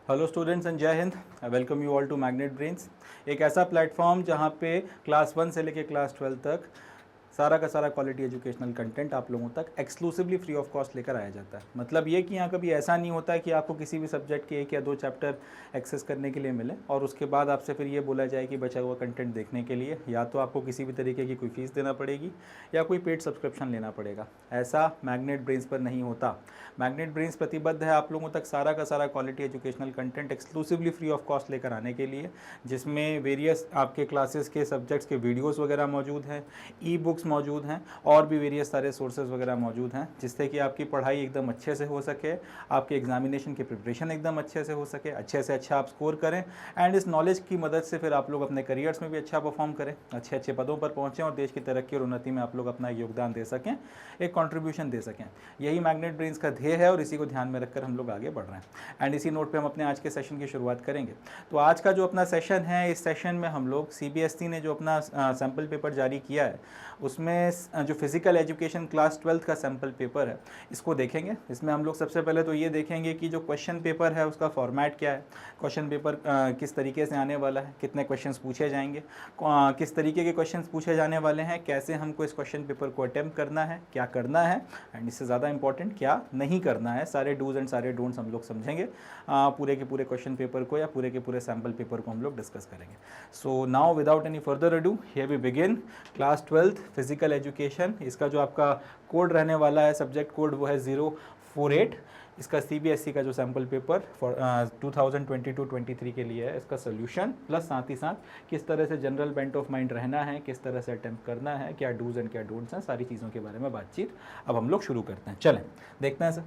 Hello students and जय हिंद। Welcome you all to Magnet Brains, एक ऐसा प्लेटफॉर्म जहां पे क्लास 1 से लेके क्लास 12 तक सारा का सारा क्वालिटी एजुकेशनल कंटेंट आप लोगों तक एक्सक्लूसिवली फ्री ऑफ कॉस्ट लेकर आया जाता है। मतलब ये कि यहाँ कभी ऐसा नहीं होता है कि आपको किसी भी सब्जेक्ट के 1 या 2 चैप्टर एक्सेस करने के लिए मिले और उसके बाद आपसे फिर ये बोला जाए कि बचा हुआ कंटेंट देखने के लिए या तो आपको किसी भी तरीके की कोई फीस देना पड़ेगी या कोई पेड सब्सक्रिप्शन लेना पड़ेगा। ऐसा मैग्नेट ब्रेन्स पर नहीं होता। मैग्नेट ब्रेन्स प्रतिबद्ध है आप लोगों तक सारा का सारा quality educational content exclusively free of cost लेकर आने के लिए, जिसमें वेरियस आपके क्लासेस के सब्जेक्ट्स के वीडियोज़ वगैरह मौजूद हैं, ई बुक्स मौजूद हैं और भी वेरियस सारे सोर्सेज वगैरह मौजूद हैं, जिससे कि आपकी पढ़ाई एकदम अच्छे से हो सके, आपके एग्जामिनेशन की प्रिपरेशन एकदम अच्छे से हो सके, अच्छे से अच्छा आप स्कोर करें एंड इस नॉलेज की मदद से फिर आप लोग अपने करियर्स में भी अच्छा परफॉर्म करें, अच्छे अच्छे पदों पर पहुँचें और देश की तरक्की और उन्नति में आप लोग अपना योगदान दे सकें, एक कॉन्ट्रीब्यूशन दे सकें। यही मैग्नेट ब्रेन्स का ध्येय है और इसी को ध्यान में रखकर हम लोग आगे बढ़ रहे हैं। एंड इसी नोट पे हम अपने आज के सेशन की शुरुआत करेंगे। तो आज का जो अपना सेशन है, इस सेशन में हम लोग सीबीएसई ने जो अपना सैम्पल पेपर जारी किया है उसमें जो फिजिकल एजुकेशन क्लास 12 का सैम्पल पेपर है इसको देखेंगे। इसमें हम लोग सबसे पहले तो ये देखेंगे कि जो क्वेश्चन पेपर है उसका फॉर्मेट क्या है, क्वेश्चन पेपर किस तरीके से आने वाला है, कितने क्वेश्चंस पूछे जाएंगे, किस तरीके के क्वेश्चंस पूछे जाने वाले हैं, कैसे हमको इस क्वेश्चन पेपर को अटेम्प्ट करना है, क्या करना है एंड इससे ज़्यादा इंपॉर्टेंट क्या नहीं करना है, सारे डूज एंड सारे डोंट्स हम लोग समझेंगे। पूरे के पूरे क्वेश्चन पेपर को या पूरे के पूरे सैम्पल पेपर को हम लोग डिस्कस करेंगे। So now without any further ado here we begin class 12 physical education. इसका जो आपका कोड रहने वाला है, सब्जेक्ट कोड, वो है 048। इसका सीबीएसई का जो सैम्पल पेपर फॉर 2022-23 के लिए है, इसका सोल्यूशन प्लस साथ ही साथ किस तरह से जनरल बेंट ऑफ माइंड रहना है, किस तरह से अटेम्प्ट करना है, क्या डूज एंड क्या डोंट्स हैं, सारी चीज़ों के बारे में बातचीत अब हम लोग शुरू करते हैं। चलें देखते हैं सर।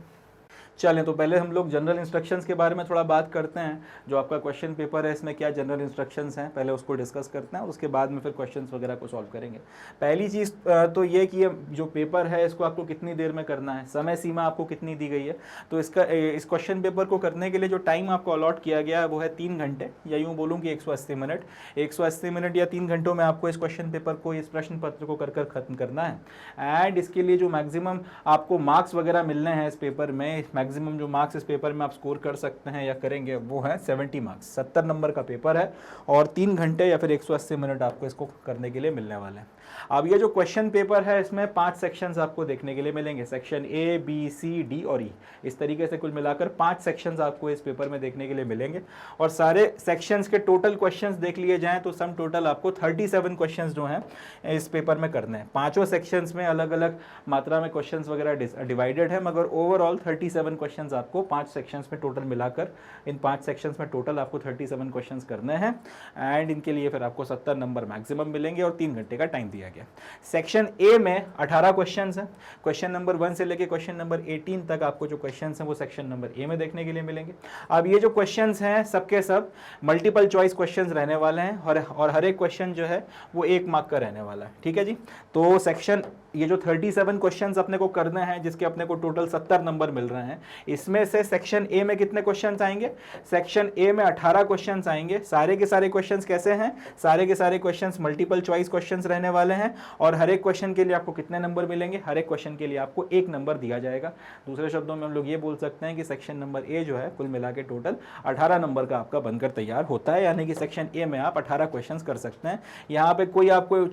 चलें तो पहले हम लोग जनरल इंस्ट्रक्शंस के बारे में थोड़ा बात करते हैं। जो आपका क्वेश्चन पेपर है इसमें क्या जनरल इंस्ट्रक्शंस हैं, पहले उसको डिस्कस करते हैं और उसके बाद में फिर क्वेश्चंस वगैरह को सॉल्व करेंगे। पहली चीज़ तो ये कि ये जो पेपर है इसको आपको कितनी देर में करना है, समय सीमा आपको कितनी दी गई है। तो इस क्वेश्चन पेपर को करने के लिए जो टाइम आपको अलॉट किया गया है वो है 3 घंटे, या यूँ बोलूँ कि 180 मिनट। 180 मिनट या 3 घंटों में आपको इस क्वेश्चन पेपर को, इस प्रश्न पत्र को कर ख़त्म करना है। एंड इसके लिए जो मैक्सिमम आपको मार्क्स वगैरह मिलने हैं इस पेपर में, मैक्सिमम जो मार्क्स इस पेपर में आप स्कोर कर सकते हैं या करेंगे वो है 70 मार्क्स। 70 नंबर का पेपर है और 3 घंटे या फिर 180 मिनट आपको इसको करने के लिए मिलने वाले हैं। अब ये जो क्वेश्चन पेपर है इसमें 5 सेक्शंस आपको देखने के लिए मिलेंगे, section A, B, C, D और ई। इस तरीके से कुल मिलाकर 5 सेक्शंस आपको इस पेपर में देखने के लिए मिलेंगे और सारे सेक्शंस के टोटल क्वेश्चंस देख लिए जाएं तो सम टोटल आपको 37 क्वेश्चंस जो हैं इस पेपर में करने हैं। पांचों सेक्शंस में अलग अलग मात्रा में क्वेश्चंस वगैरह डिवाइडेड है, मगर ओवरऑल 37 क्वेश्चंस आपको 5 सेक्शंस में टोटल मिलाकर, इन 5 सेक्शंस में टोटल आपको 37 क्वेश्चंस करने हैं एंड इनके लिए फिर आपको 70 नंबर मैक्सिमम मिलेंगे और 3 घंटे का टाइम दिया गया। सेक्शन ए में 18 क्वेश्चंस हैं। क्वेश्चन नंबर 1 से लेके क्वेश्चन नंबर 18 तक आपको जो क्वेश्चंस हैं वो सेक्शन नंबर ए में देखने के लिए मिलेंगे। अब ये जो क्वेश्चंस हैं सबके सब मल्टीपल चॉइस क्वेश्चंस रहने वाले हैं और हर एक क्वेश्चन जो है वो 1 मार्क का रहने वाला है। ठीक है जी। तो सेक्शन ये जो 37 क्वेश्चंस अपने को करने हैं, जिसके अपने को टोटल 70 नंबर मिल रहे हैं, इसमें से सेक्शन ए में कितने क्वेश्चंस आएंगे? सेक्शन ए में 18 क्वेश्चंस आएंगे। सारे के सारे क्वेश्चंस कैसे हैं? सारे के सारे क्वेश्चंस मल्टीपल चॉइस क्वेश्चंस रहने वाले हैं और हर एक क्वेश्चन के लिए आपको कितने नंबर मिलेंगे? हर एक क्वेश्चन के लिए आपको 1 नंबर दिया जाएगा। दूसरे शब्दों में हम लोग ये बोल सकते हैं कि सेक्शन नंबर ए जो है कुल मिला के टोटल 18 नंबर का आपका बनकर तैयार होता है, यानी कि सेक्शन ए में आप 18 क्वेश्चन कर सकते हैं। यहाँ पे कोई आपको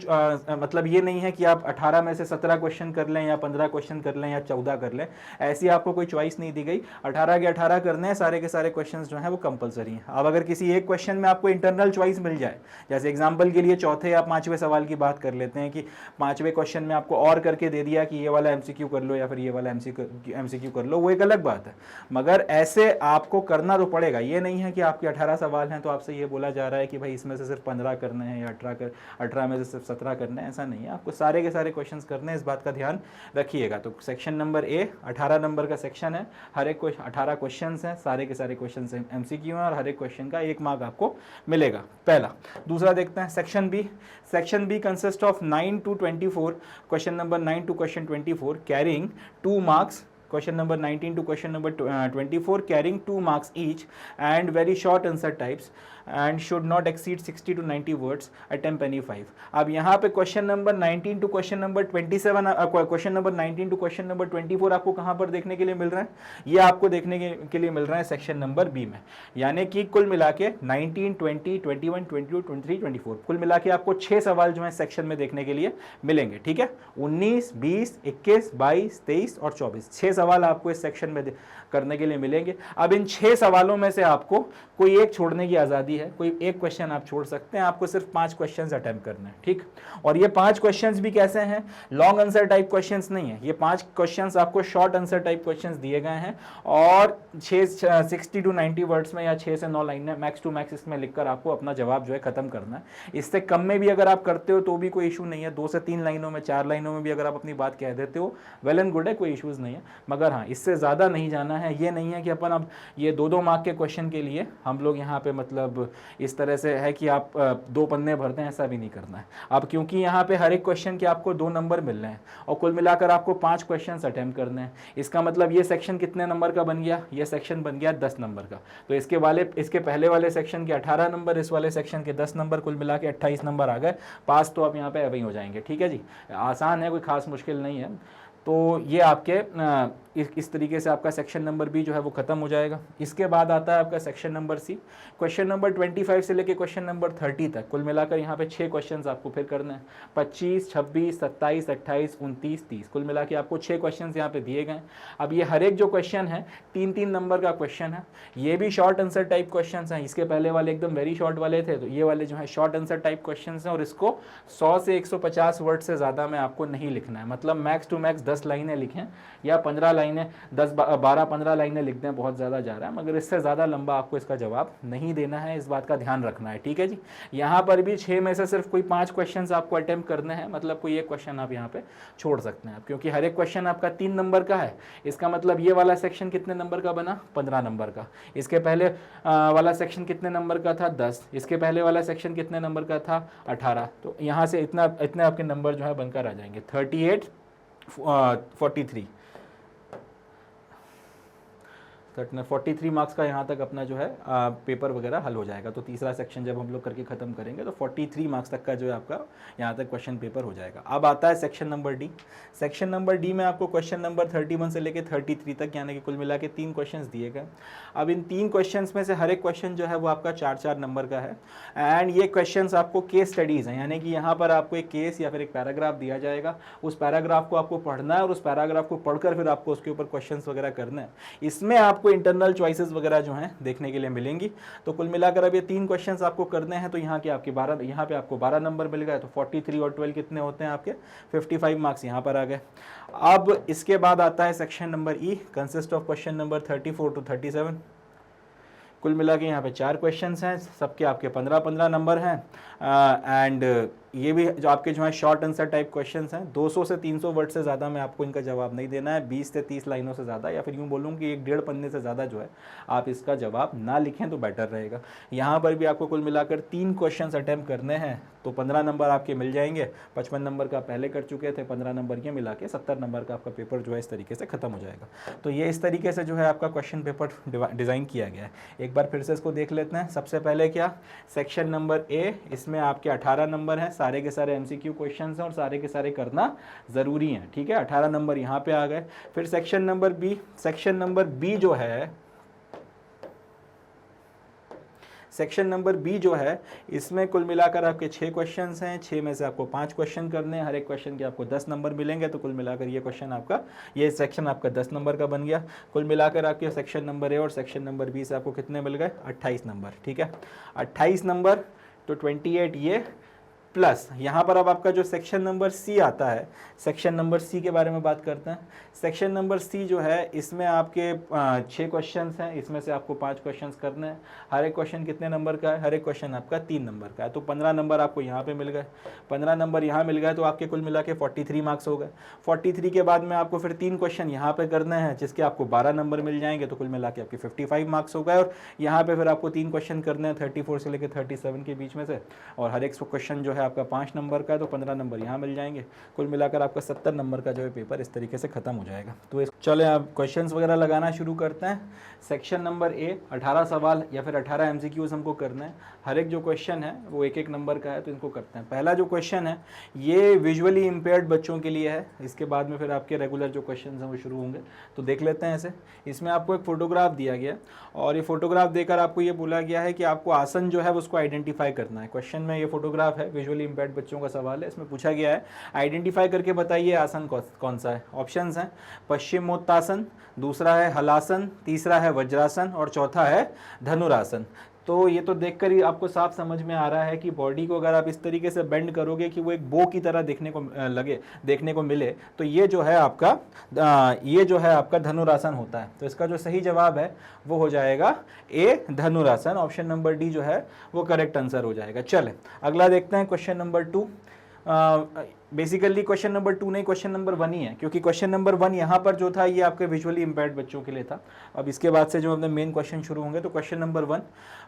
मतलब ये नहीं है कि आप 18 में से 17 क्वेश्चन कर लें या 15 क्वेश्चन कर लें या 14 कर लें, ऐसी आपको कोई चॉइस नहीं दी गई। 18 के 18 करने हैं, सारे के सारे क्वेश्चंस जो हैं वो कंपलसरी हैं। अब अगर किसी एक क्वेश्चन में आपको इंटरनल चॉइस मिल जाए, जैसे एग्जांपल के लिए चौथे या 5वें सवाल की बात कर लेते हैं कि 5वें क्वेश्चन में आपको और करके दे दिया कि ये वाला एमसीक्यू कर लो या फिर ये वाला एमसीक्यू कर लो, वो एक अलग बात है, मगर ऐसे आपको करना तो पड़ेगा। ये नहीं है कि आपके 18 सवाल हैं तो आपसे ये बोला जा रहा है कि भाई इसमें से सिर्फ 15 करने हैं या 18 में से सिर्फ 17 करने हैं, ऐसा नहीं है। आपको सारे के सारे क्वेश्चन करने हैं, इस बात का ध्यान रखिएगा। तो सेक्शन नंबर ए 18 नंबर का सेक्शन है, हर एक 18 क्वेश्चन हैं, सारे के सारे क्वेश्चन एमसीक्यू हैं और हर एक क्वेश्चन का 1 मार्क आपको मिलेगा, पहला। दूसरा देखते हैं section B. Section B consist of 9 to 24, question number 9 to question 24 carrying 2 marks, question number 19 to question number 24 carrying 2 marks each and very short answer types and should not exceed 60 to 90 words attempt any 5। अब यहाँ पे question number 19 to question number 27, question number 19 to question number 24 आपको कहाँ पर देखने के लिए मिल रहा है? ये आपको देखने के लिए मिल रहा है सेक्शन नंबर बी में। यानी कि कुल मिला के 19, 20, 21, 22, 23, 24 कुल मिला के आपको 6 सवाल जो है सेक्शन में देखने के लिए मिलेंगे। ठीक है, 19, 20, 21, 22, 23 और 24 6 सवाल आपको इस सेक्शन में करने के लिए मिलेंगे। अब इन 6 सवालों में से आपको कोई एक छोड़ने की आज़ादी है, कोई एक क्वेश्चन आप छोड़ सकते हैं, आपको सिर्फ 5 क्वेश्चंस अटेम्प्ट करने हैं। ठीक, और ये 5 क्वेश्चंस भी कैसे हैं? लॉन्ग आंसर टाइप क्वेश्चंस नहीं है, ये 5 क्वेश्चंस आपको शॉर्ट आंसर टाइप क्वेश्चंस दिए गए हैं और 60 to 90 वर्ड्स में या 6 से 9 लाइन मैक्स टू मैक्स इसमें लिखकर आपको अपना जवाब जो है खत्म करना है। इससे कम में भी अगर आप करते हो तो भी कोई इशू नहीं है, 2 से 3 लाइनों में, 4 लाइनों में भी अगर आप अपनी बात कह देते हो वेल एंड गुड है, कोई इशूज़ नहीं है। मगर हाँ, इससे ज़्यादा नहीं जाना है। ये नहीं है कि अपन अब ये 2-2 मार्क के क्वेश्चन के लिए हम लोग यहाँ पे मतलब इस तरह से है कि आप 2 पन्ने भरते हैं, ऐसा भी नहीं करना है। अब क्योंकि यहाँ पे हर एक क्वेश्चन के आपको 2 नंबर मिल रहे हैं और कुल मिलाकर आपको 5 क्वेश्चन अटेम्प्ट करने हैं, इसका मतलब ये सेक्शन कितने नंबर का बन गया? ये सेक्शन बन गया 10 नंबर का। तो इसके पहले वाले सेक्शन के 18 नंबर, इस वाले सेक्शन के 10 नंबर, कुल मिला के 28 नंबर आ गए। पास तो आप यहाँ पे अभी हो जाएंगे। ठीक है जी, आसान है, कोई खास मुश्किल नहीं है। तो ये आपके इस तरीके से आपका सेक्शन नंबर बी जो है वो खत्म हो जाएगा। इसके बाद आता है आपका section number C. Question number 25 से लेके क्वेश्चन नंबर 30 तक कुल मिलाकर यहाँ पे 6 क्वेश्चंस आपको फिर करने हैं। 25, 26, 27, 28, 29, 30 कुल मिला के आपको 6 क्वेश्चंस यहाँ पे दिए गए। अब ये हर एक जो क्वेश्चन है 3-3 नंबर का क्वेश्चन है। ये भी शॉर्ट आंसर टाइप क्वेश्चन हैं। इसके पहले वाले एकदम वेरी शॉर्ट वाले थे, तो ये वाले जो है शॉर्ट आंसर टाइप क्वेश्चन हैं और इसको 100 से 150 वर्ड से ज़्यादा में आपको नहीं लिखना है। मतलब मैक्स टू मैक्स 10 लाइनें लिखें या 15 लाइनें, 12-15 लाइनें लिख दें, बहुत ज़्यादा जा रहा है, मगर इससे ज़्यादा लंबा आपको इसका जवाब नहीं देना है, इस बात का ध्यान रखना है। ठीक है जी, यहाँ पर भी 6 में से सिर्फ कोई 5 क्वेश्चंस आपको अटेम्प्ट करने हैं, मतलब कोई एक क्वेश्चन आप यहाँ पे छोड़ सकते हैं, क्योंकि हर एक क्वेश्चन आपका 3 नंबर का है। इसका मतलब ये वाला सेक्शन कितने नंबर का बना? 15 नंबर का। इसके पहले वाला सेक्शन कितने नंबर का था? 10। इसके पहले वाला सेक्शन कितने नंबर का था? 18। तो यहाँ से इतने आपके नंबर जो है बनकर आ जाएंगे, 38, 43 43 मार्क्स का यहाँ तक अपना जो है पेपर वगैरह हल हो जाएगा। तो तीसरा सेक्शन जब हम लोग करके ख़त्म करेंगे तो 43 मार्क्स तक का जो है आपका यहाँ तक क्वेश्चन पेपर हो जाएगा। अब आता है section number D. Section number D में आपको क्वेश्चन नंबर 31 से लेके 33 तक यानी कि कुल मिला के 3 क्वेश्चन दिए गए। अब इन 3 क्वेश्चन में से हर एक क्वेश्चन जो है वो आपका 4-4 नंबर का है एंड ये क्वेश्चन आपको केस स्टडीज़ हैं, यानी कि यहाँ पर आपको एक केस या फिर एक पैराग्राफ दिया जाएगा, उस पैराग्राफ को आपको पढ़ना है और उस पैराग्राफ को पढ़कर फिर आपको उसके ऊपर क्वेश्चन वगैरह करना है। इसमें आपको इंटरनल चॉइसेस वगैरह जो हैं देखने के लिए मिलेंगी। तो कुल मिलाकर अब ये 3 क्वेश्चंस आपको करने हैं, तो यहाँ के आपके 12, यहाँ पे आपको 12 नंबर मिल गए। तो 43 और 12 कितने होते हैं आपके? 55 मार्क्स यहाँ पर आ गए। अब इसके बाद आता है section number E, consist of question number 34 to 37। कुल मिला के यहाँ पे 4 क्वेश्चंस हैं, सबके आपके 15-15 नंबर हैं एंड ये भी जो आपके जो है शॉर्ट आंसर टाइप क्वेश्चंस हैं। 200 से 300 वर्ड से ज़्यादा में आपको इनका जवाब नहीं देना है, 20 से 30 लाइनों से ज़्यादा, या फिर यूँ बोलूँ कि 1-1.5 पन्ने से ज़्यादा जो है आप इसका जवाब ना लिखें तो बेटर रहेगा। यहाँ पर भी आपको कुल मिलाकर 3 क्वेश्चंस अटैम्प्ट करने हैं, तो 15 नंबर आपके मिल जाएंगे। 55 नंबर का पहले कर चुके थे, 15 नंबर ये मिला के 70 नंबर का आपका पेपर जो है इस तरीके से ख़त्म हो जाएगा। तो ये इस तरीके से जो है आपका क्वेश्चन पेपर डिज़ाइन किया गया है। एक बार फिर से इसको देख लेते हैं। सबसे पहले क्या, सेक्शन नंबर ए, इसमें आपके 18 नंबर हैं, सारे के सारे MCQ क्वेश्चंस हैं और सारे के सारे करना ज़रूरी हैं। ठीक है, 18 नंबर यहाँ पे आ गए। फिर section number B, section number B जो है, सेक्शन नंबर बी जो है इसमें कुल मिलाकर आपके 6 क्वेश्चंस हैं। 6 में से आपको 5 क्वेश्चन करने हैं, हर एक क्वेश्चन के आपको 10 नंबर मिलेंगे। तो कुल मिलाकर ये क्वेश्चन आपका, ये सेक्शन आपका 10 नंबर का बन गया। कुल मिलाकर आपके सेक्शन नंबर ए और सेक्शन नंबर बी से आपको कितने मिल गए? 28 नंबर। ठीक है, 28 नंबर तो 28 ये प्लस यहाँ पर अब आपका जो सेक्शन नंबर सी आता है, सेक्शन नंबर सी के बारे में बात करते हैं। सेक्शन नंबर सी जो है इसमें आपके 6 क्वेश्चंस हैं, इसमें से आपको 5 क्वेश्चंस करने हैं। हर एक क्वेश्चन कितने नंबर का है? हर एक क्वेश्चन आपका 3 नंबर का है। तो 15 नंबर आपको यहाँ पे मिल गए, 15 नंबर यहाँ मिल गए, तो आपके कुल मिला के 43 मार्क्स हो गए। 43 के बाद में आपको फिर 3 क्वेश्चन यहाँ पे करने हैं, जिसके आपको 12 नंबर मिल जाएंगे। तो कुल मिला के आपके 55 मार्क्स हो गए। और यहाँ पे फिर आपको 3 क्वेश्चन करने हैं 34 से लेकर 37 के बीच में से, और हर एक क्वेश्चन जो है आपका 5 नंबर का है, तो 15 नंबर यहाँ मिल जाएंगे। कुल मिलाकर आपका 70 नंबर का जो है पेपर इस तरीके से ख़त्म हो जाएगा। तो चले आप क्वेश्चंस वगैरह लगाना शुरू करते हैं। सेक्शन नंबर ए 18 सवाल या फिर 18 एमसीक्यूज हमको करना है। हर एक जो क्वेश्चन है वो एक एक नंबर का है, तो इनको करते हैं। पहला जो क्वेश्चन है ये विजुअली इम्पेयर्ड बच्चों के लिए है, इसके बाद में फिर आपके रेगुलर जो क्वेश्चन हैं वो शुरू होंगे। तो देख लेते हैं ऐसे। इसमें आपको एक फोटोग्राफ दिया गया और ये फोटोग्राफ देकर आपको ये बोला गया है कि आपको आसन जो है उसको आइडेंटिफाई करना है। क्वेश्चन में ये फोटोग्राफ है, विजुअली इम्पेयर्ड बच्चों का सवाल है। इसमें पूछा गया है आइडेंटिफाई करके बताइए आसन कौन सा है। ऑप्शंस हैं पश्चिमोत्तासन, दूसरा है हलासन, तीसरा है वज्रासन और चौथा है धनुरासन। तो ये तो देखकर ही आपको साफ समझ में आ रहा है कि बॉडी को अगर आप इस तरीके से बेंड करोगे कि वो एक बो की तरह देखने को मिले, तो ये जो है आपका धनुरासन होता है। तो इसका जो सही जवाब है वो हो जाएगा ए धनुरासन। ऑप्शन नंबर डी जो है वो करेक्ट आंसर हो जाएगा। चले अगला देखते हैं question number 2। Basically question number 2 नहीं, क्वेश्चन नंबर 1 ही है, क्योंकि क्वेश्चन नंबर 1 यहाँ पर जो था ये आपके विजुअली इम्पेयर्ड बच्चों के लिए था। अब इसके बाद से जो अपने मेन क्वेश्चन शुरू होंगे। तो क्वेश्चन नंबर 1,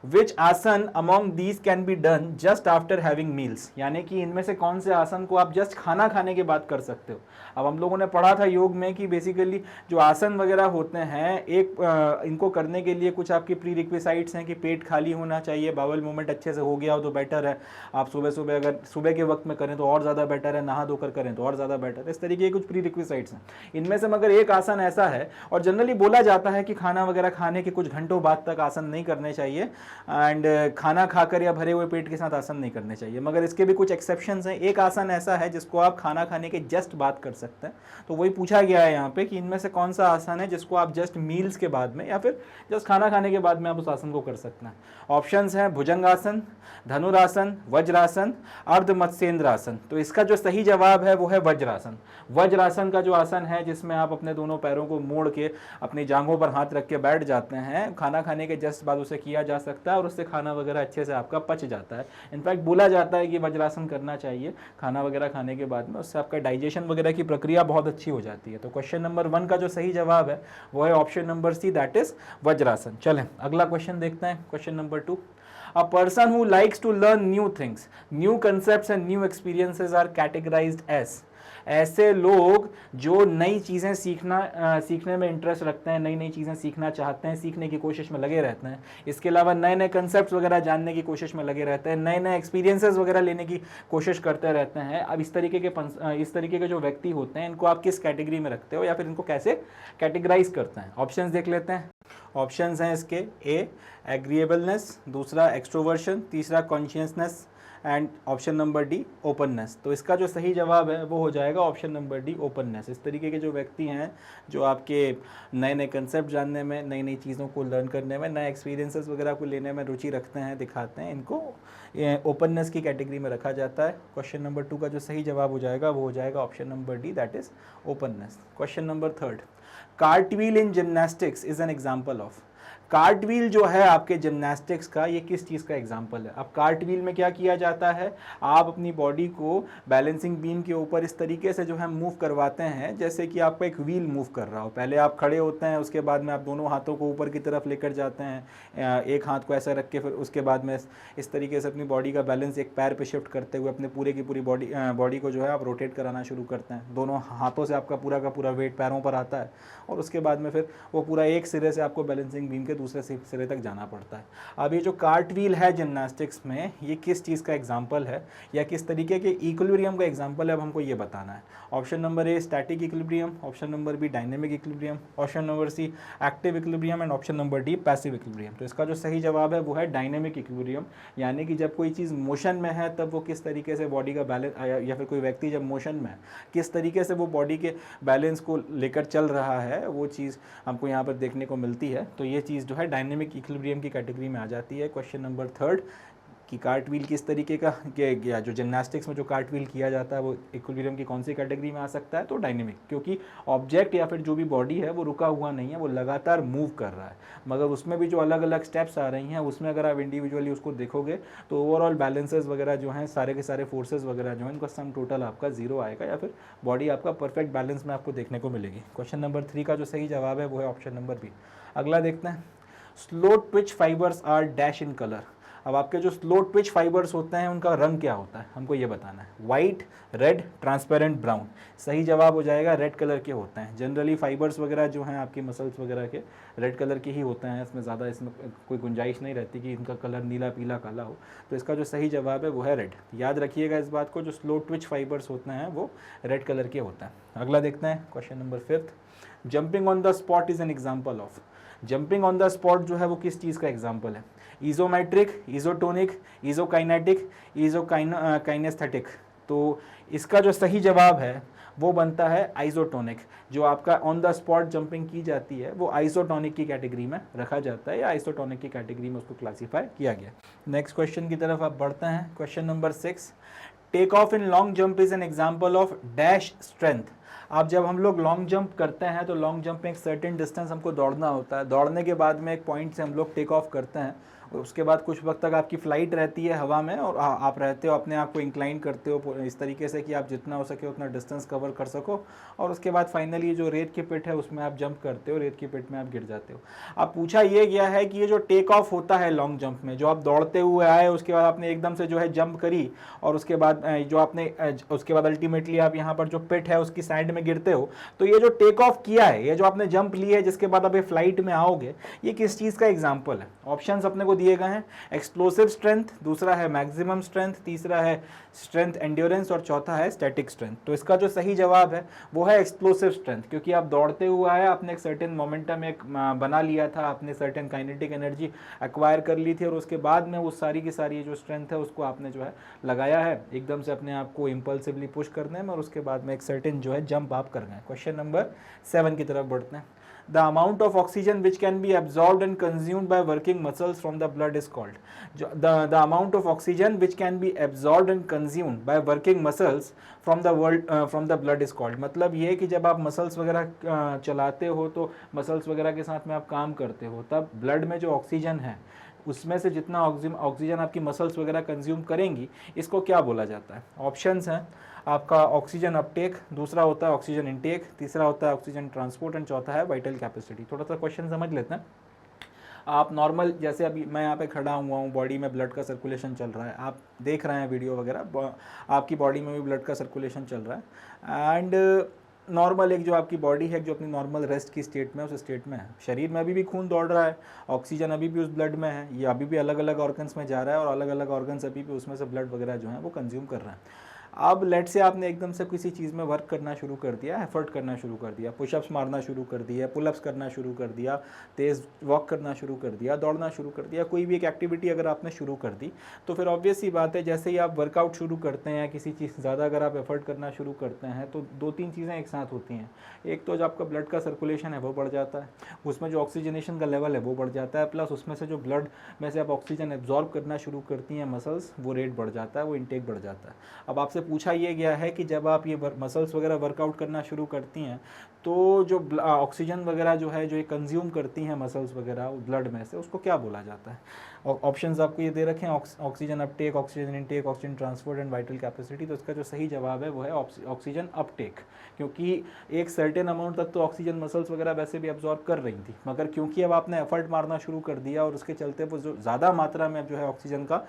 विच आसन among these can be done just after having meals, यानी कि इनमें से कौन से आसन को आप जस्ट खाना खाने के बाद कर सकते हो। अब हम लोगों ने पढ़ा था योग में कि बेसिकली जो आसन वगैरह होते हैं इनको करने के लिए कुछ आपकी प्री रिक्विसाइट्स हैं कि पेट खाली होना चाहिए, बाउल मूवमेंट अच्छे से हो गया हो तो बेटर है। आप सुबह अगर सुबह के वक्त में करें तो और ज़्यादा बेटर है, नहा धोकर करें तो और ज़्यादा बेटर है। इस तरीके के कुछ प्री रिक्विसाइट्स हैं। इनमें से मगर एक आसन ऐसा है, और जनरली बोला जाता है कि खाना वगैरह खाने के कुछ घंटों बाद तक आसन नहीं करने चाहिए, एंड खाना खाकर या भरे हुए पेट के साथ आसन नहीं करने चाहिए। मगर इसके भी कुछ एक्सेप्शंस हैं। एक आसन ऐसा है जिसको आप खाना खाने के जस्ट बाद कर सकते हैं। तो वही पूछा गया है यहाँ पे कि इनमें से कौन सा आसन है जिसको आप जस्ट मील्स के बाद में या फिर जस्ट खाना खाने के बाद में आप उस आसन को कर सकते हैं। ऑप्शंस हैं भुजंगासन, धनुरासन, वज्रासन, अर्ध मत्स्येंद्रासन। तो इसका जो सही जवाब है वो है वज्रासन। वज्रासन का जो आसन है जिसमें आप अपने दोनों पैरों को मोड़ के अपनी जांघों पर हाथ रख के बैठ जाते हैं, खाना खाने के जस्ट बाद उसे किया जा सकता है और उससे खाना वगैरह अच्छे से आपका पच जाता है। इनफैक्ट बोला जाता है कि वज्रासन करना चाहिए खाना वगैरह खाने के बाद में, उससे आपका डाइजेशन वगैरह की प्रक्रिया बहुत अच्छी हो जाती है। तो क्वेश्चन नंबर 1 का जो सही जवाब है वो है option number C, that is Vajrasana. चलें अगला क्वेश्चन देखते हैं, question number 2। A person who likes to learn new things, new concepts and new experiences are categorized as। ऐसे लोग जो नई चीज़ें सीखने में इंटरेस्ट रखते हैं, नई नई चीज़ें सीखना चाहते हैं, सीखने की कोशिश में लगे रहते हैं, इसके अलावा नए नए कंसेप्ट वगैरह जानने की कोशिश में लगे रहते हैं, नए नए एक्सपीरियंसेस वगैरह लेने की कोशिश करते रहते हैं। अब इस तरीके के जो व्यक्ति होते हैं इनको आप किस कैटेगरी में रखते हो या फिर इनको कैसे कैटेगराइज करते हैं। ऑप्शंस देख लेते हैं। ऑप्शंस हैं इसके ए एग्रीएबलनेस, दूसरा एक्सट्रोवर्शन, तीसरा consciousness and option number D openness. तो इसका जो सही जवाब है वो हो जाएगा ऑप्शन नंबर डी ओपननेस। इस तरीके के जो व्यक्ति हैं जो आपके नए नए कंसेप्ट जानने में, नई नई चीज़ों को लर्न करने में, नए एक्सपीरियंसेस वगैरह को लेने में रुचि रखते हैं, दिखाते हैं, इनको ओपननेस की कैटेगरी में रखा जाता है। क्वेश्चन नंबर 2 का जो सही जवाब हो जाएगा वो हो जाएगा option number D, that is openness. Question number 3, cartwheel in gymnastics is an example of. Cartwheel जो है आपके जिम्नास्टिक्स का, ये किस चीज़ का एग्जाम्पल है। अब कार्टव्हील में क्या किया जाता है, आप अपनी बॉडी को बैलेंसिंग बीम के ऊपर इस तरीके से जो है मूव करवाते हैं जैसे कि आपका एक व्हील मूव कर रहा हो। पहले आप खड़े होते हैं, उसके बाद में आप दोनों हाथों को ऊपर की तरफ लेकर जाते हैं, एक हाथ को ऐसा रख के, फिर उसके बाद में इस तरीके से अपनी बॉडी का बैलेंस एक पैर पे शिफ्ट करते हुए अपने पूरे की पूरी बॉडी को जो है आप रोटेट कराना शुरू करते हैं। दोनों हाथों से आपका पूरा का पूरा वेट पैरों पर आता है और उसके बाद में फिर वो पूरा एक सिरे से आपको बैलेंसिंग बीम के दूसरे सिरे तक जाना पड़ता है। अब ये जो कार्टव्हील है जिम्नास्टिक्स में, ये किस चीज़ का एग्जाम्पल है या किस तरीके के इक्विलिब्रियम का एग्जाम्पल है, अब हमको ये बताना है। Option number A static equilibrium, option number B dynamic equilibrium, option number C active equilibrium and option number D passive equilibrium. तो इसका जो सही जवाब है वो है डायनेमिक इक्विलिब्रियम, यानी कि जब कोई चीज़ मोशन में है तब वो किस तरीके से बॉडी का बैलेंस, या फिर कोई व्यक्ति जब मोशन में है किस तरीके से वो बॉडी के बैलेंस को लेकर चल रहा है, वो चीज़ हमको यहाँ पर देखने को मिलती है। तो ये चीज़ जो है डायनेमिक इक्विलिब्रियम की कैटेगरी में आ जाती है। क्वेश्चन नंबर 3 कि कार्टव्हील किस तरीके का, या जो जिम्नास्टिक्स में जो कार्टव्हील किया जाता है वो इक्विलिब्रियम की कौन सी कैटेगरी में आ सकता है, तो डायनेमिक, क्योंकि ऑब्जेक्ट या फिर जो भी बॉडी है वो रुका हुआ नहीं है, वो लगातार मूव कर रहा है। मगर उसमें भी जो अलग अलग स्टेप्स आ रही हैं उसमें अगर आप इंडिविजुअली उसको देखोगे तो ओवरऑल बैलेंसेस वगैरह जो हैं, सारे के सारे फोर्सेज वगैरह जो हैं, इनका सम टोटल आपका 0 आएगा या फिर बॉडी आपका परफेक्ट बैलेंस में आपको देखने को मिलेगी। क्वेश्चन नंबर 3 का जो सही जवाब है वो है ऑप्शन नंबर बी। अगला देखते हैं, slow twitch fibres are dash in colour. अब आपके जो स्लो ट्विच फाइबर्स होते हैं उनका रंग क्या होता है, हमको ये बताना है। White, red, transparent, brown. सही जवाब हो जाएगा रेड कलर के होते हैं। जनरली फाइबर्स वगैरह जो हैं आपकी मसल्स वगैरह के रेड कलर के ही होते हैं, इसमें ज़्यादा इसमें कोई गुंजाइश नहीं रहती कि इनका कलर नीला, पीला, काला हो। तो इसका जो सही जवाब है वो है रेड। याद रखिएगा इस बात को, जो स्लो ट्विच फाइबर्स होते हैं वो रेड कलर के होते हैं। अगला देखते हैं question number 5। Jumping on the spot is an example of. Jumping on the spot जो है वो किस चीज़ का एग्जाम्पल है? इजोमेट्रिक, इजोटोनिक, इजोकाइनेटिक, इजोकाइनेस्थेटिक। तो इसका जो सही जवाब है वो बनता है आइसोटोनिक। जो आपका ऑन द स्पॉट जंपिंग की जाती है वो आइसोटोनिक की कैटेगरी में रखा जाता है, या आइसोटोनिक की कैटेगरी में उसको क्लासीफाई किया गया। नेक्स्ट क्वेश्चन की तरफ आप बढ़ते हैं। Question number 6। Take off in long jump is an example of dash strength. अब जब हम लोग लॉन्ग जंप करते हैं तो लॉन्ग जंप में एक सर्टेन डिस्टेंस हमको दौड़ना होता है। दौड़ने के बाद में एक पॉइंट से हम लोग टेक ऑफ करते हैं, और उसके बाद कुछ वक्त तक आपकी फ़्लाइट रहती है हवा में, और आप रहते हो अपने आप को इंक्लाइन करते हो इस तरीके से कि आप जितना हो सके उतना डिस्टेंस कवर कर सको, और उसके बाद फाइनली जो रेत की पिट है उसमें आप जंप करते हो, रेत की पिट में आप गिर जाते हो। अब पूछा ये गया है कि ये जो टेक ऑफ होता है लॉन्ग जंप में, जो आप दौड़ते हुए आए उसके बाद आपने एकदम से जो है जंप करी, और उसके बाद जो आपने उसके बाद अल्टीमेटली आप यहाँ पर जो पिट है उसकी साइड में गिरते हो, तो ये जो टेक ऑफ किया है, ये जो आपने जंप ली है जिसके बाद आप ये फ्लाइट में आओगे, ये किस चीज़ का एग्जाम्पल है? ऑप्शंस अपने को दिए गए हैं। एक्सप्लोसिव स्ट्रेंथ, दूसरा है मैक्सिमम स्ट्रेंथ, तीसरा है स्ट्रेंथ एंड्योरेंस, और चौथा है स्टैटिक स्ट्रेंथ। तो इसका जो सही जवाब है वो है एक्सप्लोसिव स्ट्रेंथ, क्योंकि आप दौड़ते हुए आए, आपने एक सर्टेन मोमेंटम एक बना लिया था, आपने सर्टेन काइनेटिक एनर्जी एक्वायर कर ली थी, और उसके बाद में वो सारी की सारी जो स्ट्रेंथ है उसको आपने जो है लगाया है एकदम से अपने आप को इम्पल्सिवली पुश करने में, और उसके बाद में एक सर्टेन जो है जंप आप कर गए। क्वेश्चन नंबर 7 की तरफ बढ़ते हैं। The amount of oxygen which can be absorbed and consumed by working muscles from the blood is called. The amount of oxygen which can be absorbed and consumed by working muscles from the blood is called. मतलब ये कि जब आप muscles वगैरह चलाते हो तो muscles वगैरह के साथ में आप काम करते हो, तब ब्लड में जो ऑक्सीजन है उसमें से जितना ऑक्सीजन आपकी मसल्स वगैरह कंज्यूम करेंगी, इसको क्या बोला जाता है? ऑप्शंस हैं आपका ऑक्सीजन अपटेक, दूसरा होता है ऑक्सीजन इनटेक, तीसरा होता है ऑक्सीजन ट्रांसपोर्ट, एंड चौथा है वाइटल कैपेसिटी। थोड़ा सा क्वेश्चन समझ लेते हैं। आप नॉर्मल, जैसे अभी मैं यहाँ पे खड़ा हुआ हूँ, बॉडी में ब्लड का सर्कुलेशन चल रहा है, आप देख रहे हैं वीडियो वगैरह, आपकी बॉडी में भी ब्लड का सर्कुलेशन चल रहा है, एंड नॉर्मल एक जो आपकी बॉडी है जो अपनी नॉर्मल रेस्ट की स्टेट में उस स्टेट में है। शरीर में अभी भी खून दौड़ रहा है, ऑक्सीजन अभी भी उस ब्लड में है, ये अभी भी अलग अलग ऑर्गन्स में जा रहा है, और अलग अलग ऑर्गन्स अभी भी उसमें से ब्लड वगैरह जो है वो कंज्यूम कर रहे हैं। अब लेट से आपने एकदम से किसी चीज़ में वर्क करना शुरू कर दिया, एफर्ट करना शुरू कर दिया, पुशअप्स मारना शुरू कर दिया, पुलअप्स करना शुरू कर दिया, तेज़ वॉक करना शुरू कर दिया, दौड़ना शुरू कर दिया, कोई भी एक एक्टिविटी अगर आपने शुरू कर दी, तो फिर ऑब्वियस सी बात है जैसे ही आप वर्कआउट शुरू करते हैं, किसी चीज़ ज़्यादा अगर आप एफर्ट करना शुरू करते हैं, तो 2-3 चीज़ें एक साथ होती हैं। एक तो जो आपका ब्लड का सर्कुलेशन है वो बढ़ जाता है, उसमें जो ऑक्सीजनेशन का लेवल है वो बढ़ जाता है, प्लस उसमें से जो ब्लड में से आप ऑक्सीजन एब्जॉर्ब करना शुरू करती हैं मसल्स, वो रेट बढ़ जाता है, वो इंटेक बढ़ जाता है। अब आपसे पूछा ये गया है कि जब आप ये मसल्स वगैरह वर्कआउट करना शुरू करती हैं तो जो ऑक्सीजन वगैरह जो है जो ये कंज्यूम करती हैं मसल्स वगैरह ब्लड में से, उसको क्या बोला जाता है? ऑप्शंस आपको ये दे रखे हैं, oxygen Uptake, oxygen intake, oxygen transport and vital capacity. तो इसका जो सही जवाब है वो है ऑक्सीजन अपटेक, क्योंकि एक सर्टेन अमाउंट तक तो ऑक्सीजन मसल्स वगैरह वैसे भी एब्जॉर्ब कर रही थी, मगर क्योंकि अब आपने एफर्ट मारना शुरू कर दिया और उसके चलते वो जो ज़्यादा मात्रा में जो है ऑक्सीजन का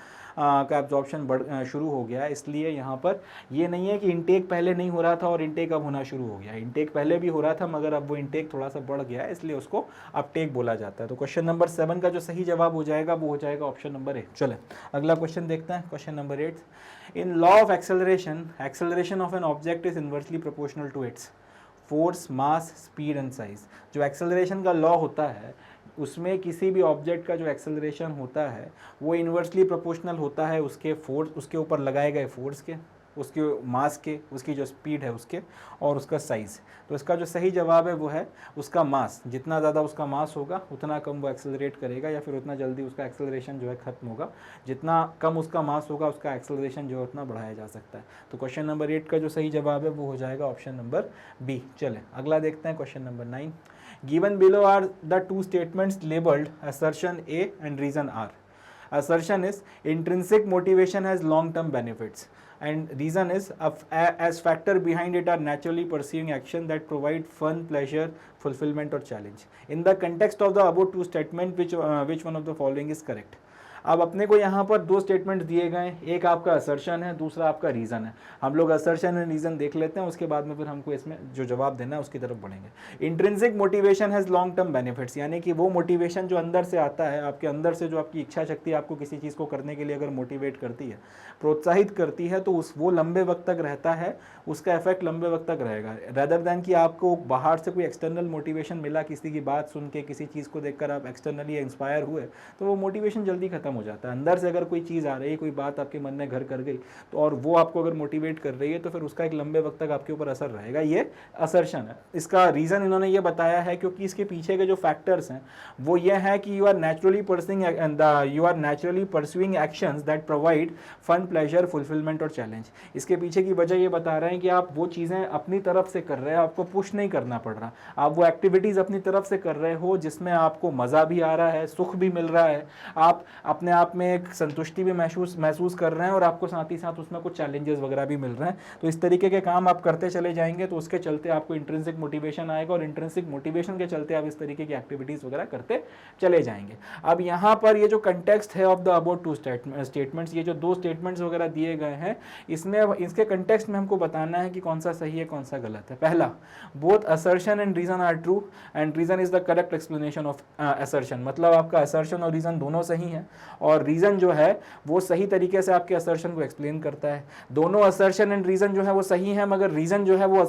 एब्जॉर्प्शन शुरू हो गया, इसलिए यहाँ पर ये नहीं है कि इंटेक पहले नहीं हो रहा था और इंटेक अब होना शुरू हो गया। इंटेक पहले भी हो रहा था मगर अब वो इंटेक थोड़ा सा बढ़ गया है, इसलिए उसको अपटेक बोला जाता है। तो क्वेश्चन नंबर 7 का जो सही जवाब हो जाएगा वो हो जाएगा ऑप्शन नंबर 8। चले अगला क्वेश्चन देखते हैं, question number 8। In law of acceleration of an object is inversely proportional to its force, mass, speed and size. जो एक्सेलरेशन का लॉ होता है उसमें किसी भी ऑब्जेक्ट का जो एक्सेलरेशन होता है वो इन्वर्सली प्रोपोर्शनल होता है उसके फोर्स, उसके ऊपर लगाए गए फोर्स के, उसके मास के, उसकी जो स्पीड है उसके, और उसका साइज़। तो इसका जो सही जवाब है वो है उसका मास। जितना ज़्यादा उसका मास होगा उतना कम वो एक्सेलरेट करेगा, या फिर उतना जल्दी उसका एक्सेलरेशन जो है ख़त्म होगा। जितना कम उसका मास होगा उसका एक्सेलरेशन जो है उतना बढ़ाया जा सकता है। तो क्वेश्चन नंबर 8 का जो सही जवाब है वो हो जाएगा ऑप्शन नंबर बी। चलें अगला देखते हैं, question number 9। Given below are the two statements labelled assertion A and reason R. Assertion is intrinsic motivation has long term benefits and reason is as factor behind it are naturally pursuing action that provide fun, pleasure, fulfillment or challenge. In the context of the above two statement, which one of the following is correct? अब अपने को यहाँ पर दो statement दिए गए हैं, एक आपका असर्शन है, दूसरा आपका रीज़न है। हम लोग असर्शन एंड रीज़न देख लेते हैं, उसके बाद में फिर हमको इसमें जो जवाब देना है उसकी तरफ बढ़ेंगे। Intrinsic motivation has long term benefits, यानी कि वो मोटिवेशन जो अंदर से आता है, आपके अंदर से जो आपकी इच्छा शक्ति आपको किसी चीज़ को करने के लिए अगर मोटिवेट करती है, प्रोत्साहित करती है, तो वो लंबे वक्त तक रहता है, उसका इफेक्ट लंबे वक्त तक रहेगा, रेदर दैन कि आपको बाहर से कोई एक्सटर्नल मोटिवेशन मिला, किसी की बात सुन के, किसी चीज़ को देखकर आप एक्सटर्नली इंस्पायर हुए, तो वो मोटिवेशन जल्दी खत्म हो जाता है। अंदर से अगर कोई चीज़ आ रही है, कोई बात आपके मन में घर कर गई, तो और वो आपको अगर मोटिवेट कर रही है, तो फिर उसका एक लंबे वक्त तक आपके ऊपर असर रहेगा। ये असर्शन है। इसका रीज़न इन्होंने ये बताया है क्योंकि इसके पीछे के जो फैक्टर्स हैं वो ये है कि you are naturally pursuing actions that provide fun, pleasure, fulfilment और चैलेंज। इसके पीछे की वजह ये बता रहे हैं कि आप वो चीज़ें अपनी तरफ से कर रहे हैं, आपको पुश नहीं करना पड़ रहा, आप वो एक्टिविटीज़ अपनी तरफ से कर रहे हो जिसमें आपको मज़ा भी आ रहा है, सुख भी मिल रहा है, आप अपने आप में एक संतुष्टि भी महसूस कर रहे हैं और आपको साथ ही साथ उसमें कुछ चैलेंजेस वगैरह भी मिल रहे हैं। तो इस तरीके के काम आप करते चले जाएंगे तो उसके चलते आपको इंट्रिंसिक मोटिवेशन आएगा और इंट्रिंसिक मोटिवेशन के चलते आप इस तरीके की एक्टिविटीज़ वगैरह करते चले जाएंगे। अब यहाँ पर ये जो कंटेक्स्ट है of the about two statements, ये जो दो स्टेटमेंट्स वगैरह दिए गए हैं, इसमें इसके कंटेक्स्ट में हमको बताना है कि कौन सा सही है कौन सा गलत है। पहला, both assertion and reason are true and reason is the correct explanation of assertion, मतलब आपका असर्शन और रीजन दोनों सही है और रीजन जो है वो सही तरीके से आपके असर्शन को एक्सप्लेन करता है। दोनों असर्शन एंड रीजन जो है वो सही है, मगर रीजन जो है वो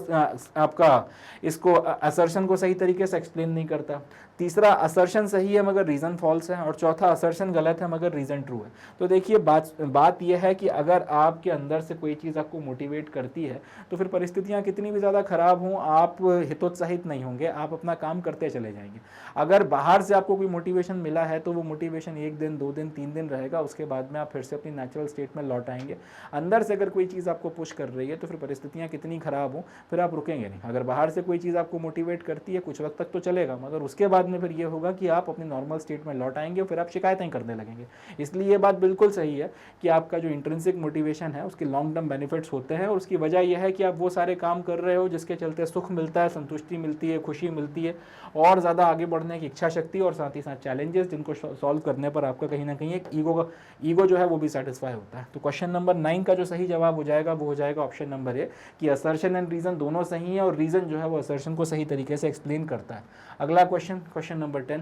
आपका इसको असर्शन को सही तरीके से एक्सप्लेन नहीं करता। तीसरा, असर्शन सही है मगर रीजन फॉल्स है, और चौथा, असर्शन गलत है मगर रीजन ट्रू है। तो देखिए बात यह है कि अगर आपके अंदर से कोई चीज़ आपको मोटिवेट करती है तो फिर परिस्थितियां कितनी भी ज़्यादा खराब हों, आप हितोत्साहित नहीं होंगे, आप अपना काम करते चले जाएंगे। अगर बाहर से आपको कोई मोटिवेशन मिला है तो वो मोटिवेशन 1 दिन 2 दिन 3 दिन रहेगा, उसके बाद में आप फिर से अपनी नेचुरल स्टेट में लौट आएंगे। अंदर से अगर कोई चीज़ आपको पुश कर रही है तो फिर परिस्थितियाँ कितनी खराब हों फिर आप रुकेंगे नहीं। अगर बाहर से कोई चीज़ आपको मोटिवेट करती है कुछ वक्त तक तो चलेगा, मगर उसके बाद में फिर ये होगा कि आप अपनी नॉर्मल स्टेट में लौट आएंगे, फिर आप शिकायतें करने लगेंगे। इसलिए ये बात बिल्कुल सही है कि आपका जो इंट्रिंसिक मोटिवेशन है उसके लॉन्ग टर्म बेनिफिट्स होते हैं, और उसकी वजह यह है कि आप वो सारे काम कर रहे हो जिसके चलते सुख मिलता है, संतुष्टि मिलती है, खुशी मिलती है, और ज़्यादा आगे बढ़ने की इच्छा शक्ति, और साथ ही साथ चैलेंजेस जिनको सॉल्व करने पर आपका कहीं ना कहीं एक ईगो जो है वो भी सेटिस्फाई होता है। तो क्वेश्चन नंबर 9 का जो सही जवाब हो जाएगा वो हो जाएगा ऑप्शन नंबर ए, कि असर्शन एंड रीजन दोनों सही है और रीजन जो है वो असर्शन को सही तरीके से एक्सप्लेन करता है। अगला question number 10,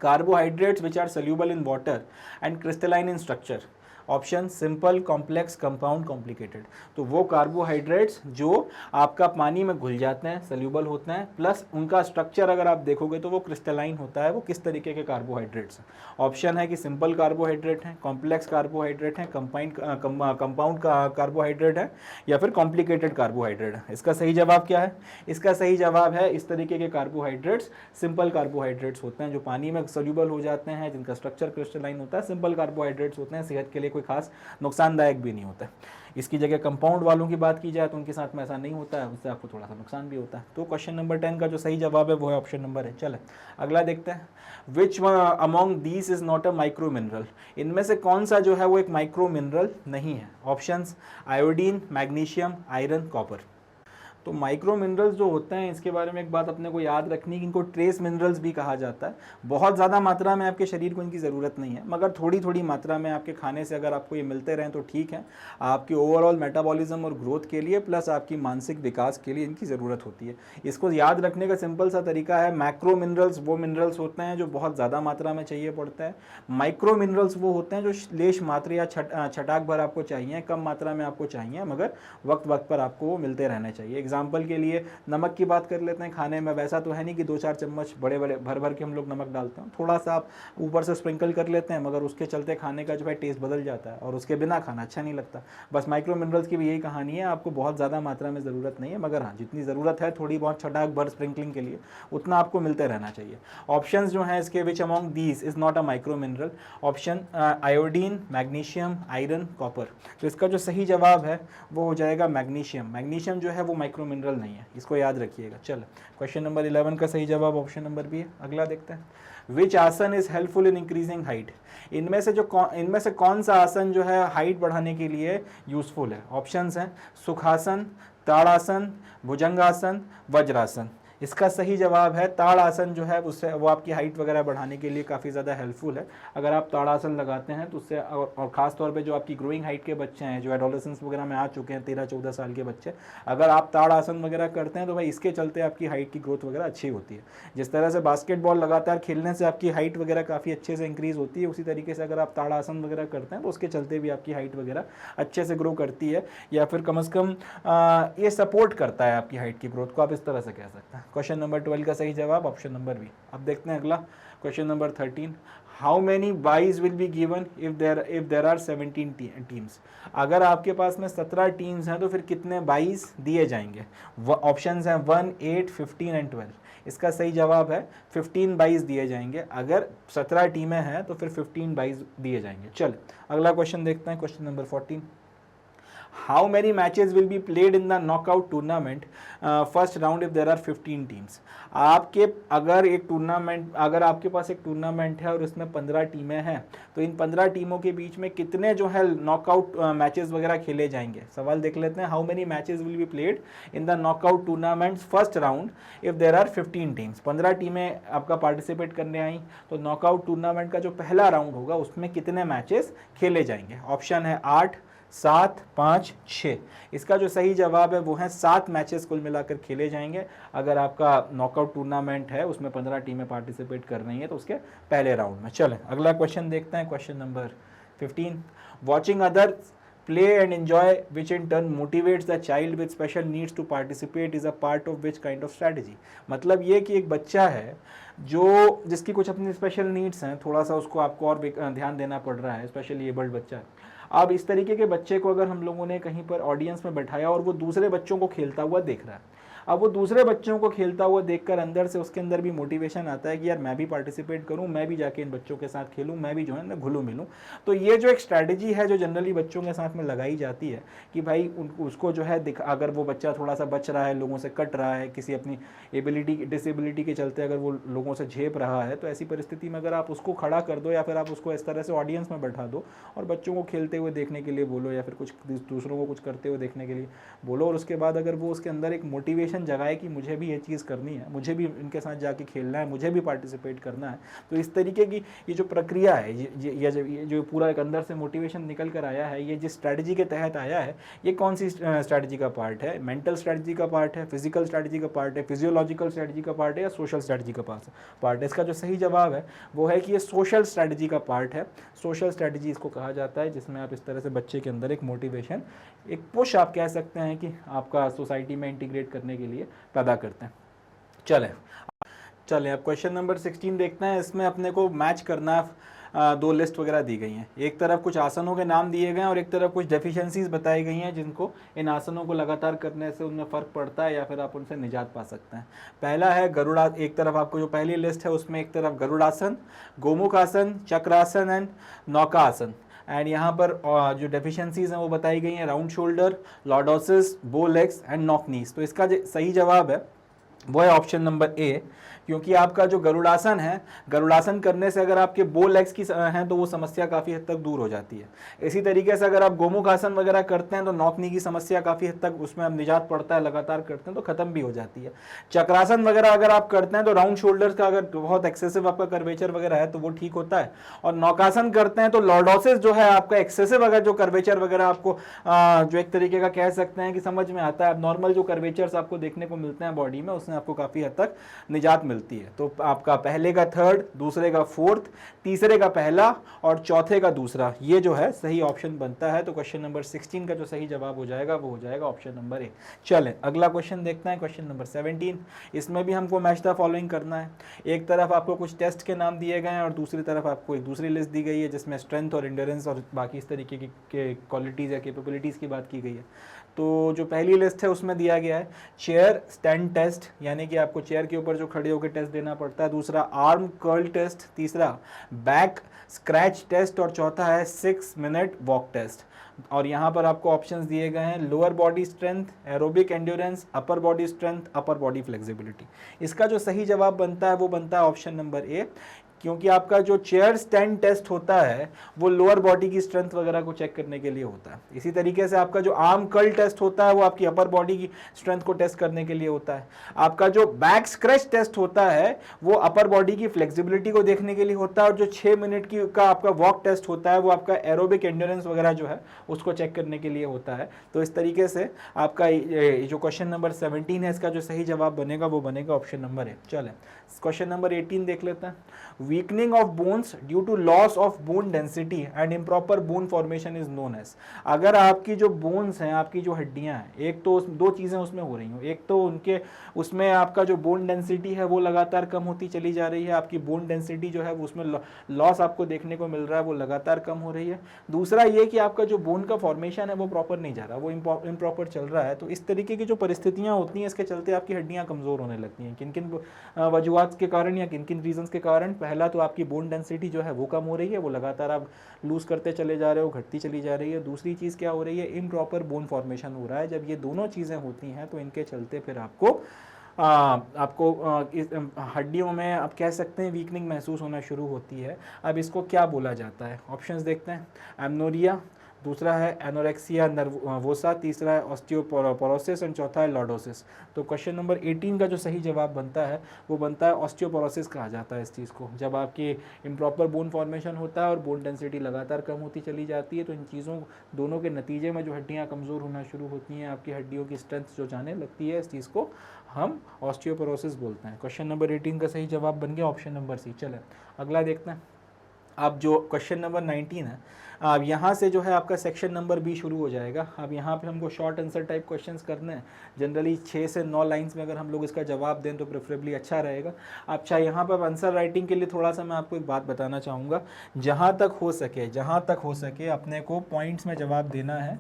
carbohydrates which are soluble in water and crystalline in structure। Option simple, complex, compound, complicated. तो वो कार्बोहाइड्रेट्स जो आपका पानी में घुल जाते हैं, सल्यूबल होते हैं, प्लस उनका स्ट्रक्चर अगर आप देखोगे तो वो क्रिस्टलाइन होता है। वो किस तरीके के कार्बोहाइड्रेट्स हैं? ऑप्शन है कि सिंपल कार्बोहाइड्रेट हैं, कॉम्प्लेक्स कार्बोहाइड्रेट हैं, कंपाउंड कार्बोहाइड्रेट है, या फिर कॉम्प्लिकेटेड कार्बोहाइड्रेट है। इसका सही जवाब क्या है? इसका सही जवाब है इस तरीके के कार्बोहाइड्रेट्स सिंपल कार्बोहाइड्रेट्स होते हैं जो पानी में सल्यूबल हो जाते हैं, जिनका स्ट्रक्चर क्रिस्टलाइन होता है। सिंपल कार्बोहाइड्रेट्स होते हैं, सेहत के लिए कोई खास नुकसानदायक भी नहीं होता है। इसकी जगह कंपाउंड वालों की बात की जाए तो उनके साथ में ऐसा नहीं होता है, उससे आपको थोड़ा सा नुकसान भी होता है। तो क्वेश्चन नंबर 10 का जो सही जवाब है वो है ऑप्शन नंबर है। चले अगला देखते हैं, which among these is not a micro mineral. इनमें से कौन सा जो है वो एक माइक्रो मिनरल नहीं है? Options iodine, magnesium, iron, copper. तो माइक्रो मिनरल्स जो होते हैं इसके बारे में एक बात अपने को याद रखनी कि इनको ट्रेस मिनरल्स भी कहा जाता है। बहुत ज़्यादा मात्रा में आपके शरीर को इनकी ज़रूरत नहीं है, मगर थोड़ी थोड़ी मात्रा में आपके खाने से अगर आपको ये मिलते रहें तो ठीक है। आपके ओवरऑल मेटाबॉलिज्म और ग्रोथ के लिए प्लस आपकी मानसिक विकास के लिए इनकी ज़रूरत होती है। इसको याद रखने का सिंपल सा तरीका है, मैक्रो मिनरल्स वो मिनरल्स होते हैं जो बहुत ज़्यादा मात्रा में चाहिए पड़ता है। माइक्रो मिनरल्स वो होते हैं जो लेश मात्रा या छटाक भर आपको चाहिए, कम मात्रा में आपको चाहिए, मगर वक्त वक्त पर आपको वो मिलते रहने चाहिए। एग्जाम्पल के लिए नमक की बात कर लेते हैं। खाने में वैसा तो है नहीं कि 2-4 चम्मच बड़े बड़े भर भर के हम लोग नमक डालते हैं, थोड़ा सा आप ऊपर से स्प्रिंकल कर लेते हैं, मगर उसके चलते खाने का जो है टेस्ट बदल जाता है और उसके बिना खाना अच्छा नहीं लगता। बस माइक्रो मिनरल्स की भी यही कहानी है, आपको बहुत ज़्यादा मात्रा में ज़रूरत नहीं है, मगर हाँ जितनी ज़रूरत है थोड़ी बहुत छटाक भर स्प्रिंकलिंग के लिए उतना आपको मिलते रहना चाहिए। ऑप्शन जो है इसके, which among these is not a micro mineral. Option iodine, magnesium, iron, copper. तो इसका जो सही जवाब है वो हो जाएगा मैग्नीशियम। मैग्नीशियम जो है वो माइक्रो मिनरल नहीं है, इसको याद रखिएगा। चलो क्वेश्चन नंबर 11 का सही जवाब ऑप्शन नंबर बी है। अगला देखते हैं, विच आसन is helpful in increasing height. इनमें से कौन सा आसन जो है हाइट बढ़ाने के लिए यूजफुल है। ऑप्शंस हैं सुखासन, ताड़ासन, भुजंगासन, वज्रासन। इसका सही जवाब है ताड़ासन। जो है उससे वो आपकी हाइट वगैरह बढ़ाने के लिए काफ़ी ज़्यादा हेल्पफुल है। अगर आप ताड़ासन लगाते हैं तो उससे और ख़ास तौर पे जो आपकी ग्रोइंग हाइट के बच्चे हैं, जो एडोलेसेंस वगैरह में आ चुके हैं, 13-14 साल के बच्चे, अगर आप ताड़ासन वगैरह करते हैं तो भाई इसके चलते आपकी हाइट की ग्रोथ वगैरह अच्छी होती है। जिस तरह से बास्केटबॉल लगातार खेलने से आपकी हाइट वगैरह काफ़ी अच्छे से इंक्रीज़ होती है, उसी तरीके से अगर आप ताड़ासन वगैरह करते हैं तो उसके चलते भी आपकी हाइट वगैरह अच्छे से ग्रो करती है, या फिर कम से कम ये सपोर्ट करता है आपकी हाइट की ग्रोथ को, आप इस तरह से कह सकते हैं। क्वेश्चन नंबर 12 का सही जवाब ऑप्शन नंबर बी। अब देखते हैं अगला question number 13, how many byes will be given if there are 17 teams. अगर आपके पास में 17 टीम्स हैं तो फिर कितने बाइज दिए जाएंगे। ऑप्शंस हैं 1, 8, 15 एंड 12। इसका सही जवाब है 15 बाइज दिए जाएंगे। अगर 17 टीमें हैं तो फिर 15 बाइज दिए जाएंगे। चल अगला क्वेश्चन देखते हैं, question number 14, how many matches will be played in the knockout tournament first round if there are 15 teams। अगर आपके पास एक टूर्नामेंट है और उसमें 15 टीमें हैं तो इन 15 टीमों के बीच में कितने जो है नॉकआउट मैचेस वगैरह खेले जाएंगे। सवाल देख लेते हैं, how many matches will be played in the knockout tournament first round if there are 15 teams. 15 टीमें आपका पार्टिसिपेट करने आई तो नॉकआउट टूर्नामेंट का जो पहला राउंड होगा उसमें कितने मैचेस खेले जाएंगे। ऑप्शन है 8, 7, 5, 6। इसका जो सही जवाब है वो है 7 मैचेस कुल मिलाकर खेले जाएंगे। अगर आपका नॉकआउट टूर्नामेंट है उसमें 15 टीमें पार्टिसिपेट कर रही हैं तो उसके पहले राउंड में। चलें अगला क्वेश्चन देखते हैं, question number 15, watching others play and enjoy which in turn motivates the child with special needs to participate is a part of which kind of strategy. मतलब ये कि एक बच्चा है जिसकी कुछ अपनी स्पेशल नीड्स हैं, थोड़ा सा उसको आपको और ध्यान देना पड़ रहा है, स्पेशली एबल्ड बच्चा है। अब इस तरीके के बच्चे को अगर हम लोगों ने कहीं पर ऑडियंस में बैठाया और वो दूसरे बच्चों को खेलता हुआ देख रहा है, अब वो दूसरे बच्चों को खेलता हुआ देखकर अंदर से उसके अंदर भी मोटिवेशन आता है कि यार मैं भी पार्टिसिपेट करूं, मैं भी जाके इन बच्चों के साथ खेलूं, मैं भी जो है ना घुलूं मिलूं। तो ये जो एक स्ट्रैटेजी है जो जनरली बच्चों के साथ में लगाई जाती है कि भाई उसको जो है अगर वो बच्चा थोड़ा सा बच रहा है, लोगों से कट रहा है, किसी अपनी डिसेबिलिटी के चलते अगर वो लोगों से झेप रहा है, तो ऐसी परिस्थिति में अगर आप उसको खड़ा कर दो या फिर आप उसको इस तरह से ऑडियंस में बैठा दो और बच्चों को खेलते हुए देखने के लिए बोलो या फिर कुछ दूसरों को कुछ करते हुए देखने के लिए बोलो, और उसके बाद अगर वो उसके अंदर एक मोटिवेशन जगाए कि मुझे भी ये चीज़ करनी है, मुझे भी इनके साथ जाके खेलना है, मुझे भी पार्टिसिपेट करना है, तो इस तरीके की ये जो प्रक्रिया है, ये जो पूरा एक अंदर से मोटिवेशन निकल कर आया है, ये जिस स्ट्रैटेजी के तहत आया है, ये कौन सी स्ट्रैटेजी का पार्ट है। मेंटल स्ट्रैटेजी का पार्ट है, फिजिकल स्ट्रैटेजी का पार्ट है, फिजियोलॉजिकल स्ट्रैटेजी का पार्ट है, या सोशल स्ट्रैटेजी का पार्ट है। इसका जो सही जवाब है वो है कि ये सोशल स्ट्रैटेजी का पार्ट है। सोशल स्ट्रैटेजी इसको कहा जाता है, जिसमें आप इस तरह से बच्चे के अंदर एक मोटिवेशन, एक पुश आप कह सकते हैं कि आपका सोसाइटी में इंटीग्रेट करने के लिए पैदा करते हैं। चलें अब क्वेश्चन नंबर 16 देखते हैं। इसमें अपने को मैच करना है, 2 लिस्ट वगैरह दी गई हैं। एक तरफ कुछ आसनों के नाम दिए गए हैं और एक तरफ कुछ डेफिशिएंसीज बताई गई हैं जिनको इन आसनों को लगातार करने से उनमें फ़र्क पड़ता है या फिर आप उनसे निजात पा सकते हैं। पहला है गरुड़ा। एक तरफ आपको जो पहली लिस्ट है उसमें एक तरफ गरुड़ासन, गोमुखासन, चक्रासन एंड नौकासन। एंड यहाँ पर जो डेफिशिएंसीज हैं वो बताई गई हैं, राउंड शोल्डर, लॉर्डोसिस, बो लेग्स एंड नॉक नीज। तो इसका सही जवाब है वो है ऑप्शन नंबर ए, क्योंकि आपका जो गरुड़ासन है, गरुड़ासन करने से अगर आपके बो लेग्स की हैं तो वो समस्या काफ़ी हद तक दूर हो जाती है। इसी तरीके से अगर आप गोमुख आसन वगैरह करते हैं तो नॉक नी की समस्या काफ़ी हद तक उसमें अब निजात पड़ता है, लगातार करते हैं तो ख़त्म भी हो जाती है। चक्रासन वगैरह अगर आप करते हैं तो राउंड शोल्डर्स का अगर बहुत एक्सेसिव आपका कर्वेचर वगैरह है तो वो ठीक होता है, और नौकासन करते हैं तो लॉर्डोसिस जो है आपका एक्सेसिव अगर जो कर्वेचर वगैरह आपको जो एक तरीके का कह सकते हैं कि समझ में आता है, नॉर्मल जो कर्वेचर्स आपको देखने को मिलते हैं बॉडी में, उसमें आपको काफ़ी हद तक निजात मिलती है। तो आपका पहले का थर्ड, दूसरे का फोर्थ, तीसरे का पहला और चौथे का दूसरा, ये जो है सही ऑप्शन बनता है। तो क्वेश्चन नंबर 16 का जो सही जवाब हो जाएगा वो हो जाएगा ऑप्शन नंबर ए। चलें अगला क्वेश्चन देखते हैं, क्वेश्चन नंबर 17। इसमें भी हमको मैच द फॉलोइंग करना है। एक तरफ आपको कुछ टेस्ट के नाम दिए गए हैं और दूसरी तरफ आपको एक दूसरी लिस्ट दी गई है जिसमें स्ट्रेंथ और एंड्योरेंस और बाकी इस तरीके की क्वालिटीज़ या कैपेबिलिटीज़ की बात की गई है। तो जो पहली लिस्ट है उसमें दिया गया है चेयर स्टैंड टेस्ट, यानी कि आपको चेयर के ऊपर जो खड़े होकर के टेस्ट देना पड़ता है, दूसरा आर्म कर्ल टेस्ट, तीसरा बैक स्क्रैच टेस्ट और चौथा है 6 मिनट वॉक टेस्ट। और यहाँ पर आपको ऑप्शंस दिए गए हैं lower body strength, aerobic endurance, upper body strength, upper body flexibility. इसका जो सही जवाब बनता है वो बनता है ऑप्शन नंबर ए, क्योंकि आपका जो चेयर स्टैंड टेस्ट होता है वो लोअर बॉडी की स्ट्रेंथ वगैरह को चेक करने के लिए होता है। इसी तरीके से आपका जो आर्म कर्ल टेस्ट होता है वो आपकी अपर बॉडी की स्ट्रेंथ को टेस्ट करने के लिए होता है। आपका जो बैक स्क्रैच टेस्ट होता है वो अपर बॉडी की फ्लेक्सिबिलिटी को देखने के लिए होता है, और जो 6 मिनट की का आपका वॉक टेस्ट होता है वो आपका एरोबिक एंड्योरेंस वगैरह जो है उसको चेक करने के लिए होता है। तो इस तरीके से आपका जो क्वेश्चन नंबर 17 है इसका जो सही जवाब बनेगा वो बनेगा ऑप्शन नंबर ए। चलें क्वेश्चन नंबर 18 देख लेते हैं। Weakening of bones due to loss of bone density and improper bone formation is known as. अगर आपकी जो बोन्स हैं, आपकी जो हड्डियां हैं, एक तो दो चीज़ें उसमें हो रही हो, एक तो उनके उसमें आपका जो बोन डेंसिटी है वो लगातार कम होती चली जा रही है, आपकी बोन डेंसिटी जो है वो उसमें लॉस आपको देखने को मिल रहा है, वो लगातार कम हो रही है। दूसरा ये कि आपका जो बोन का फॉर्मेशन है वो प्रॉपर नहीं जा रहा, वो इम्प्रॉपर चल रहा है। तो इस तरीके की जो परिस्थितियाँ होती हैं इसके चलते आपकी हड्डियाँ कमज़ोर होने लगती हैं। किन किन वजूहत के कारण या किन किन रीजंस के कारण? पहला तो आपकी बोन डेंसिटी जो है वो कम हो रही है, वो लगातार आप लूज करते चले जा रहे हो, घटती चली जा रही है। दूसरी चीज़ क्या हो रही है? इम्प्रॉपर बोन फॉर्मेशन हो रहा है। जब ये दोनों चीज़ें होती हैं तो इनके चलते फिर आपको इस हड्डियों में आप कह सकते हैं वीकनिंग महसूस होना शुरू होती है। अब इसको क्या बोला जाता है? ऑप्शंस देखते हैं। एमनोरिया, दूसरा है एनोरेक्सिया नर्वोसा, तीसरा है ऑस्टियोपोरोसिस और चौथा है लॉर्डोसिस। तो क्वेश्चन नंबर 18 का जो सही जवाब बनता है वो बनता है ऑस्टियोपोरोसिस कहा जाता है इस चीज़ को। जब आपकी इम्प्रॉपर बोन फॉर्मेशन होता है और बोन डेंसिटी लगातार कम होती चली जाती है तो इन चीज़ों दोनों के नतीजे में जो हड्डियाँ कमज़ोर होना शुरू होती हैं, आपकी हड्डियों की स्ट्रेंथ जो जाने लगती है, इस चीज़ को हम ऑस्टियोपोरोसिस बोलते हैं। क्वेश्चन नंबर 18 का सही जवाब बन गया ऑप्शन नंबर सी। चलें अगला देखते हैं। अब जो क्वेश्चन नंबर 19 है, अब यहाँ से जो है आपका सेक्शन नंबर बी शुरू हो जाएगा। अब यहाँ पे हमको शॉर्ट आंसर टाइप क्वेश्चंस करने हैं। जनरली 6 से 9 लाइंस में अगर हम लोग इसका जवाब दें तो प्रेफरेबली अच्छा रहेगा। अच्छा, यहाँ पर आंसर राइटिंग के लिए थोड़ा सा मैं आपको एक बात बताना चाहूँगा। जहाँ तक हो सके अपने को पॉइंट्स में जवाब देना है,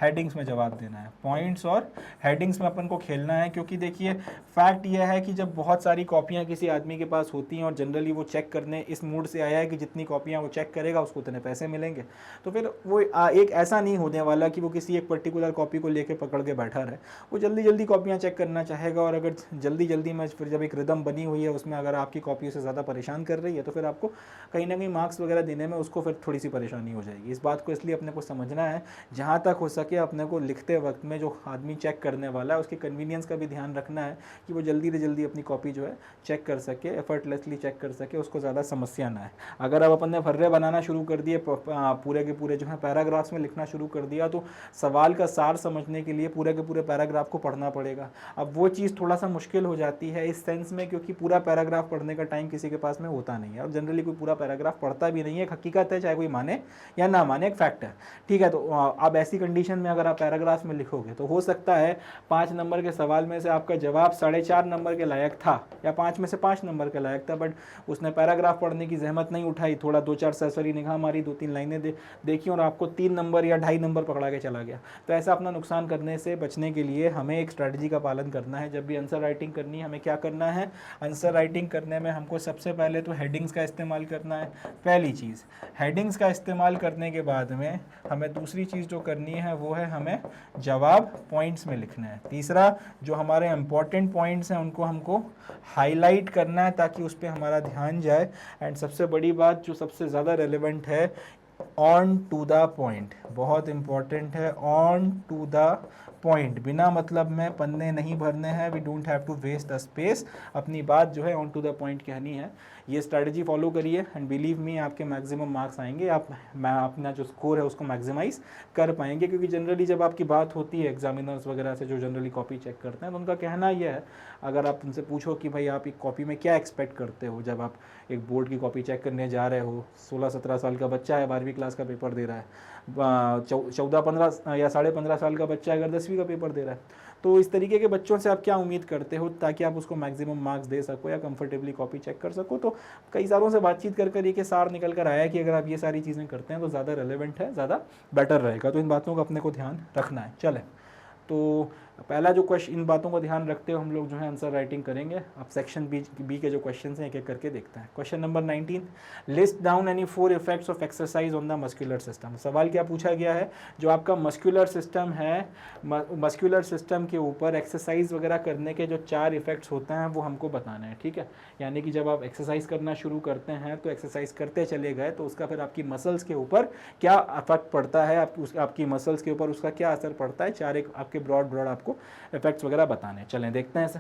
हेडिंग्स में जवाब देना है। पॉइंट्स और हेडिंग्स में अपन को खेलना है, क्योंकि देखिए फैक्ट यह है कि जब बहुत सारी कॉपियाँ किसी आदमी के पास होती हैं और जनरली वो चेक करने इस मूड से आया है कि जितनी कॉपियाँ वो चेक करेगा उसको उतने पैसे मिलेंगे, तो फिर वो एक ऐसा नहीं होने वाला कि वो किसी एक पर्टिकुलर कॉपी को लेके पकड़ के बैठा रहे। वो जल्दी जल्दी कॉपियाँ चेक करना चाहेगा, और अगर जल्दी जल्दी में फिर जब एक रिदम बनी हुई है उसमें अगर आपकी कॉपी से ज़्यादा परेशान कर रही है तो फिर आपको कहीं ना कहीं मार्क्स वगैरह देने में उसको फिर थोड़ी सी परेशानी हो जाएगी। इस बात को इसलिए अपने को समझना है, जहाँ तक हो सके अपने को लिखते वक्त में जो आदमी चेक करने वाला है उसके कन्वीनियंस का भी ध्यान रखना है कि वो जल्दी से जल्दी अपनी कॉपी जो है चेक कर सके, एफर्टलेसली चेक कर सके, उसको ज़्यादा समस्या ना है। अगर अब अपन ने फर्रे बनाना शुरू कर दिए, पूरे के पूरे जो है पैराग्राफ्स में लिखना शुरू कर दिया, तो सवाल का सार समझने के लिए पूरे के पूरे पैराग्राफ को पढ़ना पड़ेगा। अब वो चीज़ थोड़ा सा मुश्किल हो जाती है इस सेंस में, क्योंकि पूरा पैराग्राफ पढ़ने का टाइम किसी के पास में होता नहीं है, और जनरली कोई पूरा पैराग्राफ पढ़ता भी नहीं है। एक हकीकत है, चाहे कोई माने या ना माने, एक फैक्ट है। ठीक है, तो अब ऐसी कंडीशन में अगर आप पैराग्राफ में लिखोगे तो हो सकता है 5 नंबर के सवाल में से आपका जवाब 4.5 नंबर के लायक था, या 5 में से 5 नंबर के लायक था, बट उसने पैराग्राफ पढ़ने की जहमत नहीं उठाई, थोड़ा 2-4 सरसरी निगाह मारी, 2-3 लाइनें देखी और आपको 3 नंबर या 2.5 नंबर पकड़ा के चला गया। तो ऐसा अपना नुकसान करने से बचने के लिए हमें एक स्ट्रैटेजी का पालन करना है। जब भी आंसर राइटिंग करनी है, हमें क्या करना है? आंसर राइटिंग करने में हमको सबसे पहले तो हेडिंग्स का इस्तेमाल करना है। पहली चीज़, हेडिंग्स का इस्तेमाल करने के बाद में हमें दूसरी चीज़ जो करनी है वो है हमें जवाब पॉइंट्स में लिखना है। तीसरा, जो हमारे इंपॉर्टेंट पॉइंट्स हैं उनको हमको हाईलाइट करना है ताकि उस पर हमारा ध्यान जाए। एंड सबसे बड़ी बात जो सबसे ज़्यादा रेलेवेंट है, ऑन टू द पॉइंट, बहुत इंपॉर्टेंट है। ऑन टू द पॉइंट, बिना मतलब में पन्ने नहीं भरने हैं। We don't have to waste the space, अपनी बात जो है ऑन टू द पॉइंट कहनी है। ये स्ट्रैटेजी फॉलो करिए एंड बिलीव मी, आपके मैक्सिमम मार्क्स आएंगे, आप अपना जो स्कोर है उसको मैक्सिमाइज कर पाएंगे। क्योंकि जनरली जब आपकी बात होती है एग्जामिनर्स वगैरह से जो जनरली कॉपी चेक करते हैं, तो उनका कहना यह है, अगर आप उनसे पूछो कि भाई आप एक कॉपी में क्या एक्सपेक्ट करते हो जब आप एक बोर्ड की कॉपी चेक करने जा रहे हो, 16-17 साल का बच्चा है, 12वीं क्लास का पेपर दे रहा है, 14-15 या 15.5 साल का बच्चा अगर 10वीं का पेपर दे रहा है, तो इस तरीके के बच्चों से आप क्या उम्मीद करते हो ताकि आप उसको मैक्सिमम मार्क्स दे सको या कंफर्टेबली कॉपी चेक कर सको। तो कई सालों से बातचीत कर ये सार निकल कर आया कि अगर आप ये सारी चीज़ें करते हैं तो ज़्यादा रेलेवेंट है, ज़्यादा बेटर रहेगा। तो इन बातों का अपने को ध्यान रखना है। चले, तो पहला जो क्वेश्चन, इन बातों को ध्यान रखते हुए हम लोग जो है आंसर राइटिंग करेंगे। अब सेक्शन बी के जो क्वेश्चन हैं एक एक करके देखते हैं। Question number 19, list down any 4 effects of exercise on the muscular system. सवाल क्या पूछा गया है, जो आपका मस्कुलर सिस्टम है, मस्कुलर सिस्टम के ऊपर एक्सरसाइज वगैरह करने के जो 4 इफेक्ट्स होते हैं वो हमको बताना है, ठीक है। यानी कि जब आप एक्सरसाइज करना शुरू करते हैं तो एक्सरसाइज करते चले गए तो उसका फिर आपकी मसल्स के ऊपर क्या इफेक्ट पड़ता है, आपकी मसल्स के ऊपर उसका क्या असर पड़ता है, 4 एक आपके ब्रॉड आपको इफेक्ट्स वगैरह बताने। चलें देखते हैं इसे।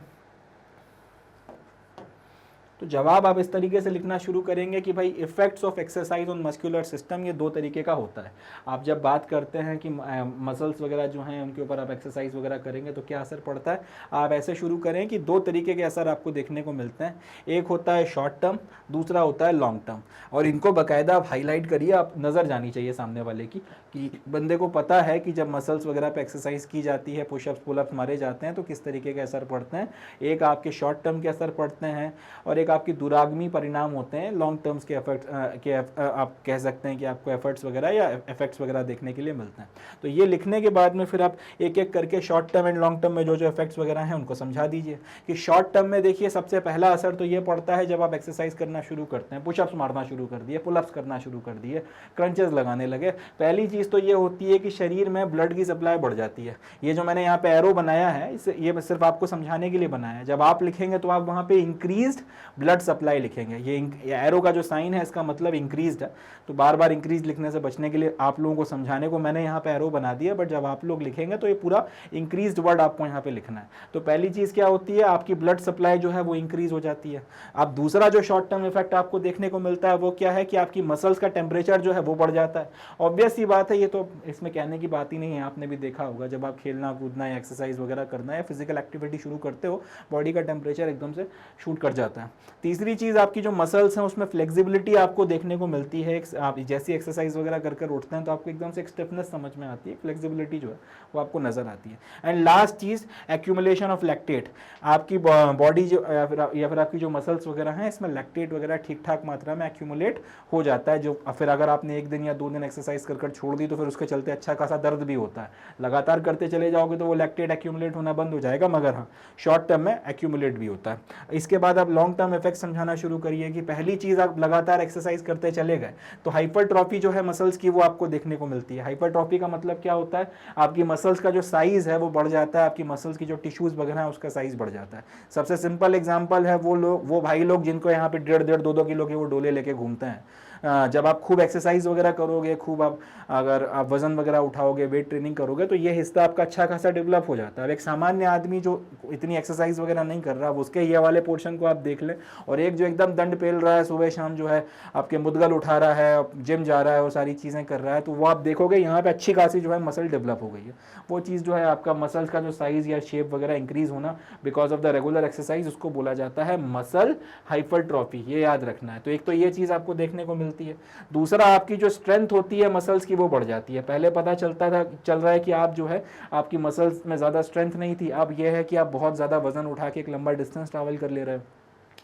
तो जवाब आप इस तरीके से लिखना शुरू करेंगे कि भाई effects of exercise on muscular system, ये 2 तरीके का होता है। आप जब बात करते हैं कि मसल्स वगैरह जो हैं उनके ऊपर आप एक्सरसाइज वगैरह करेंगे तो क्या असर पड़ता है, आप ऐसे शुरू करें कि 2 तरीके के असर आपको देखने को मिलते हैं। एक होता है शॉर्ट टर्म, दूसरा होता है लॉन्ग टर्म। और इनको बाकायदा आप हाईलाइट करिए, आप नज़र जानी चाहिए सामने वाले की कि बंदे को पता है कि जब मसल्स वगैरह पे एक्सरसाइज की जाती है, पुशअप्स पुलअप्स मारे जाते हैं तो किस तरीके के असर पड़ते हैं। एक आपके शॉर्ट टर्म के असर पड़ते हैं और एक आपकी दुरागमी परिणाम होते हैं, लॉन्ग टर्म्स के इफेक्ट आप कह सकते हैं कि आपको एफर्ट्स वगैरह या इफेक्ट्स वगैरह देखने के लिए मिलते हैं। तो ये लिखने के बाद में फिर आप एक एक करके short term and long term में जो जो इफेक्ट्स वगैरह हैं उनको समझा दीजिए। कि शॉर्ट टर्म में देखिए सबसे पहला असर तो ये पड़ता है जब आप एक्सरसाइज करना शुरू करते हैं, पुशअप्स मारना शुरू कर दिए, पुलअप्स करना शुरू कर दिए, क्रंचेस लगाने लगे। पहली चीज़ तो ये होती है कि शरीर में ब्लड की सप्लाई बढ़ जाती है। ये जो मैंने यहाँ पे एरो बनाया है, इसे ये सिर्फ आपको समझाने के लिए बनाया है। जब आप लिखेंगे तो आप वहाँ पे इंक्रीज्ड ब्लड सप्लाई लिखेंगे। ये एरो का जो साइन है इसका मतलब इंक्रीज्ड है। तो बार बार इंक्रीज लिखने से बचने के लिए आप लोगों को समझाने को मैंने यहाँ पे एरो बना दिया, बट जब आप लोग लिखेंगे तो ये पूरा इंक्रीज्ड वर्ड आपको यहाँ पे लिखना है। तो पहली चीज़ क्या होती है, आपकी ब्लड सप्लाई जो है वो इंक्रीज हो जाती है। अब दूसरा जो शॉर्ट टर्म इफेक्ट आपको देखने को मिलता है वो क्या है कि आपकी मसल्स का टेम्परेचर जो है वो बढ़ जाता है। ऑब्वियस सी बात है, ये तो इसमें कहने की बात ही नहीं है। आपने भी देखा होगा जब आप खेलना कूदना या एक्सरसाइज वगैरह करना है, फिजिकल एक्टिविटी शुरू करते हो, बॉडी का टेम्परेचर एकदम से शूट कर जाता है। तीसरी चीज़, आपकी जो मसल्स हैं उसमें फ्लेक्सिबिलिटी आपको देखने को मिलती है। आप जैसी एक्सरसाइज वगैरह कर उठते हैं तो आपको एकदम से एक स्टिफनेस समझ में आती है, फ्लेक्सिबिलिटी जो है वो आपको नजर आती है। And last cheese, accumulation of lactate. आपकी बॉडी जो या फिर आपकी जो मसल्स वगैरह हैं इसमें लैक्टेट वगैरह ठीक ठाक मात्रा में एक्यूमुलेट हो जाता है। जो फिर अगर आपने 1 दिन या 2 दिन एक्सरसाइज कर छोड़ दी तो फिर उसके चलते अच्छा खासा दर्द भी होता है। लगातार करते चले जाओगे तो वो लैक्टेट एक्यूमुलेट होना बंद हो जाएगा, मगर हाँ शॉर्ट टर्म में एक्यूमुलेट भी होता है। इसके बाद आप लॉन्ग टर्म इफेक्ट समझाना शुरू करिए कि पहली चीज़, आप लगातार एक्सरसाइज करते चले गए तो हाइपरट्रॉफी जो है मसल्स की वो आपको देखने को मिलती है। हाइपरट्रॉफी का मतलब क्या होता है, आपकी मसल्स का जो साइज है वो बढ़ जाता है, आपकी मसल्स की जो टिश्यूज वगैरह है उसका साइज बढ़ जाता है। सबसे सिंपल एग्जांपल है वो भाई लोग जिनको यहाँ पे 1.5 2 किलो के वो डोले लेके घूमते हैं। जब आप खूब एक्सरसाइज वगैरह करोगे, खूब अगर आप वजन वगैरह उठाओगे, वेट ट्रेनिंग करोगे तो ये हिस्सा आपका अच्छा खासा डेवलप हो जाता है। अब एक सामान्य आदमी जो इतनी एक्सरसाइज वगैरह नहीं कर रहा, उसके ये वाले पोर्शन को आप देख लें, और एक जो एकदम दंड पेल रहा है, सुबह शाम जो है आपके मुद्गल उठा रहा है, जिम जा रहा है और सारी चीज़ें कर रहा है, तो वो आप देखोगे यहाँ पे अच्छी खासी जो है मसल डेवलप हो गई है। वो चीज़ जो है आपका मसल्स का जो साइज़ या शेप वगैरह इंक्रीज होना because of the regular exercise, उसको बोला जाता है मसल हाइपरट्रॉफी। ये याद रखना है। तो एक तो ये चीज़ आपको देखने को मिलती है। दूसरा, आपकी जो स्ट्रेंथ होती है मसल्स की वो बढ़ जाती है। पहले पता चल रहा है कि आप जो है आपकी मसल्स में ज़्यादा स्ट्रेंथ नहीं थी, अब यह है कि आप बहुत ज़्यादा वजन उठा के एक लंबा डिस्टेंस ट्रैवल कर ले रहे हो।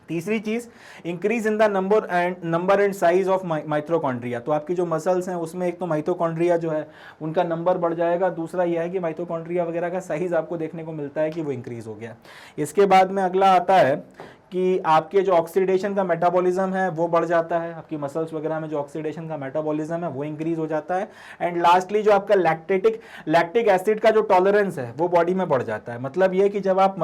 तीसरी चीज, increase in the number and size of mitochondria. तो आपकी जो मसल्स हैं उसमें एक तो माइटोकॉन्ड्रिया जो है उनका नंबर बढ़ जाएगा, दूसरा यह है कि माइटोकॉन्ड्रिया वगैरह का साइज आपको देखने को मिलता है कि वो इंक्रीज हो गया। इसके बाद में अगला आता है कि आपके जो ऑक्सीडेशन का मेटाबॉलिज्म है वो बढ़ जाता है, आपकी मसल्स वगैरह में जो ऑक्सीडेशन का मेटाबॉलिज्म है वो इंक्रीज हो जाता है। एंड लास्टली जो आपका लैक्टिक एसिड का जो टॉलरेंस है वो बॉडी में बढ़ जाता है। मतलब ये कि जब आप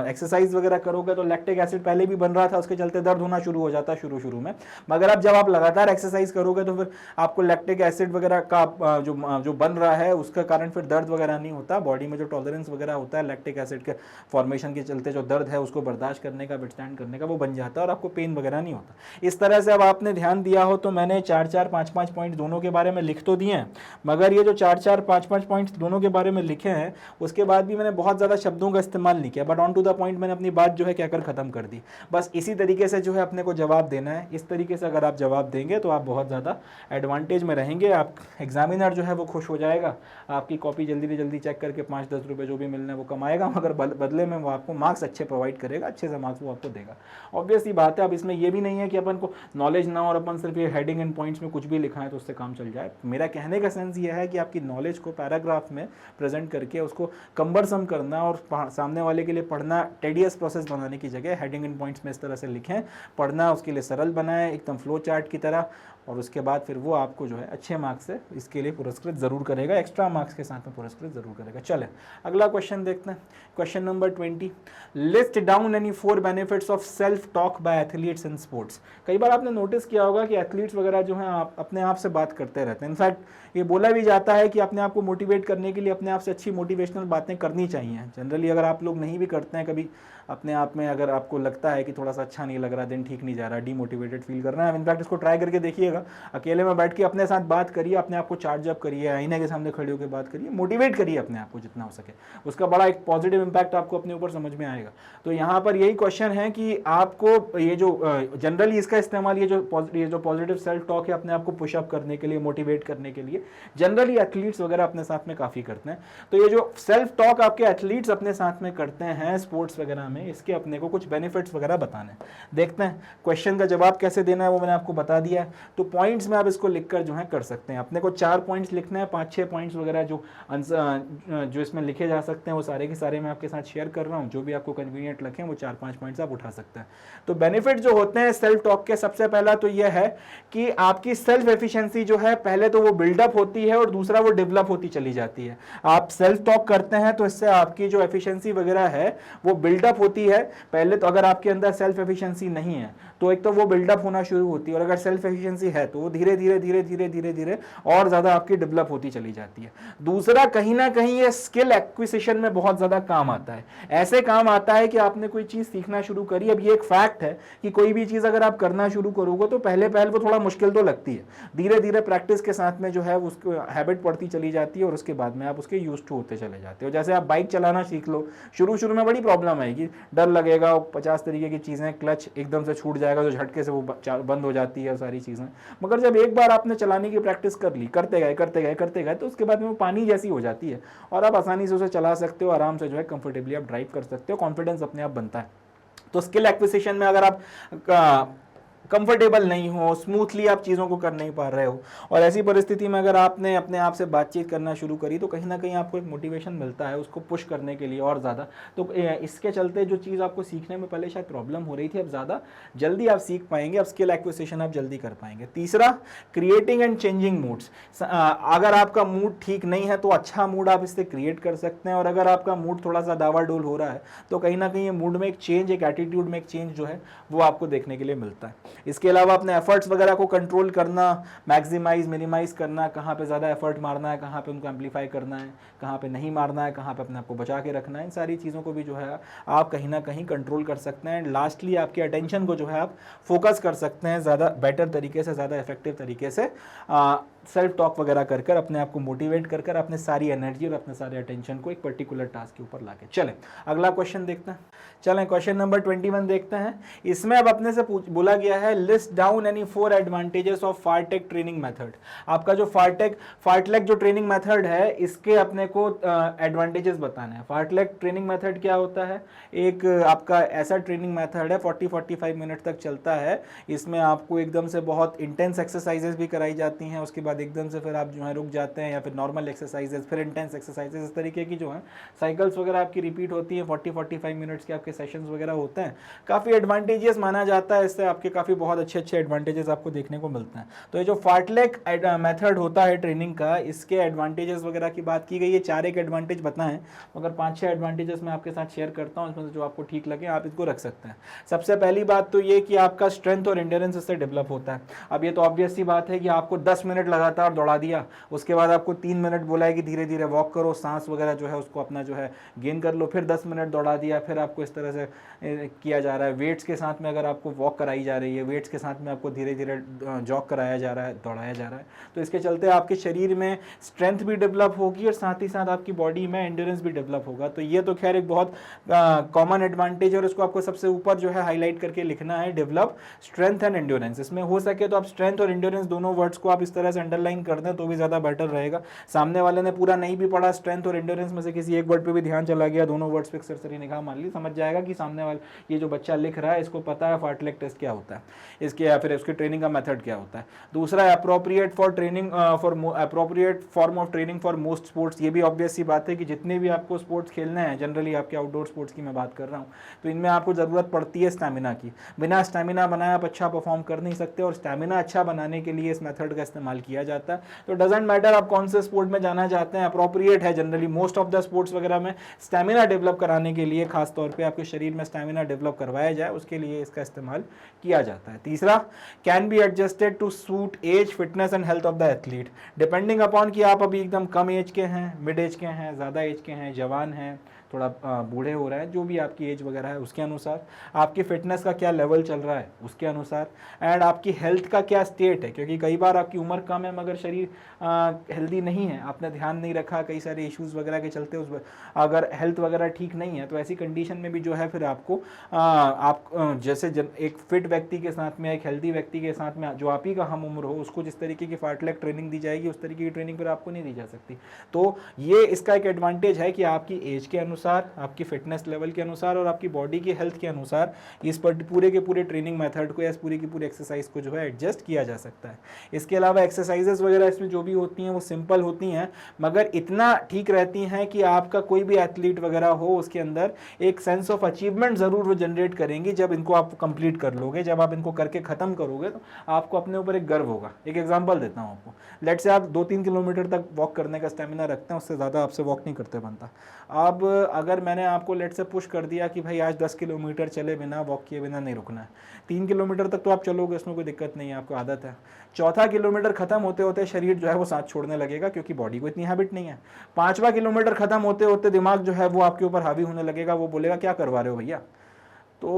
एक्सरसाइज वगैरह करोगे तो लैक्टिक एसिड पहले भी बन रहा था, उसके चलते दर्द होना शुरू हो जाता है शुरू में, मगर अब जब आप लगातार एक्सरसाइज करोगे तो फिर आपको लैक्टिक एसिड वगैरह का जो बन रहा है उसका कारण फिर दर्द वगैरह नहीं होता। बॉडी में जो टॉलरेंस वगैरह होता है लैक्टिक एसिड के फॉर्मेशन के चलते, जो दर्द है उसको बर्दाश्त करने का, विथस्टैंड करने का, वो बन जाता है और आपको पेन वगैरह नहीं होता। इस तरह से अब आपने ध्यान दिया हो तो मैंने 4-4 5-5 पॉइंट दोनों के बारे में लिख तो दिए हैं, मगर ये जो 4-4 5-5 पॉइंट्स दोनों के बारे में लिखे हैं उसके बाद भी मैंने बहुत ज़्यादा शब्दों का इस्तेमाल नहीं किया, but on to the point मैंने अपनी बात जो है कहकर ख़त्म कर दी। बस इसी तरीके से जो है अपने को जवाब देना है। इस तरीके से अगर आप जवाब देंगे तो आप बहुत ज़्यादा एडवांटेज में रहेंगे। आप एग्जामिनर जो है वो खुश हो जाएगा, आपकी कॉपी जल्दी से जल्दी चेक करके 5-10 रुपये जो भी मिलने वो कमाएगा, मगर बदले में वो आपको मार्क्स अच्छे प्रोवाइड करेगा, अच्छे से मार्क्स वो आपको देगा। जाएगा। ऑब्वियसली बात है, अब इसमें ये भी नहीं है कि अपन को नॉलेज ना और अपन सिर्फ ये हेडिंग एंड पॉइंट्स में कुछ भी लिखा है तो उससे काम चल जाए। मेरा कहने का सेंस ये है कि आपकी नॉलेज को पैराग्राफ में प्रेजेंट करके उसको कम्बरसम करना और सामने वाले के लिए पढ़ना टेडियस प्रोसेस बनाने की जगह हेडिंग एंड पॉइंट्स में इस तरह से लिखें, पढ़ना उसके लिए सरल बनाएं एकदम फ्लो चार्ट की तरह, और उसके बाद फिर वो आपको जो है अच्छे मार्क्स से इसके लिए पुरस्कृत जरूर करेगा, एक्स्ट्रा मार्क्स के साथ में पुरस्कृत जरूर करेगा। चले अगला क्वेश्चन देखते हैं, question number 20, list down any 4 benefits of self talk bye athletes in sports. कई बार आपने नोटिस किया होगा कि एथलीट्स वगैरह जो हैं आप अपने आप से बात करते रहते हैं। इनफैक्ट ये बोला भी जाता है कि अपने आप को मोटिवेट करने के लिए अपने आप से अच्छी मोटिवेशनल बातें करनी चाहिए। जनरली अगर आप लोग नहीं भी करते हैं कभी अपने आप में, अगर आपको लगता है कि थोड़ा सा अच्छा नहीं लग रहा, दिन ठीक नहीं जा रहा, डीमोटिवेटेड फील कर रहा है, इनफैक्ट इसको ट्राई करके देखिएगा, अकेले में बैठ के अपने साथ बात करिए, अपने आप को चार्ज अप करिए, आईने के सामने खड़े होकर बात करिए, मोटिवेट करिए अपने आप को जितना हो सके, उसका बड़ा एक पॉजिटिव इंपैक्ट आपको अपने ऊपर समझ में आएगा। तो यहाँ पर यही क्वेश्चन है कि आपको ये जो जनरली इसका इस्तेमाल ये जो पॉजिटिव सेल्फ टॉक है अपने आप को पुशअप करने के लिए, मोटिवेट करने के लिए जनरली एथलीट्स वगैरह अपने साथ में काफ़ी करते हैं। तो ये जो सेल्फ टॉक आपके एथलीट्स अपने साथ में करते हैं स्पोर्ट्स वगैरह में, इसके अपने को कुछ बेनिफिट्स वगैरह बताने। देखते हैं क्वेश्चन का जवाब कैसे देना है वो मैंने आपको बता दिया है। तो पॉइंट्स में आप इसको लिखकर जो है कर सकते हैं। अपने को 4 पॉइंट्स लिखना है, 5-6 पॉइंट्स वगैरह जो इसमें लिखे जा सकते हैं वो सारे के सारे मैं आपके साथ शेयर कर रहा हूँ। जो भी आपको कन्वीनियंट लगे वो 4-5 पॉइंट्स आप उठा सकते हैं। तो बेनिफिट जो होते हैं सेल्फ टॉक के, सबसे पहला तो यह है कि आपकी सेल्फ एफिशिएंसी जो है पहले तो वो बिल्डअप होती है और दूसरा वो डेवलप होती चली जाती है। आप सेल्फ टॉक करते हैं तो इससे आपकी जो एफिशिएंसी वगैरह है वो बिल्डअप होती है। पहले तो अगर आपके अंदर सेल्फ एफिशिएंसी नहीं है तो एक तो वो बिल्डअप होना शुरू होती है, और अगर सेल्फ एफिशिएंसी है तो वो धीरे धीरे और ज्यादा आपकी डेवलप होती चली जाती है। दूसरा, कहीं ना कहीं ये स्किल एक्विजिशन में बहुत ज्यादा काम आता है। ऐसे काम आता है कि आपने कोई चीज सीखना शुरू करी। अब ये एक फैक्ट है कि कोई भी चीज अगर आप करना शुरू करोगे तो पहले वो थोड़ा मुश्किल तो लगती है, धीरे धीरे प्रैक्टिस के साथ में जो है उसको हैबिट पड़ती चली जाती है और उसके बाद में आप उसके यूज्ड टू होते चले जाते हो। जैसे आप बाइक चलाना सीख लो, शुरू में बड़ी प्रॉब्लम आएगी, डर लगेगा, 50 तरीके की चीजें, क्लच एकदम से छूट जाएगा तो झटके से वो बंद हो जाती है सारी चीजें। मगर जब एक बार आपने चलाने की प्रैक्टिस कर ली, करते गए तो उसके बाद में वो पानी जैसी हो जाती है और आप आसानी से उसे चला सकते हो, आराम से जो है कंफर्टेबली आप ड्राइव कर सकते हो, कॉन्फिडेंस अपने आप बनता है। तो स्किल एक्विजिशन में अगर आप कंफर्टेबल नहीं हो, स्मूथली आप चीज़ों को कर नहीं पा रहे हो, और ऐसी परिस्थिति में अगर आपने अपने आप से बातचीत करना शुरू करी तो कहीं ना कहीं आपको एक मोटिवेशन मिलता है उसको पुश करने के लिए और ज़्यादा। तो इसके चलते जो चीज़ आपको सीखने में पहले शायद प्रॉब्लम हो रही थी, अब ज़्यादा जल्दी आप सीख पाएंगे, अब स्किल एक्विजिशन आप जल्दी कर पाएंगे। तीसरा, क्रिएटिंग एंड चेंजिंग मूड्स। अगर आपका मूड ठीक नहीं है तो अच्छा मूड आप इससे क्रिएट कर सकते हैं, और अगर आपका मूड थोड़ा सा डावाडोल हो रहा है तो कहीं ना कहीं मूड में एक चेंज, एक एटीट्यूड में एक चेंज जो है वो आपको देखने के लिए मिलता है। इसके अलावा अपने एफर्ट्स वगैरह को कंट्रोल करना, मैक्सिमाइज मिनिमाइज करना, कहाँ पे ज़्यादा एफर्ट मारना है, कहाँ पे उनको एम्पलीफाई करना है, कहाँ पे नहीं मारना है, कहाँ पे अपने आप को बचा के रखना है, इन सारी चीज़ों को भी जो है आप कहीं ना कहीं कंट्रोल कर सकते हैं। लास्टली आपके अटेंशन को जो है आप फोकस कर सकते हैं ज़्यादा बेटर तरीके से, ज़्यादा इफेक्टिव तरीके से, सेल्फ टॉक वगैरह कर अपने आप को मोटिवेट कर अपने सारी एनर्जी और अपने सारे अटेंशन को एक पर्टिकुलर टास्क के ऊपर लाके। चलें अगला क्वेश्चन देखते हैं। चलें क्वेश्चन नंबर 21 देखते हैं। इसमें अब अपने से बोला गया है, list down any 4 advantages of fartlek training method. आपका जो फार्टलेक जो ट्रेनिंग मेथड है इसके अपने को एडवांटेजेस बताना है। फार्टलेक ट्रेनिंग मेथड क्या होता है? एक आपका ऐसा ट्रेनिंग मेथड है 40-45 मिनट तक चलता है। इसमें आपको एकदम से बहुत इंटेंस एक्सरसाइजेस भी कराई जाती हैं, उसके बाद एकदम से फिर आप जो है रुक जाते हैं, या फिर नॉर्मल एक्सरसाइजेस, फिर इंटेंस एक्सरसाइजेस, इस तरीके की जो है साइकिल्स वगैरह आपकी रिपीट होती हैं। 40-45 मिनट्स के आपके सेशंस वगैरह होते हैं। काफ़ी एडवांटेजेस माना जाता है, इससे आपके काफ़ी बहुत अच्छे एडवांटेजेस आपको देखने को मिलते हैं। तो ये जो फार्टलेक मेथड होता है ट्रेनिंग का, इसके एडवांटेजेस वगैरह की बात की गई है। 4 एक एडवांटेज बताएं, मगर 5-6 एडवांटेजेस मैं आपके साथ शेयर करता हूँ, इसमें से जो आपको ठीक लगे आप इसको रख सकते हैं। सबसे पहली बात तो ये कि आपका स्ट्रेंथ और एंड्योरेंस इससे डेवलप होता है। अब ये तो ऑब्वियस सी बात है कि आपको 10 मिनट लगातार दौड़ा दिया, उसके बाद आपको 3 मिनट बोला है कि धीरे धीरे वॉक करो, सांस वगैरह जो है उसको अपना जो है गेन कर लो, फिर 10 मिनट दौड़ा दिया, फिर आपको इस तरह से किया जा रहा है। वेट्स के साथ में अगर आपको वॉक कराई जा रही है, वेट्स के साथ में आपको धीरे धीरे जॉग कराया जा रहा है, दौड़ाया जा रहा है, तो इसके चलते आपके शरीर में स्ट्रेंथ भी डेवलप होगी और साथ ही साथ आपकी बॉडी में एंड्योरेंस भी डेवलप होगा। तो ये तो खैर एक बहुत कॉमन एडवांटेज है और इसको आपको सबसे ऊपर जो है हाईलाइट करके लिखना है, डेवलप स्ट्रेंथ एंड एंड्योरेंस। इसमें हो सके तो आप स्ट्रेंथ और एंड्योरेंस दोनों वर्ड्स को आप इस तरह से अंडरलाइन कर दें तो भी ज़्यादा बेटर रहेगा। सामने वाले ने पूरा नहीं भी पढ़ा, स्ट्रेंथ और एंड्योरेंस में से किसी एक वर्ड पे भी ध्यान चला गया, दोनों वर्ड्स पे सरसरी निगाह मान ली, समझ जाएगा कि सामने वाले ये जो बच्चा लिख रहा है इसको पता है फार्टलेक टेस्ट क्या होता है, इसके या फिर उसकी ट्रेनिंग का मेथड क्या होता है। दूसरा, appropriate for training for appropriate form of training for most sports. ये भी ऑब्वियस सी बात है कि जितने भी आपको स्पोर्ट्स खेलने हैं, जनरली आपके आउटडोर स्पोर्ट्स की मैं बात कर रहा हूँ, तो इनमें आपको ज़रूरत पड़ती है स्टैमिना की। बिना स्टैमिना बनाए आप अच्छा परफॉर्म कर नहीं सकते, और स्टैमिना अच्छा बनाने के लिए इस मेथड का इस्तेमाल किया जाता है। तो डजेंट मैटर आप कौन से स्पोर्ट में जाना चाहते हैं, अप्रोप्रिएट है generally most of the sports वगैरह में स्टैमिना डेवलप कराने के लिए, खास तौर पे आपके शरीर में स्टैमिना डेवलप करवाया जाए उसके लिए इसका इस्तेमाल किया जाता है। तीसरा, can be adjusted to suit age, fitness and health of the athlete, depending upon कि आप अभी एकदम कम एज के हैं, मिड एज के हैं, ज़्यादा एज के हैं, जवान हैं, थोड़ा बूढ़े हो रहे हैं, जो भी आपकी एज वगैरह है उसके अनुसार, आपकी फिटनेस का क्या लेवल चल रहा है उसके अनुसार, एंड आपकी हेल्थ का क्या स्टेट है, क्योंकि कई बार आपकी उम्र कम है मगर शरीर हेल्दी नहीं है, आपने ध्यान नहीं रखा कई सारे इश्यूज़ वगैरह के चलते, उस अगर हेल्थ वगैरह ठीक नहीं है तो ऐसी कंडीशन में भी जो है फिर आपको जैसे एक फिट व्यक्ति के साथ में, एक हेल्दी व्यक्ति के साथ में जो आप ही का हम उम्र हो, उसको जिस तरीके की फार्टलेक ट्रेनिंग दी जाएगी उस तरीके की ट्रेनिंग फिर आपको नहीं दी जा सकती। तो ये इसका एक एडवांटेज है कि आपकी एज के अनुसार, आपकी फिटनेस लेवल के अनुसार और आपकी बॉडी की हेल्थ के अनुसार इस पर पूरे के पूरे ट्रेनिंग मेथड को या पूरी की पूरी एक्सरसाइज को जो है एडजस्ट किया जा सकता है। इसके अलावा एक्सरसाइजेस वगैरह इसमें जो भी होती हैं वो सिंपल होती हैं, मगर इतना ठीक रहती हैं कि आपका कोई भी एथलीट वगैरह हो उसके अंदर एक सेंस ऑफ अचीवमेंट ज़रूर वो जनरेट करेंगी जब इनको आप कंप्लीट कर लोगे, जब आप इनको करके ख़त्म करोगे तो आपको अपने ऊपर एक गर्व होगा। एक एग्जांपल देता हूँ आपको, लेट से आप 2-3 किलोमीटर तक वॉक करने का स्टेमिना रखते हैं, उससे ज़्यादा आपसे वॉक नहीं करते बनता। अब अगर मैंने आपको लेट से पुश कर दिया कि भाई आज 10 किलोमीटर चले बिना वॉक किए बिना नहीं रुकना है, 3 किलोमीटर तक तो आप चलोगे, उसमें कोई दिक्कत नहीं है, आपको आदत है। चौथा किलोमीटर खत्म होते होते शरीर जो है वो साथ छोड़ने लगेगा क्योंकि बॉडी को इतनी हैबिट नहीं है। 5वां किलोमीटर खत्म होते होते दिमाग जो है वो आपके ऊपर हावी होने लगेगा, वो बोलेगा क्या करवा रहे हो भैया। तो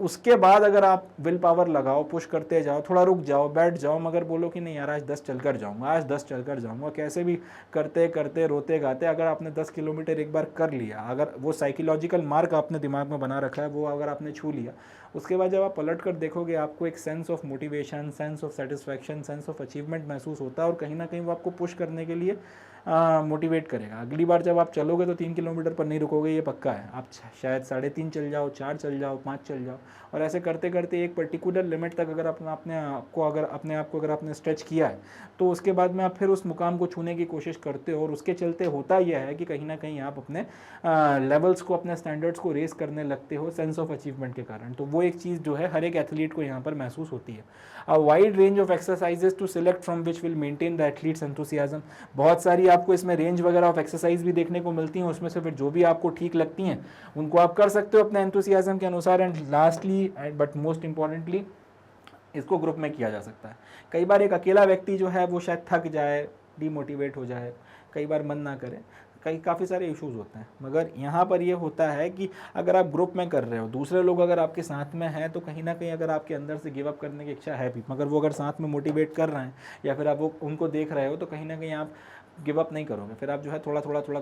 उसके बाद अगर आप विल पावर लगाओ, पुश करते जाओ, थोड़ा रुक जाओ, बैठ जाओ, मगर बोलो कि नहीं यार आज 10 चल कर जाऊँगा, आज 10 चल कर जाऊँगा, कैसे भी करते करते रोते गाते अगर आपने 10 किलोमीटर एक बार कर लिया, अगर वो साइकोलॉजिकल मार्क आपने दिमाग में बना रखा है वो अगर आपने छू लिया, उसके बाद जब आप पलट कर देखोगे आपको एक sense of motivation, sense of satisfaction, sense of achievement महसूस होता है, और कहीं ना कहीं वो आपको पुश करने के लिए मोटिवेट करेगा। अगली बार जब आप चलोगे तो 3 किलोमीटर पर नहीं रुकोगे, ये पक्का है। आप शायद 3.5 चल जाओ, 4 चल जाओ, 5 चल जाओ, और ऐसे करते करते एक पर्टिकुलर लिमिट तक अगर अपने आप को अगर आपने स्ट्रेच किया है तो उसके बाद में आप फिर उस मुकाम को छूने की कोशिश करते हो, और उसके चलते होता यह है कि कहीं ना कहीं आप अपने लेवल्स को, अपने स्टैंडर्ड्स को रेस करने लगते हो सेंस ऑफ अचीवमेंट के कारण। तो वो एक चीज़ जो है हर एक एथलीट को यहाँ पर महसूस होती है। A wide range of exercises to select from which will maintain the athlete's enthusiasm. बहुत सारी आपको इसमें रेंज वगैरह ऑफ एक्सरसाइज भी देखने को मिलती हैं, उसमें से फिर जो भी आपको ठीक लगती हैं उनको आप कर सकते हो अपने एंथुसियाज्म के अनुसार। And lastly but most importantly इसको ग्रुप में किया जा सकता है। कई बार एक अकेला व्यक्ति जो है वो शायद थक जाए, डीमोटिवेट हो जाए, कई बार मन ना करे, काफ़ी सारे इश्यूज़ होते हैं, मगर यहाँ पर ये होता है कि अगर आप ग्रुप में कर रहे हो, दूसरे लोग अगर आपके साथ में हैं, तो कहीं ना कहीं अगर आपके अंदर से गिव अप करने की इच्छा है भी, मगर वो अगर साथ में मोटिवेट कर रहे हैं या फिर आप वो उनको देख रहे हो, तो कहीं ना कहीं आप गिव अप नहीं करोगे, फिर आप जो है थोड़ा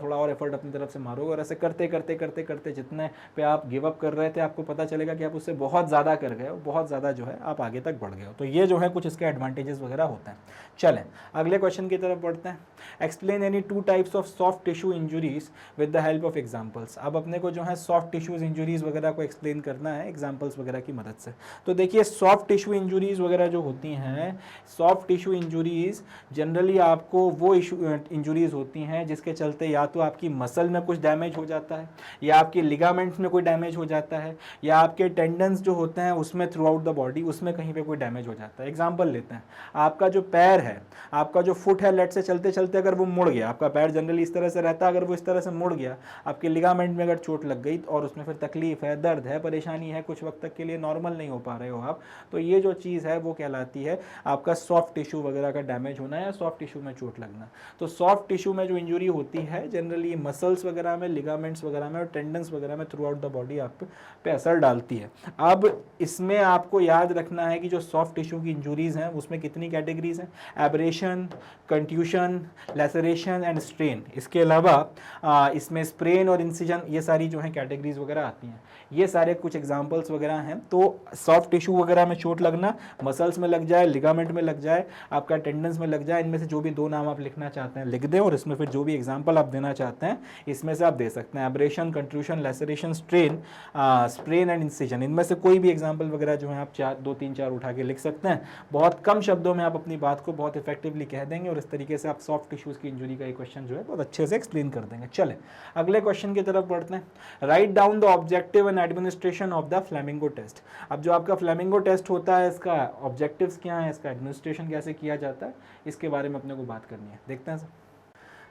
और एफर्ट अपनी तरफ से मारोगे, और ऐसे करते करते करते करते जितने पे आप गिव अप कर रहे थे आपको पता चलेगा कि आप उससे बहुत ज़्यादा कर गए हो, बहुत ज़्यादा जो है आप आगे तक बढ़ गए हो। तो ये जो है कुछ इसके एडवांटेजेस वगैरह होते हैं। चलें अगले क्वेश्चन की तरफ बढ़ते हैं। Explain any 2 types of soft tissue injuries with the help of examples. अब अपने को जो है सॉफ्ट टिश्यूज इंजुरीज वगैरह को एक्सप्लेन करना है एग्जाम्पल्स वगैरह की मदद से। तो देखिए सॉफ्ट टिश्यू इंजुरीज वगैरह जो होती हैं, सॉफ्ट टिश्यू इंजुरीज जनरली आपको वो इंजुरीज होती हैं जिसके चलते या तो आपकी मसल में कुछ डैमेज हो जाता है, या आपके लिगामेंट्स में कोई डैमेज हो जाता है, या आपके टेंडन्स जो होते हैं उसमें थ्रू आउट द बॉडी उसमें कहीं पे कोई डैमेज हो जाता है। एग्जांपल लेते हैं, आपका जो पैर है, आपका जो फुट है, लेट से चलते चलते अगर वो मुड़ गया, आपका पैर जनरली इस तरह से रहता है, अगर वो इस तरह से मुड़ गया, आपके लिगामेंट में अगर चोट लग गई और उसमें फिर तकलीफ है, दर्द है, परेशानी है, कुछ वक्त तक के लिए नॉर्मल नहीं हो पा रहे हो आप, तो ये जो चीज़ है वो कहलाती है आपका सॉफ्ट टिश्यू वगैरह का डैमेज होना या सॉफ्ट टिश्यू में चोट लगना। तो सॉफ्ट टिश्यू में जो इंजुरी होती है जनरली मसल्स वगैरह में, लिगामेंट्स वगैरह में और टेंडन्स वगैरह में थ्रू आउट द बॉडी आप पे असर डालती है। अब इसमें आपको याद रखना है कि जो सॉफ्ट टिश्यू की इंजुरीज हैं उसमें कितनी कैटेगरीज हैं, एब्रेशन, कंट्यूशन, लैसरेशन एंड स्ट्रेन, इसके अलावा इसमें स्प्रेन और इंसिजन, ये सारी जो है कैटेगरीज वगैरह आती हैं। ये सारे कुछ एग्जांपल्स वगैरह हैं। तो सॉफ्ट टिश्यू वगैरह में चोट लगना, मसल्स में लग जाए, लिगामेंट में लग जाए, आपका टेंडन्स में लग जाए, इनमें से जो भी दो नाम आप लिखना चाहते हैं लिख दें, और इसमें फिर जो भी एग्जांपल आप देना चाहते हैं इसमें से आप दे सकते हैं। Abrasion, contusion, laceration, strain, sprain and incision, इनमें से कोई भी एग्जाम्पल वगैरह जो है आप 2 3 4 उठा के लिख सकते हैं। बहुत कम शब्दों में आप अपनी बात को बहुत इफेक्टिवली कह देंगे और इस तरीके से आप सॉफ्ट टिश्यूज की इंजरी का ये क्वेश्चन जो है बहुत अच्छे से एक्सप्लेन कर देंगे। चले अगले क्वेश्चन की तरफ बढ़ते हैं। Write down the objective and administration of the flamingo test. अब जो आपका फ्लेमिंगो टेस्ट होता है, इसका ऑब्जेक्टिव्स क्या है, इसका एडमिनिस्ट्रेशन कैसे किया जाता है, इसके बारे में अपने को बात करनी है। देखते हैं सर।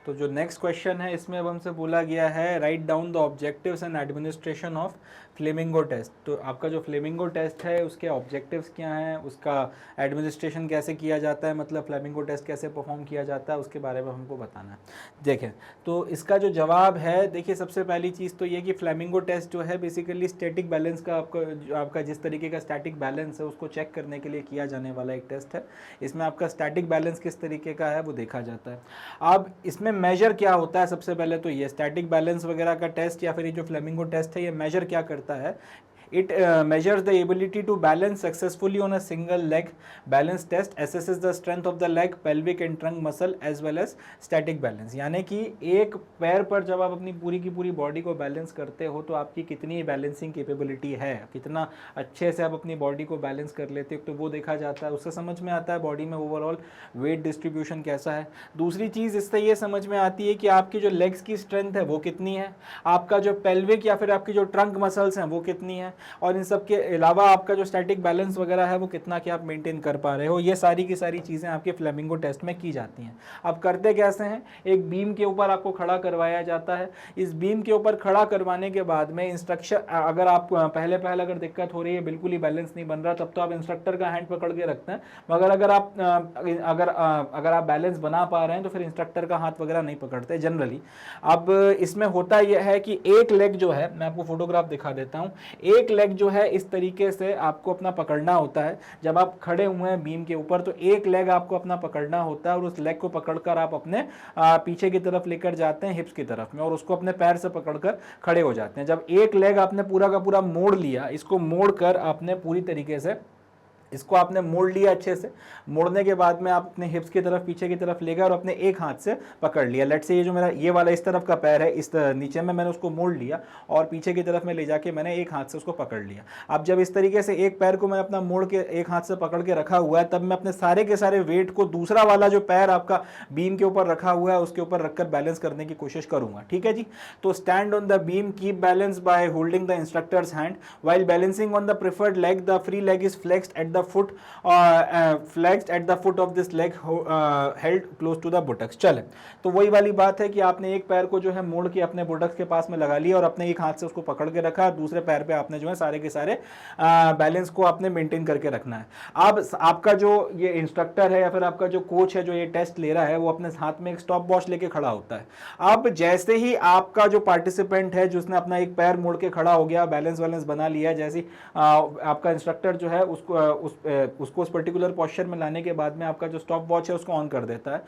तो जो नेक्स्ट क्वेश्चन है इसमें अब हमसे बोला गया है write down the objectives and administration of flamingo test. तो आपका जो फ्लेमिंगो टेस्ट है उसके ऑब्जेक्टिव्स क्या हैं, उसका एडमिनिस्ट्रेशन कैसे किया जाता है, मतलब फ्लेमिंगो टेस्ट कैसे परफॉर्म किया जाता है, उसके बारे में हमको बताना है। देखें तो इसका जो जवाब है, देखिए सबसे पहली चीज़ तो ये कि फ्लेमिंगो टेस्ट जो है बेसिकली स्टैटिक बैलेंस का आपका जिस तरीके का स्टैटिक बैलेंस है उसको चेक करने के लिए किया जाने वाला एक टेस्ट है। इसमें आपका स्टैटिक बैलेंस किस तरीके का है वो देखा जाता है। अब इसमें मेजर क्या होता है, सबसे पहले तो ये स्टैटिक बैलेंस वगैरह का टेस्ट या फिर ये जो फ्लेमिंगो टेस्ट है ये मेजर क्या करता है, it measures the ability to balance successfully on a single leg. Balance test assesses the strength of the leg, pelvic and trunk muscle as well as static balance. यानी कि एक पैर पर जब आप अपनी पूरी की पूरी बॉडी को बैलेंस करते हो तो आपकी कितनी बैलेंसिंग कैपेबिलिटी है, कितना अच्छे से आप अपनी बॉडी को बैलेंस कर लेते हो, तो वो देखा जाता है। उससे समझ में आता है बॉडी में ओवरऑल वेट डिस्ट्रीब्यूशन कैसा है। दूसरी चीज़ इससे ये समझ में आती है कि आपकी जो लेग्स की स्ट्रेंथ है वो कितनी है, आपका जो पेल्विक या फिर आपकी जो ट्रंक मसल्स हैं वो कितनी है, और इन सब के अलावा आपका जो स्टैटिक बैलेंस वगैरह है वो कितना क्या आप मेंटेन कर पा रहे हो। ये सारी की सारी चीज़ें आपके फ्लेमिंगो टेस्ट में की जाती हैं। अब करते कैसे हैं, एक बीम के ऊपर आपको खड़ा करवाया जाता है। इस बीम के ऊपर खड़ा करवाने के बाद में इंस्ट्रक्शन, अगर आप पहले अगर दिक्कत हो रही है, बिल्कुल ही बैलेंस नहीं बन रहा, तब तो आप इंस्ट्रक्टर का हैंड पकड़ के रखते हैं। मगर अगर आप बैलेंस बना पा रहे हैं तो फिर इंस्ट्रक्टर का हाथ वगैरह नहीं पकड़ते जनरली। अब इसमें होता यह है कि एक लेग जो है, मैं आपको फोटोग्राफ दिखा देता हूँ, एक लेग जो है इस तरीके से आपको अपना पकड़ना होता है। जब आप खड़े हुए हैं बीम के ऊपर तो एक लेग आपको अपना पकड़ना होता है और उस लेग को पकड़कर आप अपने पीछे की तरफ लेकर जाते हैं हिप्स की तरफ में, और उसको अपने पैर से पकड़कर खड़े हो जाते हैं। जब एक लेग आपने पूरा का पूरा मोड़ लिया, इसको मोड़कर आपने पूरी तरीके से इसको आपने मोड़ लिया, अच्छे से मोड़ने के बाद में आप अपने हिप्स की तरफ पीछे की तरफ ले गए और अपने एक हाथ से पकड़ लिया। लेट से ये जो मेरा ये वाला इस तरफ का पैर है, इस नीचे में मैंने उसको मोड़ लिया और पीछे की तरफ में ले जाके मैंने एक हाथ से उसको पकड़ लिया। अब जब इस तरीके से एक पैर को मैं अपना मोड़ के एक हाथ से पकड़ के रखा हुआ है, तब मैं अपने सारे के सारे वेट को दूसरा वाला जो पैर आपका बीम के ऊपर रखा हुआ है उसके ऊपर रखकर बैलेंस करने की कोशिश करूंगा। ठीक है जी। तो stand on the beam, keep balance by holding the instructors hand while balancing on the preferred leg, the free leg is flexed at the foot flexed at the foot of this leg held close to the buttocks। चले तो वही वाली बात है कि आपने एक पैर को जो है मोड़ के अपने बुटक्स के पास में लगा लिया और अपने एक हाथ से उसको पकड़ के रखा, दूसरे पैर पे आपने जो है सारे के सारे बैलेंस को आपने मेंटेन करके रखना है। अब आपका जो ये इंस्ट्रक्टर है या फिर आपका जो कोच है जो ये टेस्ट ले रहा है वो अपने हाथ में एक स्टॉप वॉच लेके खड़ा होता है। अब जैसे ही आपका जो पार्टिसिपेंट है जिसने अपना एक पैर मोड़ के खड़ा हो गया, बैलेंस बना लिया, जैसे आपका इंस्ट्रक्टर जो है उसको उस पर्टिकुलर पोस्चर में लाने के बाद में आपका जो स्टॉप वॉच है उसको ऑन कर देता है।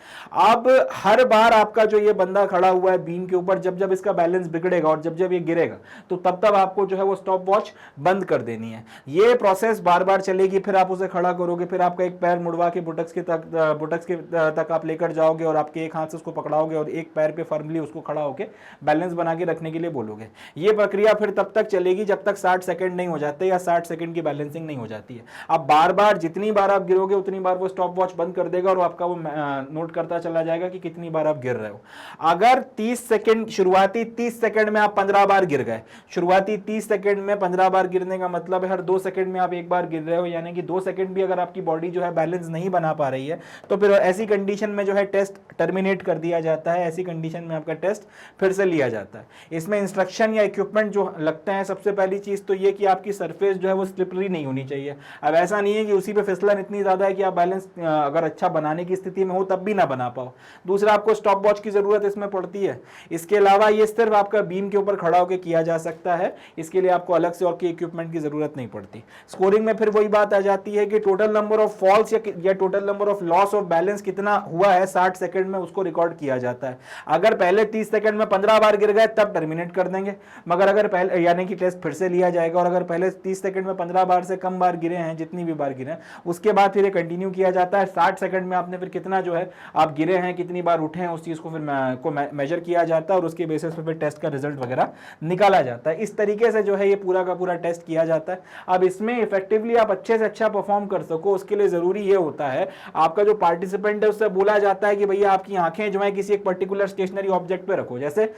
अब हर बार आपका जो ये बंदा खड़ा हुआ है बीम के ऊपर, जब जब इसका बैलेंस बिगड़ेगा और जब जब ये गिरेगा तो तब तब आपको जो है वो स्टॉप वॉच बंद कर देनी है। ये प्रोसेस बार बार चलेगी, फिर आप उसे खड़ा करोगे, फिर आपका एक पैर मुड़वा के बुटक्स के तक आप लेकर जाओगे और आपके एक हाथ से उसको पकड़ाओगे और एक पैर पे फर्मली उसको खड़ा होकर बैलेंस बना के रखने के लिए बोलोगे। ये प्रक्रिया फिर तब तक चलेगी जब तक 60 सेकंड नहीं हो जाते या 60 सेकंड की बैलेंसिंग नहीं हो जाती है। अब बार बार जितनी बार आप गिरोगे उतनी बार वो स्टॉप वॉच बंद कर देगा और आपका वो नोट करता चला जाएगा कि कितनी बार आप गिर रहे हो। अगर 30 सेकंड, शुरुआती 30 सेकंड में आप 15 बार गिर गए, शुरुआती 30 सेकंड में 15 बार गिरने का मतलब है हर 2 सेकंड में आप एक बार गिर रहे हो, यानी कि 2 सेकंड भी अगर आपकी बॉडी जो है बैलेंस नहीं बना पा रही है तो फिर ऐसी कंडीशन में जो है टेस्ट टर्मिनेट कर दिया जाता है। ऐसी कंडीशन में आपका टेस्ट फिर से लिया जाता है। इसमें इंस्ट्रक्शन या इक्विपमेंट जो लगते हैं, सबसे पहली चीज तो ये कि आपकी सरफेस जो है वो स्लिपरी नहीं होनी चाहिए। अब ऐसा ऐसा नहीं है कि उसी पे फिसलन इतनी ज़्यादा है कि आप बैलेंस अगर अच्छा बनाने की स्थिति में हो तब भी ना बना पाओ। दूसरा, आपको स्टॉप वॉच की ज़रूरत इसमें पड़ती है। इसके अलावा ये सिर्फ आपका बीम के ऊपर खड़ा होकर किया जा सकता है, इसके लिए आपको अलग से और की इक्विपमेंट की ज़रूरत नहीं पड़ती। स्कोरिंग में फिर वही बात आ जाती है कि टोटल नंबर ऑफ फॉल्स या total number of loss of balance कितना हुआ है 60 सेकंड में, उसको रिकॉर्ड किया जाता है। अगर पहले 30 सेकंड में 15 बार गिर गए तब टर्मिनेट कर देंगे, मगर अगर पहले यानी कि टेस्ट फिर से लिया जाएगा, और अगर पहले 30 सेकंड में 15 बार से कम बार गिरे हैं, जितनी भी बार गिरे हैं, उसके बाद फिर ये कंटिन्यू किया जाता है। 60 सेकंड में आपने फिर कितना जो है आप गिरे हैं, कितनी बार उठे हैं, उस चीज़ को फिर मेजर किया जाता है और उसके बेसिस पे फिर टेस्ट का रिजल्ट वगैरह निकाला जाता है। इस तरीके से जो है ये पूरा का पूरा टेस्ट किया जाता है। अब इसमें इफेक्टिवली आप अच्छे से अच्छा परफॉर्म कर सको, उसके लिए जरूरी ये होता है आपका जो पार्टिसिपेंट है उससे बोला जाता है कि भैया आपकी आंखें जो है किसी एक पर्टिकुलर स्टेशनरी ऑब्जेक्ट पे रखो। जैसे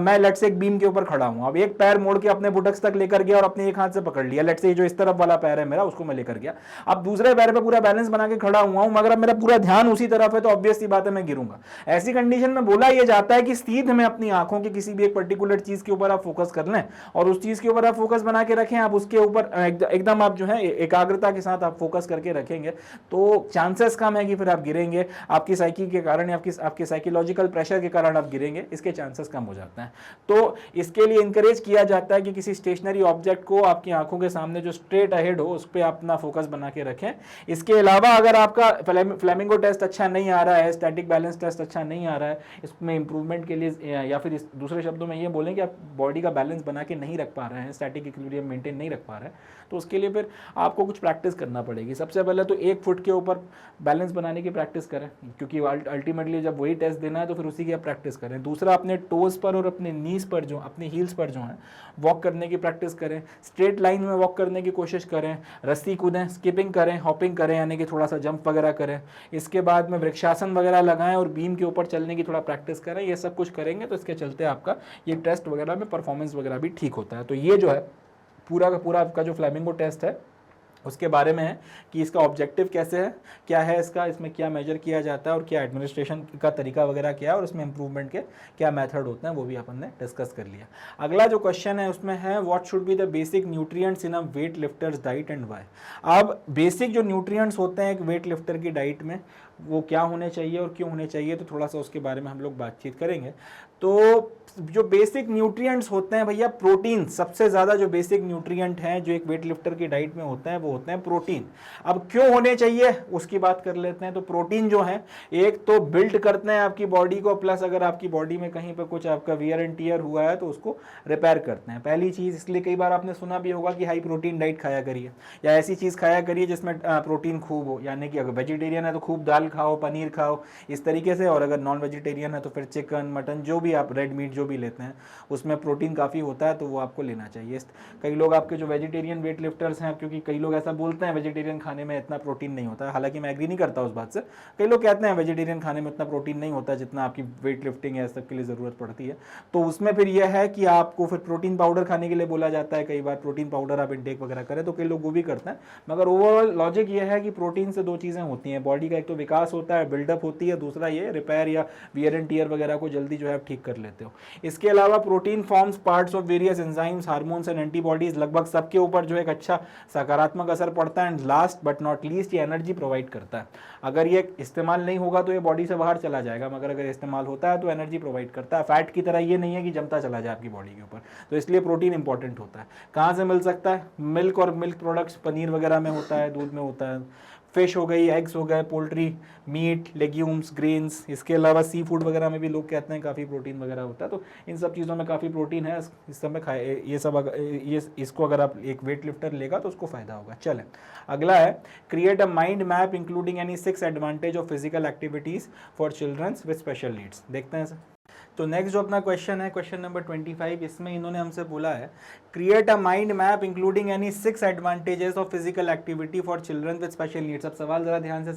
मैं लेट से एक बीम के ऊपर खड़ा हूं, अब एक पैर मोड़ के अपने बुटक्स तक लेकर गया और अपने एक हाथ से पकड़ लिया, लेट से जो इस तरफ वाला पैर है मेरा उसको मैं लेकर गया। अब दूसरे पैर पे पूरा बैलेंस बना के खड़ा हुआ हूं, मगर अब मेरा पूरा ध्यान उसी तरफ है, तो ऑब्वियस सी बात है मैं गिरूंगा। ऐसी कंडीशन में बोला यह जाता है कि सीध में अपनी आंखों की किसी भी एक पर्टिकुलर चीज के ऊपर आप फोकस कर लें और उस चीज के ऊपर आप फोकस बना के रखें, आप उसके ऊपर एकदम आप जो है एकाग्रता के साथ आप फोकस करके रखेंगे, तो चांसेस कम है कि फिर आप गिरेंगे। आपकी साइकी के कारण या आपके साइकोलॉजिकल प्रेशर के कारण आप गिरेंगे, इसके चांसेस कम हो जाते हैं। तो इसके लिए इंकरेज किया जाता है कि किसी स्टेशनरी ऑब्जेक्ट को आपकी आंखों के सामने जो स्ट्रेट अहेड हो उस पर अपना फोकस बना के रखें। इसके अलावा अगर आपका फ्लेमिंगो टेस्ट अच्छा नहीं आ रहा है, स्टैटिक बैलेंस टेस्ट अच्छा नहीं आ रहा है, इसमें इंप्रूवमेंट के लिए या फिर दूसरे शब्दों में ये बोलें कि आप बॉडी का बैलेंस बना के नहीं रख पा रहे हैं, स्टैटिक इक्विलिब्रियम मेंटेन नहीं रख पा रहे हैं, तो उसके लिए फिर आपको कुछ प्रैक्टिस करना पड़ेगी। सबसे पहले तो 1 फुट के ऊपर बैलेंस बनाने की प्रैक्टिस करें, क्योंकि अल्टीमेटली जब वही टेस्ट देना है तो फिर उसी की आप प्रैक्टिस करें। दूसरा, अपने टोज पर और अपने नीज पर जो अपनी हील्स पर जो है वॉक करने की प्रैक्टिस करें, स्ट्रेट लाइन में वॉक करने की कोशिश करें, रस्सी कूदें, स्किपिंग करें, हॉपिंग करें यानी कि थोड़ा सा जंप वगैरह करें। इसके बाद में वृक्षासन वगैरह लगाएं और बीम के ऊपर चलने की थोड़ा प्रैक्टिस करें। ये सब कुछ करेंगे तो इसके चलते आपका ये टेस्ट वगैरह में परफॉर्मेंस वगैरह भी ठीक होता है। तो ये जो है पूरा का पूरा आपका जो फ्लेमिंगो टेस्ट है उसके बारे में है कि इसका ऑब्जेक्टिव कैसे है, क्या है इसका, इसमें क्या मेजर किया जाता है और क्या एडमिनिस्ट्रेशन का तरीका वगैरह क्या है और इसमें इंप्रूवमेंट के क्या मेथड होते हैं, वो भी अपन ने डिस्कस कर लिया। अगला जो क्वेश्चन है उसमें है what should be the basic nutrients in a weight lifter's diet and why. अब बेसिक जो न्यूट्रिएंट्स होते हैं एक वेट लिफ्टर की डाइट में वो क्या होने चाहिए और क्यों होने चाहिए, तो थोड़ा सा उसके बारे में हम लोग बातचीत करेंगे। तो जो बेसिक न्यूट्रिएंट्स होते हैं भैया, प्रोटीन सबसे ज़्यादा जो बेसिक न्यूट्रिएंट हैं जो एक वेट लिफ्टर की डाइट में होते हैं वो होते हैं प्रोटीन। अब क्यों होने चाहिए उसकी बात कर लेते हैं। तो प्रोटीन जो है एक तो बिल्ड करते हैं आपकी बॉडी को, प्लस अगर आपकी बॉडी में कहीं पे कुछ आपका वियर एंड टियर हुआ है तो उसको रिपेयर करते हैं, पहली चीज़। इसलिए कई बार आपने सुना भी होगा कि हाई प्रोटीन डाइट खाया करिए या ऐसी चीज़ खाया करिए जिसमें प्रोटीन खूब हो, यानी कि अगर वेजिटेरियन है तो खूब दाल खाओ, पनीर खाओ, इस तरीके से, और अगर नॉन वेजिटेरियन है तो फिर चिकन, मटन, जो भी आप रेड मीट जो भी लेते हैं उसमें प्रोटीन काफ़ी होता है तो वो आपको लेना चाहिए। कई लोग आपके जो वेजिटेरियन वेट लिफ्टर्स हैं, क्योंकि कई लोग ऐसा बोलते हैं वेजिटेरियन खाने में इतना प्रोटीन नहीं होता है, हालांकि मैं एग्री नहीं करता उस बात से। कई लोग कहते हैं वेजिटेरियन खाने में इतना प्रोटीन नहीं होता जितना आपकी वेट लिफ्टिंग है सब के लिए ज़रूरत पड़ती है, तो उसमें फिर यह है कि आपको फिर प्रोटीन पाउडर खाने के लिए बोला जाता है। कई बार प्रोटीन पाउडर आप इंटेक वगैरह करें तो कई लोग वो भी करते हैं, मगर ओवरऑल लॉजिक ये है कि प्रोटीन से 2 चीज़ें होती हैं, बॉडी का एक तो विकास होता है, बिल्डअप होती है, दूसरा ये रिपेयर या वियर एंड टियर वगैरह को जल्दी जो है आप ठीक कर लेते हो। इसके अलावा protein forms parts of various enzymes, hormones and antibodies, लगभग सबके ऊपर जो एक अच्छा सकारात्मक असर पड़ता है। And last but not least ये एनर्जी प्रोवाइड करता है। अगर ये इस्तेमाल नहीं होगा तो ये बॉडी से बाहर चला जाएगा, मगर अगर इस्तेमाल होता है तो एनर्जी प्रोवाइड करता है। फैट की तरह ये नहीं है कि जमता चला जाए आपकी बॉडी के ऊपर, तो इसलिए प्रोटीन इंपॉर्टेंट होता है। कहाँ से मिल सकता है? मिल्क और मिल्क प्रोडक्ट्स, पनीर वगैरह में होता है, दूध में होता है, फिश हो गई, एग्स हो गए, पोल्ट्री, मीट, लेग्यूम्स, ग्रेन्स। इसके अलावा सी फूड वगैरह में भी लोग कहते हैं काफ़ी प्रोटीन वगैरह होता है, तो इन सब चीज़ों में काफ़ी प्रोटीन है। इस सब में खाए ये सब इसको अगर आप एक वेट लिफ्टर लेगा तो उसको फ़ायदा होगा। चलें, अगला है create a mind map including any 6 advantage of physical activities for childrens with special needs. देखते हैं सर। तो नेक्स्ट जो अपना क्वेश्चन है, क्वेश्चन नंबर 25, इसमें इन्होंने हमसे बोला है create a mind map including any 6 advantages of physical activity for children with special needs. अब सवाल ज़रा ध्यान से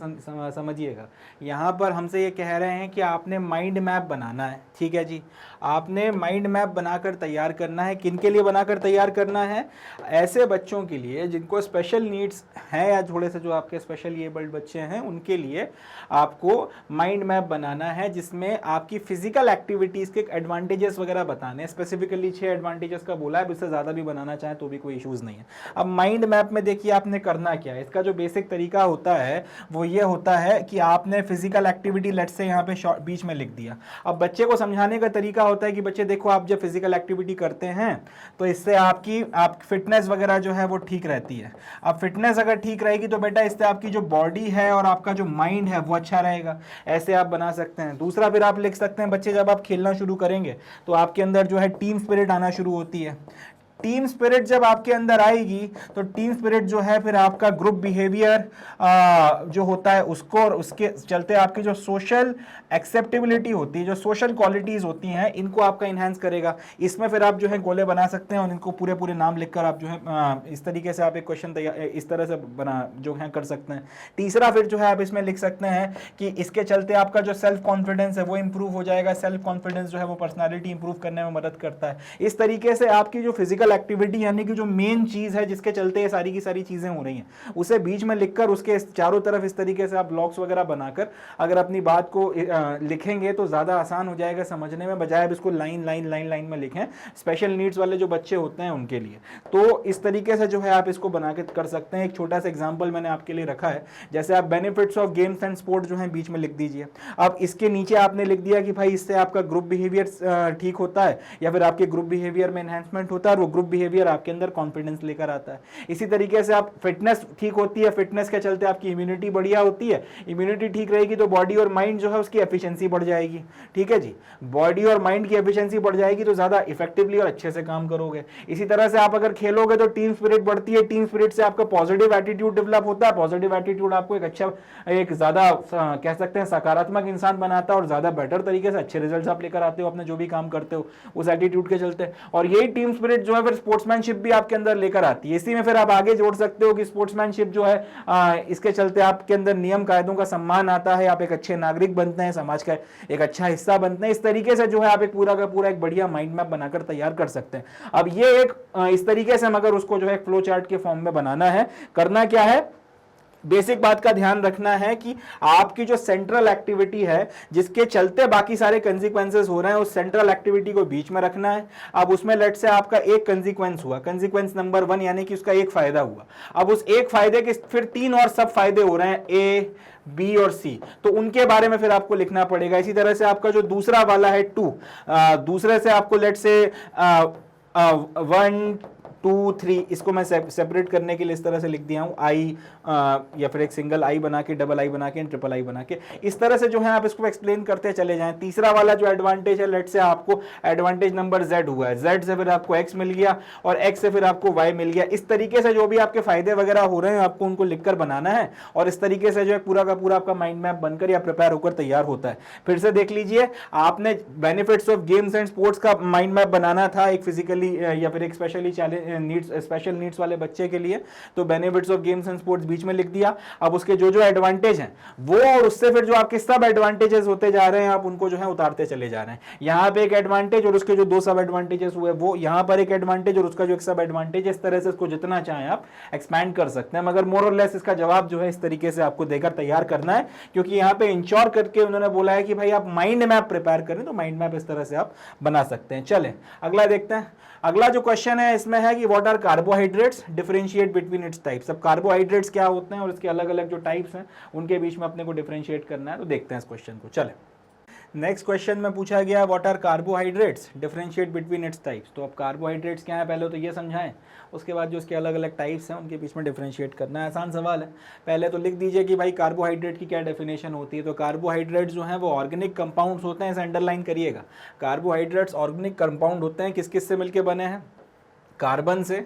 समझिएगा। यहाँ पर हमसे ये कह रहे हैं कि आपने माइंड मैप बनाना है, ठीक है जी। आपने माइंड मैप बनाकर तैयार करना है। किन के लिए बनाकर तैयार करना है? ऐसे बच्चों के लिए जिनको स्पेशल नीड्स हैं या थोड़े से जो आपके स्पेशली एबल्ड बच्चे हैं उनके लिए आपको माइंड मैप बनाना है, जिसमें आपकी फिजिकल एक्टिविटी क्वालिटीज़ के एडवांटेजेस वगैरह बताने, स्पेसिफिकली 6 एडवांटेजेस का बोला है, इससे ज़्यादा भी बनाना चाहें तो भी कोई इशूज़ नहीं है। अब माइंड मैप में देखिए आपने करना क्या है, इसका जो बेसिक तरीका होता है वो ये होता है कि आपने फिजिकल एक्टिविटी लेट्स से यहाँ पे बीच में लिख दिया। अब बच्चे को समझाने का तरीका होता है कि बच्चे देखो, आप जब फिजिकल एक्टिविटी करते हैं तो इससे आपकी फिटनेस वगैरह जो है वो ठीक रहती है। अब फिटनेस अगर ठीक रहेगी तो बेटा इससे आपकी जो बॉडी है और आपका जो माइंड है वो अच्छा रहेगा। ऐसे आप बना सकते हैं। दूसरा फिर आप लिख सकते हैं, बच्चे जब आप खेलना शुरू करेंगे तो आपके अंदर जो है टीम स्पिरिट आना शुरू होती है। टीम स्पिरिट जब आपके अंदर आएगी तो टीम स्पिरिट जो है फिर आपका ग्रुप बिहेवियर जो होता है उसको, और उसके चलते आपकी जो सोशल एक्सेप्टेबिलिटी होती है, जो सोशल क्वालिटीज होती हैं, इनको आपका इन्हांस करेगा। इसमें फिर आप जो है गोले बना सकते हैं और इनको पूरे पूरे नाम लिखकर आप जो है इस तरीके से आप एक क्वेश्चन इस तरह से बना जो है कर सकते हैं। तीसरा फिर जो है आप इसमें लिख सकते हैं कि इसके चलते आपका जो सेल्फ कॉन्फिडेंस है वो इंप्रूव हो जाएगा। सेल्फ कॉन्फिडेंस जो है वो पर्सनैलिटी इंप्रूव करने में मदद करता है। इस तरीके से आपकी जो फिजिकल एक्टिविटी यानी कि जो मेन चीज है जिसके चलते ये सारी की सारी चीजें हो रही हैं उसे बीच में लिखकर उसके चारों तरफ इस तरीके से आप ब्लॉक्स वगैरह बनाकर अगर अपनी बात को लिखेंगे तो ज्यादा आसान हो जाएगा समझने में, बजाय अब इसको लाइन लाइन लाइन लाइन में लिखें। स्पेशल नीड्स वाले जो बच्चे होते हैं उनके लिए तो इस तरीके से जो है आप इसको बना के कर सकते हैं। एक छोटा सा एग्जाम्पल मैंने आपके लिए रखा है, जैसे आप benefits of games and sport जो है बीच में लिख दीजिए। अब इसके नीचे आपने लिख दिया कि भाई इससे आपका ग्रुप बिहेवियर ठीक होता है या फिर आपके ग्रुप बिहेवियर में एनहांसमेंट होता है और वो ग्रुप बिहेवियर आपके अंदर कॉन्फिडेंस लेकर आता है। इसी तरीके से आप फिटनेस ठीक होती है, फिटनेस के चलते आपकी इम्यूनिटी बढ़िया होती है। इम्यूनिटी ठीक रहेगी तो बॉडी और माइंड जो है उसकी एफिशिएंसी बढ़ जाएगी। ठीक है जी, बॉडी और माइंड की एफिशिएंसी बढ़ जाएगी तो ज्यादा इफेक्टिवली और अच्छे से काम करोगे। इसी तरह से आप अगर खेलोगे तो टीम स्पिरिट बढ़ती है। टीम स्पिरिट से आपका पॉजिटिव एटीट्यूड डेवलप होता है। पॉजिटिव एटीट्यूड आपको एक अच्छा, एक ज्यादा कह सकते हैं सकारात्मक इंसान बनाता है और ज्यादा बेटर तरीके से अच्छे रिजल्ट्स आप लेकर आते हो अपने जो भी काम करते हो उस एटीट्यूड के चलते। और यही टीम स्पिरिट जो है फिर स्पोर्ट्समैनशिप भी आपके अंदर लेकर आती है। इसी में फिर आप आगे जोड़ सकते हो कि स्पोर्ट्समैनशिप जो है इसके चलते आपके अंदर नियम कायदों का सम्मान आता है, आप एक अच्छे नागरिक बनते हैं, समाज का एक अच्छा हिस्सा बनते हैं। इस तरीके से जो है आप एक पूरा का पूरा एक बढ़िया माइंड मैप बनाकर तैयार कर सकते हैं। अब ये एक इस तरीके से मगर उसको जो है फ्लो चार्ट के फॉर्म में बनाना है, करना क्या है, बेसिक बात का ध्यान रखना है कि आपकी जो सेंट्रल एक्टिविटी है जिसके चलते बाकी सारे कंसीक्वेंसेस हो रहे हैं उस सेंट्रल एक्टिविटी को बीच में रखना है। अब उसमें लेट से आपका एक कंसीक्वेंस हुआ, कंसीक्वेंस नंबर 1 यानी कि उसका एक फायदा हुआ। अब उस एक फायदे के फिर 3 और सब फायदे हो रहे हैं, ए बी और सी, तो उनके बारे में फिर आपको लिखना पड़ेगा। इसी तरह से आपका जो दूसरा वाला है 2, दूसरे से आपको लेट से 1 2 3 इसको मैं सेपरेट करने के लिए इस तरह से लिख दिया हूं, आई या फिर एक सिंगल आई बना के, डबल आई बना के, ट्रिपल आई बना के, इस तरह से जो है आप इसको एक्सप्लेन करते चले जाएं। तीसरा वाला जो एडवांटेज है, लेट से आपको एडवांटेज नंबर Z हुआ है, Z से फिर आपको X मिल गया और X से फिर आपको Y मिल गया। इस तरीके से जो भी आपके फायदे वगैरह हो रहे हैं आपको उनको लिखकर बनाना है और इस तरीके से जो है पूरा का पूरा आपका माइंड मैप बनकर या प्रिपेयर होकर तैयार होता है। फिर से देख लीजिए, आपने benefits of games and sports का माइंड मैप बनाना था एक फिजिकली या फिर एक स्पेशली स्पेशल नीड्स वाले बच्चे के लिए, तो benefits of games and sports बीच में लिख दिया। अब उसके जो जो एडवांटेज हैं वो और उससे फिर जो आपके सब एडवांटेजेस होते जा रहे हैं आप उनको जो है उतारते चले जा रहे हैं। यहां पे एक एडवांटेज और उसके जो 2 सब एडवांटेजेस हुए वो, यहां पर एक एडवांटेज और उसका जो एक सब एडवांटेज, इस तरह से इसको जितना चाहें आप एक्सपैंड कर सकते हैं, मगर मोर और लेस इसका जवाब जो है इस तरीके से आपको देकर तैयार करना है, क्योंकि यहां पे इंश्योर करके उन्होंने बोला है कि भाई आप माइंड मैप प्रिपेयर करें, तो माइंड मैप इस तरह से आप बना सकते हैं। चलें अगला देखते हैं। अगला जो क्वेश्चन है इसमें है कि what are carbohydrates, differentiate between its types. अब कार्बोहाइड्रेट्स क्या होते हैं और इसके अलग अलग जो टाइप्स हैं उनके बीच में अपने को डिफरेंशिएट करना है, तो देखते हैं इस क्वेश्चन को। चलें, नेक्स्ट क्वेश्चन में पूछा गया what are carbohydrates, differentiate between its types. तो अब कार्बोहाइड्रेट्स क्या है पहले तो ये समझाएं, उसके बाद जो इसके अलग अलग टाइप्स हैं उनके बीच में डिफरेंशिएट करना है। आसान सवाल है। पहले तो लिख दीजिए कि भाई कार्बोहाइड्रेट की क्या डेफिनेशन होती है। तो कार्बोहाइड्रेट्स जो हैं वो ऑर्गेनिक कंपाउंड्स होते हैं, इसे अंडरलाइन करिएगा। कार्बोहाइड्रेट्स ऑर्गेनिक कंपाउंड होते हैं, किस किस से मिलकर बने हैं, कार्बन से,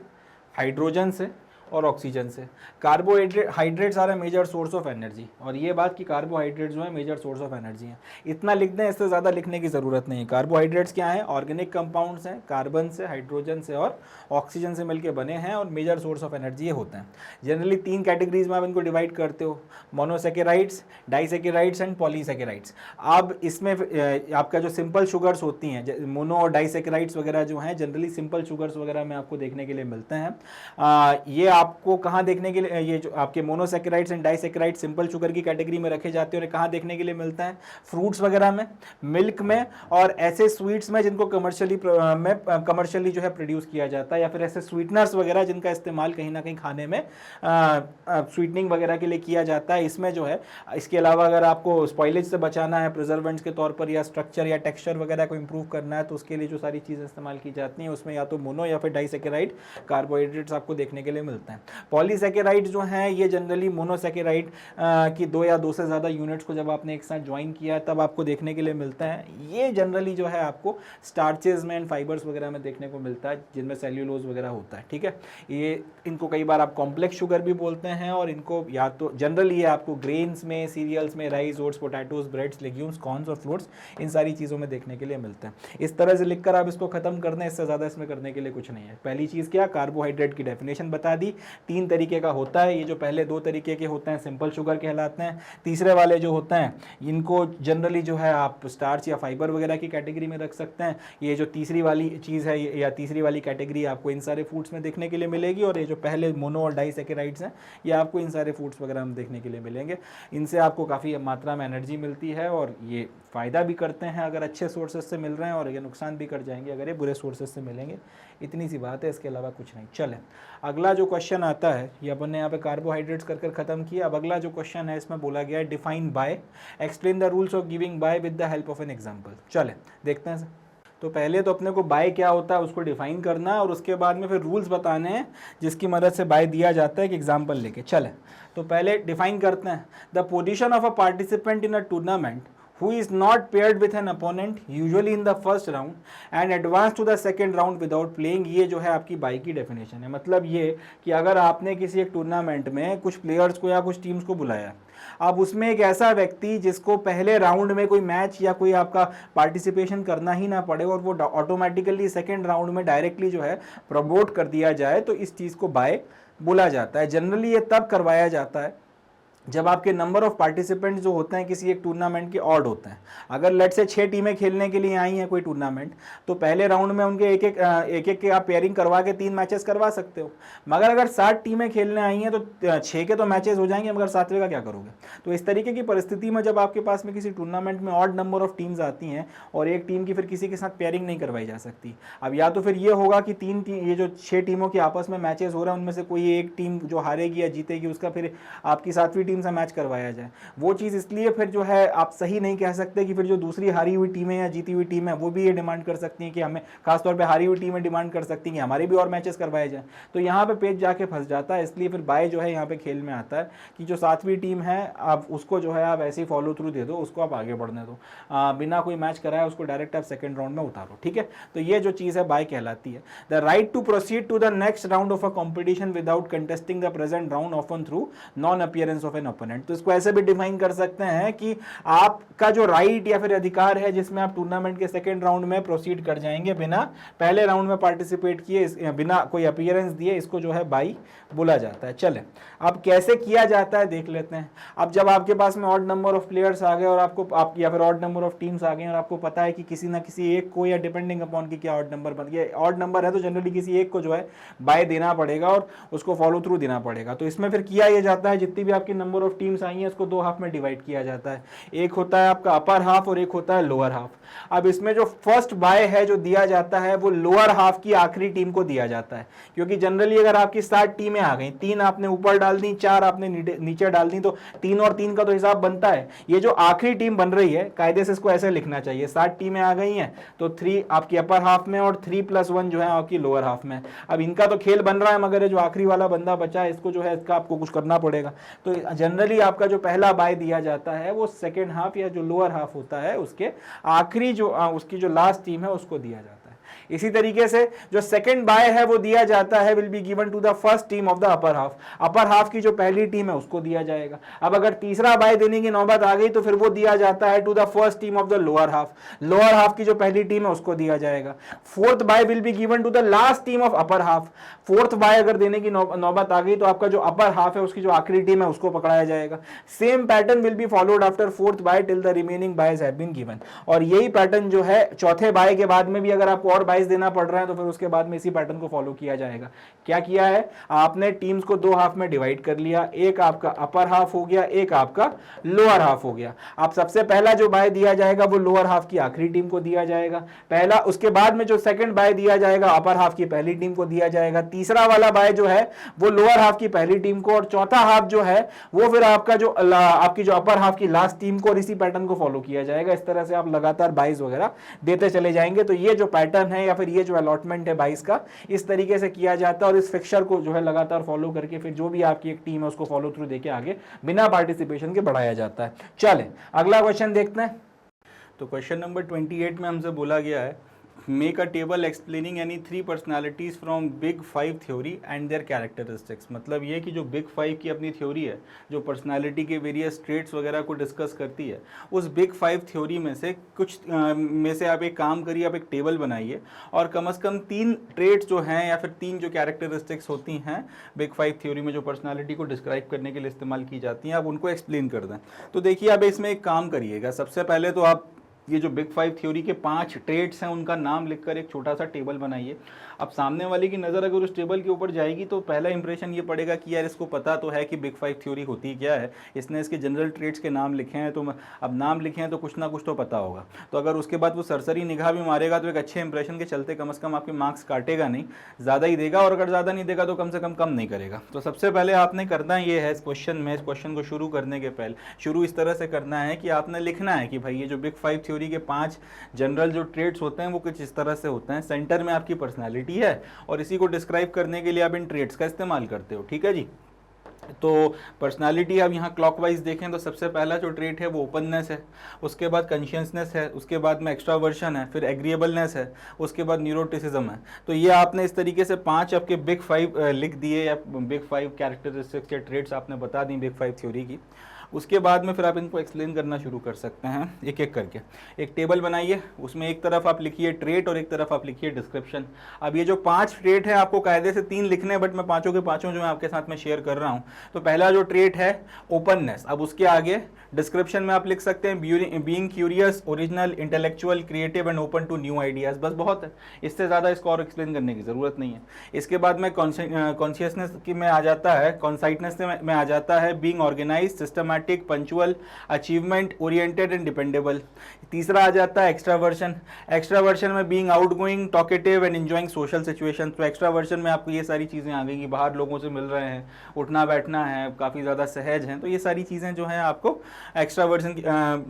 हाइड्रोजन से और ऑक्सीजन से। Carbohydrates are a major source of energy, और ये बात कि कार्बोहाइड्रेट्स जो है मेजर सोर्स ऑफ एनर्जी है, इतना लिख दें, इससे ज़्यादा लिखने की ज़रूरत नहीं है। कार्बोहाइड्रेट्स क्या है, ऑर्गेनिक कंपाउंड्स हैं, कार्बन से, हाइड्रोजन से और ऑक्सीजन से मिलकर बने हैं और मेजर सोर्स ऑफ एनर्जी ये होते हैं। जनरली 3 कैटेगरीज में आप इनको डिवाइड करते हो, मोनोसेकेराइड्स, डाइसेकेराइड्स एंड पॉलीसेकेराइड्स। अब इसमें आपका जो सिंपल शुगर्स होती हैं, मोनो और डाइसेकेराइड्स वगैरह जो हैं जनरली सिंपल शुगर्स वगैरह में आपको देखने के लिए मिलते हैं। ये आपको कहाँ देखने के लिए, ये जो आपके monosaccharides and disaccharides simple sugar की कैटेगरी में रखे जाते हैं, उन्हें कहाँ देखने के लिए मिलता है? फ्रूट्स वगैरह में, मिल्क में, और ऐसे स्वीट्स में जिनको कमर्शियली जो है प्रोड्यूस किया जाता है, या फिर ऐसे स्वीटनर्स वगैरह जिनका इस्तेमाल कहीं ना कहीं खाने में स्वीटनिंग वगैरह के लिए किया जाता है, इसमें जो है। इसके अलावा अगर आपको स्पॉइलेज से बचाना है प्रिजर्वेंट्स के तौर पर, या स्ट्रक्चर या टेक्सचर वगैरह को इंप्रूव करना है, तो उसके लिए जो सारी चीज़ें इस्तेमाल की जाती हैं उसमें या तो मोनो या फिर डाइसैकेराइड कार्बोहाइड्रेट्स आपको देखने के लिए मिलते हैं। पॉलीसैकेराइड जो हैं ये जनरली मोनोसैकेराइड की 2 या 2 से ज़्यादा यूनिट्स को जब आपने एक साथ ज्वाइन किया तब आपको देखने के लिए मिलता है। ये जनरली जो है आपको स्टार्चेज में एंड फाइबर्स वगैरह में देखने को मिलता है, जिनमें सेल्यूलोज वगैरह होता है, ठीक है। ये इनको कई बार आप कॉम्प्लेक्स शुगर भी बोलते हैं, और इनको या तो जनरली ये आपको ग्रेन्स में, सीरियल्स में, rice, oats, potatoes, breads, legumes, corns और फ्रूट्स, इन सारी चीज़ों में देखने के लिए मिलते हैं। इस तरह से लिखकर आप इसको खत्म कर दें, इससे ज़्यादा इसमें करने के लिए कुछ नहीं है। पहली चीज़ क्या, कार्बोहाइड्रेट की डेफिनेशन बता दी, 3 तरीके का होता है। ये जो पहले 2 तरीके के होते हैं सिंपल शुगर कहलाते हैं। तीसरे वाले जो होते हैं इनको जनरली जो है आप स्टार्च या फाइबर वगैरह की कैटेगरी में रख सकते हैं। ये जो तीसरी वाली चीज़ है या तीसरी वाली कैटेगरी आपको इन सारे फूड्स में देखने के लिए मिलेगी, और ये जो पहले मोनो और डाइसैकेराइड्स हैं ये आपको इन सारे फूड्स वगैरह में देखने के लिए मिलेंगे। इनसे आपको काफ़ी मात्रा में एनर्जी मिलती है, और ये फ़ायदा भी करते हैं अगर अच्छे सोर्सेज से मिल रहे हैं, और ये नुकसान भी कर जाएंगे अगर ये बुरे सोर्सेज से मिलेंगे। इतनी सी बात है, इसके अलावा कुछ नहीं। चलें, अगला जो क्वेश्चन आता है, ये अपन ने यहाँ पे कार्बोहाइड्रेट्स कर ख़त्म किया। अब अगला जो क्वेश्चन है इसमें बोला गया है define bye, explain the rules of giving bye with the help of an example. चलें देखते हैं। तो पहले तो अपने को बाय क्या होता है उसको डिफाइन करना है, और उसके बाद में फिर रूल्स बताने हैं जिसकी मदद से बाय दिया जाता है, एक एग्जाम्पल लेके। चलें, तो पहले डिफाइन करते हैं। The position of a participant in a tournament who is not paired with an opponent usually in the first round and advance to the second round without playing, ये जो है आपकी बाई की डेफिनेशन है। मतलब ये कि अगर आपने किसी एक टूर्नामेंट में कुछ प्लेयर्स को या कुछ टीम्स को बुलाया, अब उसमें एक ऐसा व्यक्ति जिसको पहले राउंड में कोई मैच या कोई आपका पार्टिसिपेशन करना ही ना पड़े और वो ऑटोमेटिकली सेकेंड राउंड में डायरेक्टली जो है प्रमोट कर दिया जाए, तो इस चीज़ को बाय बोला जाता है। जनरली ये तब करवाया जाता है जब आपके नंबर ऑफ पार्टिसिपेंट्स जो होते हैं किसी एक टूर्नामेंट के ऑड होते हैं। अगर लेट से 6 टीमें खेलने के लिए आई हैं कोई टूर्नामेंट, तो पहले राउंड में उनके एक एक के आप पेयरिंग करवा के 3 मैचेस करवा सकते हो। मगर अगर 7 टीमें खेलने आई हैं तो 6 के तो मैचेस हो जाएंगे, मगर 7वें का क्या करोगे? तो इस तरीके की परिस्थिति में जब आपके पास में किसी टूर्नामेंट में ऑड नंबर ऑफ टीम्स आती हैं और एक टीम की फिर किसी के साथ पेयरिंग नहीं करवाई जा सकती। अब या तो फिर ये होगा कि ये जो 6 टीमों के आपस में मैचेस हो रहे हैं उनमें से कोई एक टीम जो हारेगी या जीतेगी उसका फिर आपकी 7वीं टीम से मैच करवाया जाए। वो चीज़ इसलिए फिर जो है आप सही नहीं कह सकते कि फिर जो दूसरी हारी हुई टीमें या जीती हुई टीम है वो भी ये डिमांड कर सकती हैं कि हमें, खासतौर पे हारी हुई टीमें डिमांड कर सकती हैं कि हमारे भी और मैचेस करवाए जाए। तो यहाँ पे पेज जाके फंस जाता है। इसलिए फिर बाय जो है यहाँ पे खेल में आता है कि जो 7वीं टीम है आप उसको जो है आप ऐसे ही फॉलो थ्रू दे दो, उसको आप आगे बढ़ने दो, बिना कोई मैच कराए उसको डायरेक्ट आप सेकेंड राउंड में उतारो। ठीक है, तो ये जो चीज़ है बाय कहलाती है। The right to proceed to the next round of a competition without contesting the present round often through non appearance of an opponent. तो इसको ऐसे भी डिफाइन कर सकते हैं कि आपका जो राइट या फिर अधिकार है जिसमें आप टूर्नामेंट के सेकेंड राउंड में प्रोसीड कर जाएंगे बिना पहले राउंड में पार्टिसिपेट किए, बिना कोई अपीयरेंस दिए, इसको जो है बाई बोला जाता है। चले अब कैसे किया जाता है देख लेते हैं। अब जब आपके पास में ऑड नंबर ऑफ प्लेयर्स आ गए और आपको या फिर ऑड नंबर ऑफ टीम्स आ गई और आपको पता है कि किसी ना किसी एक को, या डिपेंडिंग अपॉन कि क्या ऑड नंबर बन गया, ऑड नंबर है तो जनरली किसी एक को जो है बाय देना पड़ेगा और उसको फॉलो थ्रू देना पड़ेगा। तो इसमें फिर किया यह जाता है जितनी भी आपकी नंबर ऑफ टीम्स आई हैं उसको 2 हाफ में डिवाइड किया जाता है। एक होता है आपका अपर हाफ और एक होता है लोअर हाफ। अब इसमें जो फर्स्ट बाय है जो दिया जाता है वो लोअर हाफ की आखिरी टीम को दिया जाता है, क्योंकि जनरली अगर आपकी 7 टीमें आ गई, 3 आपने ऊपर डाल दी, 4 आपने नीचे डाल दी, तो 3 और 3 का तो हिसाब बनता है। ये जो आखिरी टीम बन रही है कायदे से इसको ऐसे लिखना चाहिए, 7 टीमें आ गई हैं तो 3 आपकी अपर हाफ में और 3+1 जो है आपकी लोअर हाफ में। अब इनका तो खेल बन रहा है, मगर जो आखिरी वाला बंदा बचा है इसको जो है इसका आपको कुछ करना पड़ेगा। तो जनरली आपका जो पहला बाय दिया जाता है वो सेकेंड हाफ या जो लोअर हाफ होता है उसके आखिरी जो उसकी जो लास्ट टीम है उसको दिया जाता है। इसी तरीके से जो सेकंड बाय है वो दिया जाता है will be given to the first team of the upper half. Upper half की जो पहली टीम है उसको दिया जाएगा। अब अगर तीसरा बाय देने की नौबत आ गई तो फिर वो दिया जाता है to the first team of the lower half. Lower half की जो पहली टीम है उसको दिया जाएगा। Fourth bye will be given to the last team of upper half. Fourth bye अगर देने की नौबत आ गई तो आपका जो अपर हाफ है उसकी जो आखिरी टीम है उसको पकड़ाया जाएगा। Same pattern will be followed after fourth bye till the remaining byes have been given. और यही पैटर्न जो है चौथे बाय के बाद में भी अगर आपको और बायज बाइस देना पड़ रहा है तो फिर उसके बाद में इसी पैटर्न को फॉलो किया जाएगा। क्या किया है, आपने टीम्स को दो हाफ में डिवाइड कर लिया, एक आपका अपर हाफ हो गया, एक आपका लोअर हाफ हो गया। अब सबसे पहला जो बाय दिया जाएगा वो लोअर हाफ की आखिरी टीम को दिया जाएगा पहला, उसके बाद में जो सेकंड बाय दिया जाएगा अपर हाफ की पहली टीम को दिया जाएगा, तीसरा वाला बाय जो है वो लोअर हाफ की पहली टीम को, और चौथा हाफ जो है वो फिर आपका जो आपकी जो अपर हाफ की लास्ट टीम को, और इसी पैटर्न को फॉलो किया जाएगा। इस तरह से आप लगातार बाइज वगैरह देते चले जाएंगे। तो ये जो पैटर्न है या फिर ये जो अलॉटमेंट है बाइज का, इस तरीके से किया जाता है, और इस फिक्सचर को जो है लगातार फॉलो करके फिर जो भी आपकी एक टीम है उसको फॉलो थ्रू देके आगे बिना पार्टिसिपेशन के बढ़ाया जाता है। चले अगला क्वेश्चन देखते हैं। तो क्वेश्चन नंबर 28 में हमसे बोला गया है, make a table explaining any 3 personalities from big 5 theory and there characteristics. मतलब ये कि जो बिग 5 की अपनी थ्योरी है, जो पर्सनालिटी के वेरियस ट्रेट्स वगैरह को डिस्कस करती है, उस बिग 5 थ्योरी में से कुछ में से आप एक काम करिए, आप एक टेबल बनाइए और कम से कम 3 ट्रेट्स जो हैं या फिर 3 जो कैरेक्टरिस्टिक्स होती हैं बिग 5 थ्योरी में जो पर्सनालिटी को डिस्क्राइब करने के लिए इस्तेमाल की जाती हैं, आप उनको एक्सप्लेन कर दें। तो देखिए आप इसमें एक काम करिएगा, सबसे पहले तो आप ये जो बिग 5 थ्योरी के 5 ट्रेट्स हैं उनका नाम लिखकर एक छोटा सा टेबल बनाइए। अब सामने वाले की नज़र अगर उस टेबल के ऊपर जाएगी तो पहला इंप्रेशन ये पड़ेगा कि यार इसको पता तो है कि बिग 5 थ्योरी होती क्या है, इसने इसके जनरल ट्रेट्स के नाम लिखे हैं, तो अब नाम लिखे हैं तो कुछ ना कुछ तो पता होगा। तो अगर उसके बाद वो सरसरी निगाह भी मारेगा तो एक अच्छे इंप्रेशन के चलते कम से कम आपके मार्क्स काटेगा नहीं, ज़्यादा ही देगा, और अगर ज़्यादा नहीं देगा तो कम से कम नहीं करेगा। तो सबसे पहले आपने करना ये है इस क्वेश्चन में, इस क्वेश्चन को शुरू करने के पहले शुरू इस तरह से करना है कि आपने लिखना है कि भाई ये जो बिग 5 थ्योरी के 5 जनरल जो ट्रेट्स होते हैं वो कुछ इस तरह से होते हैं। सेंटर में आपकी पर्सनालिटी है और इसी को डिस्क्राइब करने के लिए आप इन ट्रेट्स का इस्तेमाल करते हो, ठीक है जी। तो पर्सनालिटी अब यहाँ क्लॉकवाइज देखें तो सबसे पहला जो ट्रेट है वो ओपननेस है, उसके बाद कॉन्शियसनेस है, उसके बाद में एक्स्ट्रावर्शन है, फिर एग्रीएबलनेस है, उसके बाद न्यूरोटिसिज्म है। तो ये आपने इस तरीके से 5 आपके बिग 5 लिख दिए, या बिग 5 कैरेक्टरिस्टिक्स या ट्रेट्स आपने बता दी बिग 5 थ्योरी की। उसके बाद में फिर आप इनको एक्सप्लेन करना शुरू कर सकते हैं एक एक करके। एक टेबल बनाइए, उसमें एक तरफ आप लिखिए ट्रेट और एक तरफ आप लिखिए डिस्क्रिप्शन। अब ये जो 5 ट्रेट है आपको कायदे से 3 लिखने हैं, बट मैं पाँचों के पाँचों जो मैं आपके साथ में शेयर कर रहा हूँ। तो पहला जो ट्रेट है ओपननेस, अब उसके आगे डिस्क्रिप्शन में आप लिख सकते हैं being curious, original, intellectual, creative and open to new ideas. बस बहुत है, इससे ज़्यादा इसको और एक्सप्लेन करने की ज़रूरत नहीं है। इसके बाद में कॉन्शियसनेस की में आ जाता है, कॉन्साइटनेस में आ जाता है being organise, systematic, punctual, achievement oriented and dependable. तीसरा आ जाता है एक्स्ट्रावर्शन, एक्स्ट्रावर्शन में being outgoing, talkative and enjoying social situation. तो एक्स्ट्रावर्शन में आपको ये सारी चीज़ें आ गई, बाहर लोगों से मिल रहे हैं, उठना बैठना है, काफ़ी ज़्यादा सहज हैं, तो ये सारी चीज़ें जो हैं आपको एक्स्ट्रावर्शन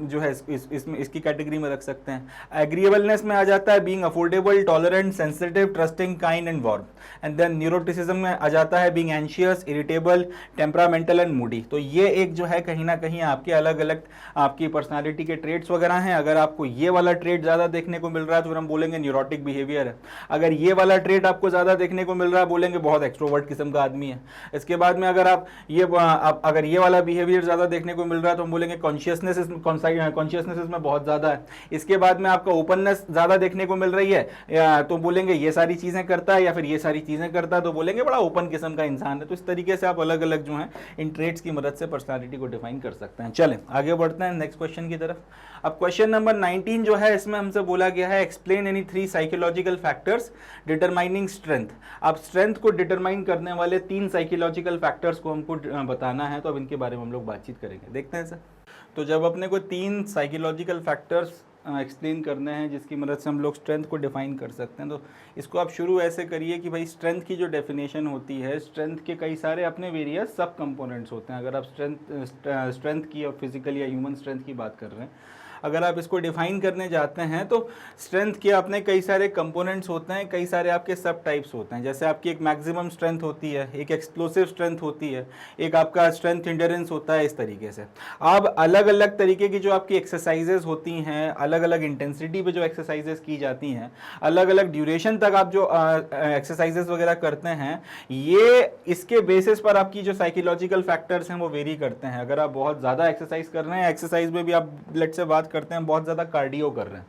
जो है इसमें इसकी कैटेगरी में रख सकते हैं। एग्रीएबलनेस में आ जाता है being affordable, tolerant, sensitive, trusting, kind and warm. And then neuroticism में आ जाता है being anxious, irritable, temperamental and moody. तो ये एक जो है कहीं ना कहीं आपके अलग अलग आपकी पर्सनालिटी के ट्रेट्स वगैरह हैं। अगर आपको ये वाला ट्रेट ज़्यादा देखने को मिल रहा है तो फिर हम बोलेंगे न्यूरोटिक बिहेवियर है। अगर ये वाला ट्रेट आपको ज़्यादा देखने को मिल रहा है बोलेंगे बहुत एक्सट्रोवर्ट किस्म का आदमी है। इसके बाद में अगर अगर ये वाला बिहेवियर ज़्यादा देखने को मिल रहा है तो हम बोलेंगे कॉन्शियसनेस इसमें बहुत ज़्यादा है। इसके बाद में आपका ओपननेस ज़्यादा देखने को मिल रही है तो बोलेंगे ये सारी चीज़ें करता है, या फिर ये सारी चीज़ें करता है तो बोलेंगे बड़ा ओपन किस्म का इंसान है। तो इस तरीके से आप अलग अलग जो हैं इन ट्रेट्स की मदद से पर्सनालिटी को डिफाइन कर सकते हैं। चलें आगे बढ़ते हैं नेक्स्ट क्वेश्चन की तरफ। अब क्वेश्चन नंबर 19 जो है इसमें हमसे बोला गया है explain any 3 psychological factors determining strength. अब स्ट्रेंथ को डिटरमाइन करने वाले 3 साइकोलॉजिकल फैक्टर्स को हमको बताना है, तो अब इनके बारे में हम लोग बातचीत करेंगे। देखते हैं सर। तो जब अपने को 3 साइकोलॉजिकल फैक्टर्स एक्सप्लेन करने हैं जिसकी मदद से हम लोग स्ट्रेंथ को डिफाइन कर सकते हैं, तो इसको आप शुरू ऐसे करिए कि भाई स्ट्रेंथ की जो डेफिनेशन होती है, स्ट्रेंथ के कई सारे अपने वेरियस सब कंपोनेंट्स होते हैं। अगर आप स्ट्रेंथ की और फिजिकल या ह्यूमन स्ट्रेंथ की बात कर रहे हैं, अगर आप इसको डिफाइन करने जाते हैं तो स्ट्रेंथ के अपने कई सारे कंपोनेंट्स होते हैं, कई सारे आपके सब टाइप्स होते हैं। जैसे आपकी एक मैक्सिमम स्ट्रेंथ होती है, एक एक्सप्लोसिव स्ट्रेंथ होती है, एक आपका स्ट्रेंथ इंड्योरेंस होता है, इस तरीके से। अब अलग अलग तरीके की जो आपकी एक्सरसाइजेज होती हैं, अलग अलग इंटेंसिटी पे जो एक्सरसाइजेज की जाती हैं, अलग अलग ड्यूरेशन तक आप जो एक्सरसाइजेज वगैरह करते हैं, ये इसके बेसिस पर आपकी जो साइकोलॉजिकल फैक्टर्स हैं वो वेरी करते हैं। अगर आप बहुत ज़्यादा एक्सरसाइज कर रहे हैं, एक्सरसाइज में भी आप ब्लड से बात करते हैं बहुत ज़्यादा कार्डियो कर रहे हैं,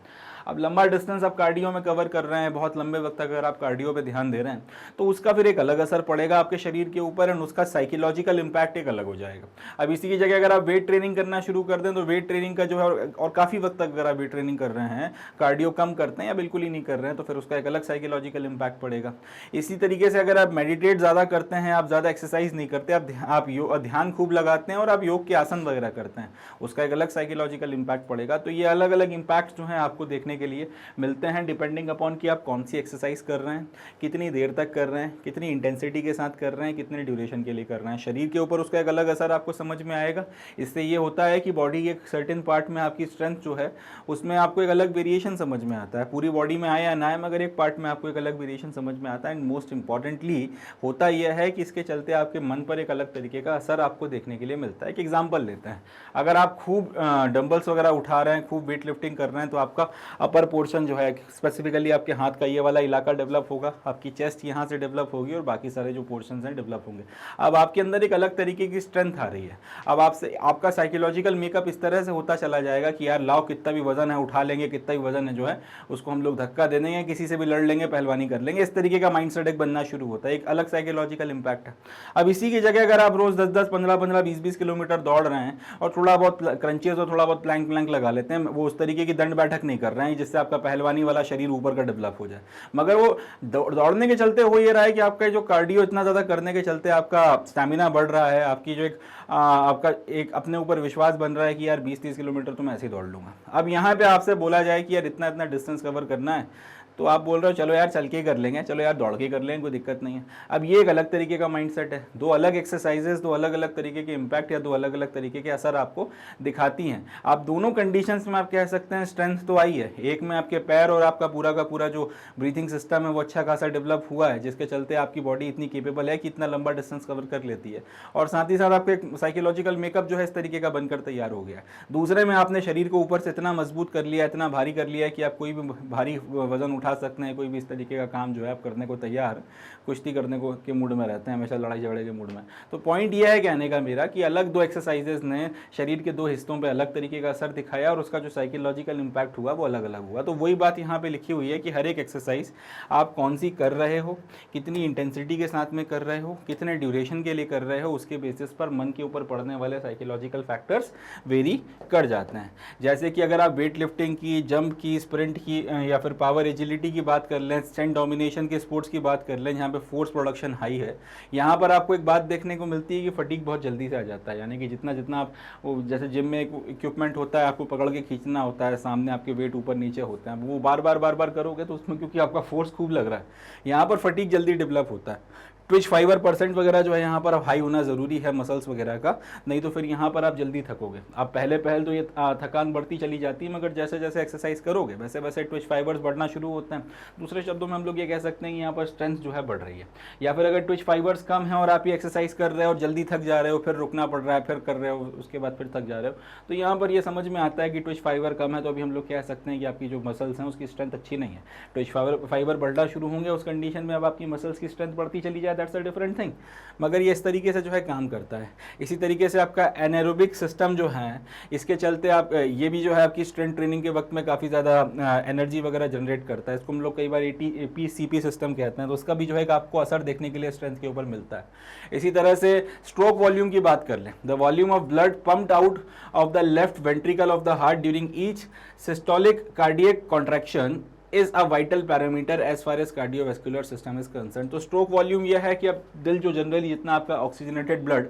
अब लंबा डिस्टेंस आप कार्डियो में कवर कर रहे हैं, बहुत लंबे वक्त तक अगर आप कार्डियो पे ध्यान दे रहे हैं तो उसका फिर एक अलग असर पड़ेगा आपके शरीर के ऊपर, एंड उसका साइकोलॉजिकल इंपैक्ट एक अलग हो जाएगा। अब इसी की जगह अगर आप वेट ट्रेनिंग करना शुरू कर दें तो वेट ट्रेनिंग का जो है, और काफ़ी वक्त तक अगर आप वेट ट्रेनिंग कर रहे हैं, कार्डियो कम करते हैं या बिल्कुल ही नहीं कर रहे हैं, तो फिर उसका एक अलग साइकोलॉजिकल इंपैक्ट पड़ेगा। इसी तरीके से अगर आप मेडिटेट ज़्यादा करते हैं, आप ज़्यादा एक्सरसाइज नहीं करते, आप ध्यान खूब लगाते हैं और आप योग के आसन वगैरह करते हैं, उसका एक अलग साइकोलॉजिकल इंपैक्ट पड़ेगा। तो ये अलग अलग इंपैक्ट जो हैं आपको देखने के लिए मिलते हैं डिपेंडिंग अपॉन कि आप कौन सी एक्सरसाइज कर रहे हैं, कितनी देर तक कर रहे हैं, कितनी इंटेंसिटी के साथ कर रहे हैं, कितने ड्यूरेशन के लिए कर रहे हैं। शरीर के ऊपर उसका एक अलग असर आपको समझ में आएगा। इससे ये होता है कि बॉडी के एक सर्टेन पार्ट में आपकी स्ट्रेंथ जो है उसमें आपको एक अलग वेरिएशन समझ में आता है, पूरी बॉडी में आए या ना आए, मगर एक पार्ट में आपको एक अलग वेरिएशन समझ में आता है। एंड मोस्ट इंपॉर्टेंटली होता यह है कि इसके चलते आपके मन पर एक अलग तरीके का असर आपको देखने के लिए मिलता है। एक एग्जाम्पल लेते हैं, अगर आप खूब डंबल्स वगैरह उठा रहे हैं, खूब वेट लिफ्टिंग कर रहे हैं, तो आपका अपर पोर्शन जो है, स्पेसिफिकली आपके हाथ का ये वाला इलाका डेवलप होगा, आपकी चेस्ट यहाँ से डेवलप होगी और बाकी सारे जो पोर्शन हैं डेवलप होंगे। अब आपके अंदर एक अलग तरीके की स्ट्रेंथ आ रही है। अब आपसे आपका साइकोलॉजिकल मेकअप इस तरह से होता चला जाएगा कि यार लाओ, कितना भी वजन है उठा लेंगे, कितना भी वजन है जो है उसको हम लोग धक्का दे देंगे, किसी से भी लड़ लेंगे, पहलवानी कर लेंगे। इस तरीके का माइंडसेट एक बनना शुरू होता है, एक अलग साइकोलॉजिकल इंपैक्ट है। अब इसी की जगह अगर आप रोज 10-10, 15-15, 20-20 किलोमीटर दौड़ रहे हैं और थोड़ा बहुत क्रंचेस और थोड़ा बहुत प्लैंक लगा लेते हैं, वो उस तरीके की दंड बैठक नहीं कर रहे हैं जिससे आपका पहलवानी वाला शरीर ऊपर का डेवलप हो जाए, मगर वो दौड़ने के चलते हो ये रहा है कि आपका जो कार्डियो इतना ज़्यादा करने के चलते आपका स्टैमिना बढ़ रहा है, आपकी जो एक आपका एक अपने ऊपर विश्वास बन रहा है कि यार 20-30 किलोमीटर तो मैं ऐसे ही दौड़ लूँगा। अब यहाँ पे आपसे बोला जाए कि यार इतना इतना डिस्टेंस कवर करना है, तो आप बोल रहे हो चलो यार चल के कर लेंगे, चलो यार दौड़ के कर लेंगे, कोई दिक्कत नहीं है। अब ये एक अलग तरीके का माइंडसेट है। दो अलग एक्सरसाइजेस, दो अलग अलग तरीके के इम्पैक्ट या दो अलग अलग तरीके के असर आपको दिखाती हैं। आप दोनों कंडीशंस में आप कह सकते हैं स्ट्रेंथ तो आई है, एक में आपके पैर और आपका पूरा का पूरा जो ब्रीथिंग सिस्टम है वो अच्छा खासा डेवलप हुआ है, जिसके चलते आपकी बॉडी इतनी केपेबल है कि इतना लंबा डिस्टेंस कवर कर लेती है, और साथ ही साथ आपका एक साइकोलॉजिकल मेकअप जो है इस तरीके का बनकर तैयार हो गया है। दूसरे में आपने शरीर को ऊपर से इतना मजबूत कर लिया, इतना भारी कर लिया है कि आप कोई भी भारी वजन उठा सकते हैं, कोई भी इस तरीके का काम जो है आप करने को तैयार, कुश्ती करने को के मूड में रहते हैं, हमेशा लड़ाई झगड़े के मूड में। तो पॉइंट ये है कहने का मेरा कि अलग दो एक्सरसाइजेस ने शरीर के दो हिस्सों पे अलग तरीके का असर दिखाया और उसका जो साइकोलॉजिकल इंपैक्ट हुआ वो अलग अलग हुआ। तो वही बात यहाँ पे लिखी हुई है कि हर एक एक्सरसाइज आप कौन सी कर रहे हो, कितनी इंटेंसिटी के साथ में कर रहे हो, कितने ड्यूरेशन के लिए कर रहे हो, उसके बेसिस पर मन के ऊपर पड़ने वाले साइकोलॉजिकल फैक्टर्स वेरी कर जाते हैं। जैसे कि अगर आप वेट लिफ्टिंग की, जंप की, स्प्रिंट की या फिर पावर एजिलिटी की बात कर लें, स्ट्रेंथ डोमिनेशन के स्पोर्ट्स की बात कर लें, जहाँ पे फोर्स प्रोडक्शन हाई है, यहाँ पर आपको एक बात देखने को मिलती है कि फटीग बहुत जल्दी से आ जाता है। यानी कि जितना जितना आप जैसे जिम में एक इक्विपमेंट होता है, आपको पकड़ के खींचना होता है, सामने आपके वेट ऊपर नीचे होते हैं, वो बार बार करोगे तो उसमें क्योंकि आपका फोर्स खूब लग रहा है, यहाँ पर फटीग जल्दी डेवलप होता है। ट्विच फाइबर परसेंट वगैरह जो है यहाँ पर हाई होना ज़रूरी है मसल्स वगैरह का, नहीं तो फिर यहाँ पर आप जल्दी थकोगे। आप पहले तो ये थकान बढ़ती चली जाती है, मगर जैसे जैसे एक्सरसाइज करोगे वैसे वैसे ट्विच फाइबर्स बढ़ना शुरू होते हैं। दूसरे शब्दों में हम लोग ये कह सकते हैं कि यहाँ पर स्ट्रेंथ जो है बढ़ रही है। या फिर अगर ट्विच फाइबर्स कम है और आप ये एक्सरसाइज कर रहे हो और जल्दी थक जा रहे हो, फिर रुकना पड़ रहा है, फिर कर रहे हो, उसके बाद फिर थक जा रहे हो, तो यहाँ पर ये समझ में आता है कि ट्विच फाइबर कम है, तो अभी हम लोग कह सकते हैं कि आपकी जो मसल्स हैं उसकी स्ट्रेंथ अच्छी नहीं है। ट्विच फाइबर बढ़ना शुरू होंगे, उस कंडीशन में अब आपकी मसल्स की स्ट्रेंथ बढ़ती चली जाए, दैट्स अ डिफरेंट थिंग। मगर ये इस तरीके से जो है काम करता है। इसी तरीके से आपका एनारोबिक सिस्टम जो है, इसके चलते आप ये भी जो है आपकी स्ट्रेंथ ट्रेनिंग के वक्त में काफ़ी ज़्यादा एनर्जी वगैरह जनरेट करता है। इसको हम लोग कई बार ATP-CP सिस्टम कहते हैं, तो उसका भी जो है आपको असर देखने के लिए स्ट्रेंथ के ऊपर मिलता है। इसी तरह से स्ट्रोक वॉल्यूम की बात कर लें, the volume of blood pumped out of the left ventricle of the heart during each systolic cardiac contraction is a vital parameter as far as cardiovascular system is concern. तो stroke volume यह है कि अब दिल जो generally जितना आपका oxygenated blood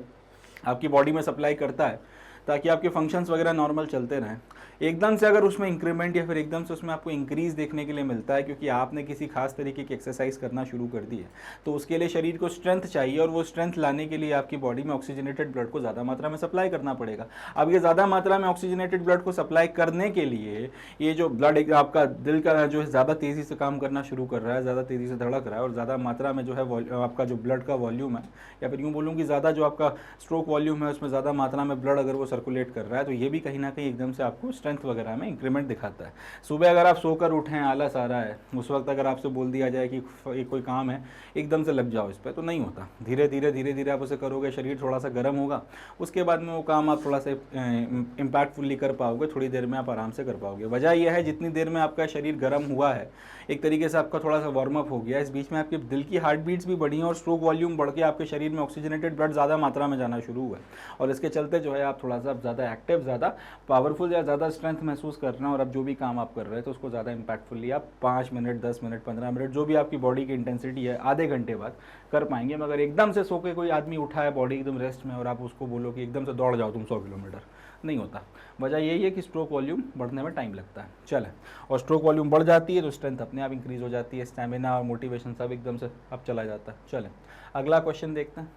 आपकी बॉडी में सप्लाई करता है ताकि आपके फंक्शंस वगैरह नॉर्मल चलते रहें, एकदम से अगर उसमें इंक्रीमेंट या फिर एकदम से उसमें आपको इंक्रीज देखने के लिए मिलता है क्योंकि आपने किसी खास तरीके की एक्सरसाइज करना शुरू कर दी है, तो उसके लिए शरीर को स्ट्रेंथ चाहिए और वो स्ट्रेंथ लाने के लिए आपकी बॉडी में ऑक्सीजनेटेड ब्लड को ज़्यादा मात्रा में सप्लाई करना पड़ेगा। अब ये ज़्यादा मात्रा में ऑक्सीजनेटेड ब्लड को सप्लाई करने के लिए ये जो ब्लड आपका दिल का जो है ज़्यादा तेज़ी से काम करना शुरू कर रहा है, ज़्यादा तेज़ी से धड़क रहा है और ज़्यादा मात्रा में जो है आपका जो ब्लड का वॉल्यूम है, या फिर यूँ बोलूँ कि ज़्यादा जो आपका स्ट्रोक वॉल्यूम है उसमें ज़्यादा मात्रा में ब्लड अगर वो सर्कुलेट कर रहा है, तो ये भी कहीं ना कहीं एकदम से आपको स्ट्रेंथ स्ट्रेंथ वगैरह में इंक्रीमेंट दिखाता है। सुबह अगर आप सोकर उठें, आलस आ रहा है, उस वक्त अगर आपसे बोल दिया जाए कि कोई काम है एकदम से लग जाओ इस पर, तो नहीं होता। धीरे धीरे आप उसे करोगे, शरीर थोड़ा सा गर्म होगा, उसके बाद में वो काम आप थोड़ा सा इम्पैक्टफुली कर पाओगे, थोड़ी देर में आप आराम से कर पाओगे। वजह यह है जितनी देर में आपका शरीर गर्म हुआ है, एक तरीके से आपका थोड़ा सा वार्म अप हो गया, इस बीच में आपके दिल की हार्ट बीट्स भी बढ़ी हैं और स्ट्रोक वॉल्यूम बढ़ के आपके शरीर में ऑक्सीजनेटेड ब्लड ज़्यादा मात्रा में जाना शुरू हुआ है, और इसके चलते जो है आप थोड़ा सा ज़्यादा एक्टिव, ज़्यादा पावरफुल या ज़्यादा स्ट्रेंथ महसूस कर रहे हैं, और अब जो भी काम आप कर रहे हैं तो उसको ज़्यादा इम्पैक्टफुली आप 5 मिनट, 10 मिनट, 15 मिनट, जो भी आपकी बॉडी की इंटेंसिटी है, आधे घंटे बाद कर पाएंगे। मगर एकदम से सो के कोई आदमी उठा है बॉडी एकदम रेस्ट में और आप उसको बोलो कि एकदम से दौड़ जाओ तुम 100 किलोमीटर, नहीं होता। वजह यही है कि स्ट्रोक वॉल्यूम बढ़ने में टाइम लगता है। चले, और स्ट्रोक वॉल्यूम बढ़ जाती है तो स्ट्रेंथ अपने आप इंक्रीज हो जाती है, स्टैमिना और मोटिवेशन सब एकदम से अब चला जाता है। चले, अगला क्वेश्चन देखते हैं।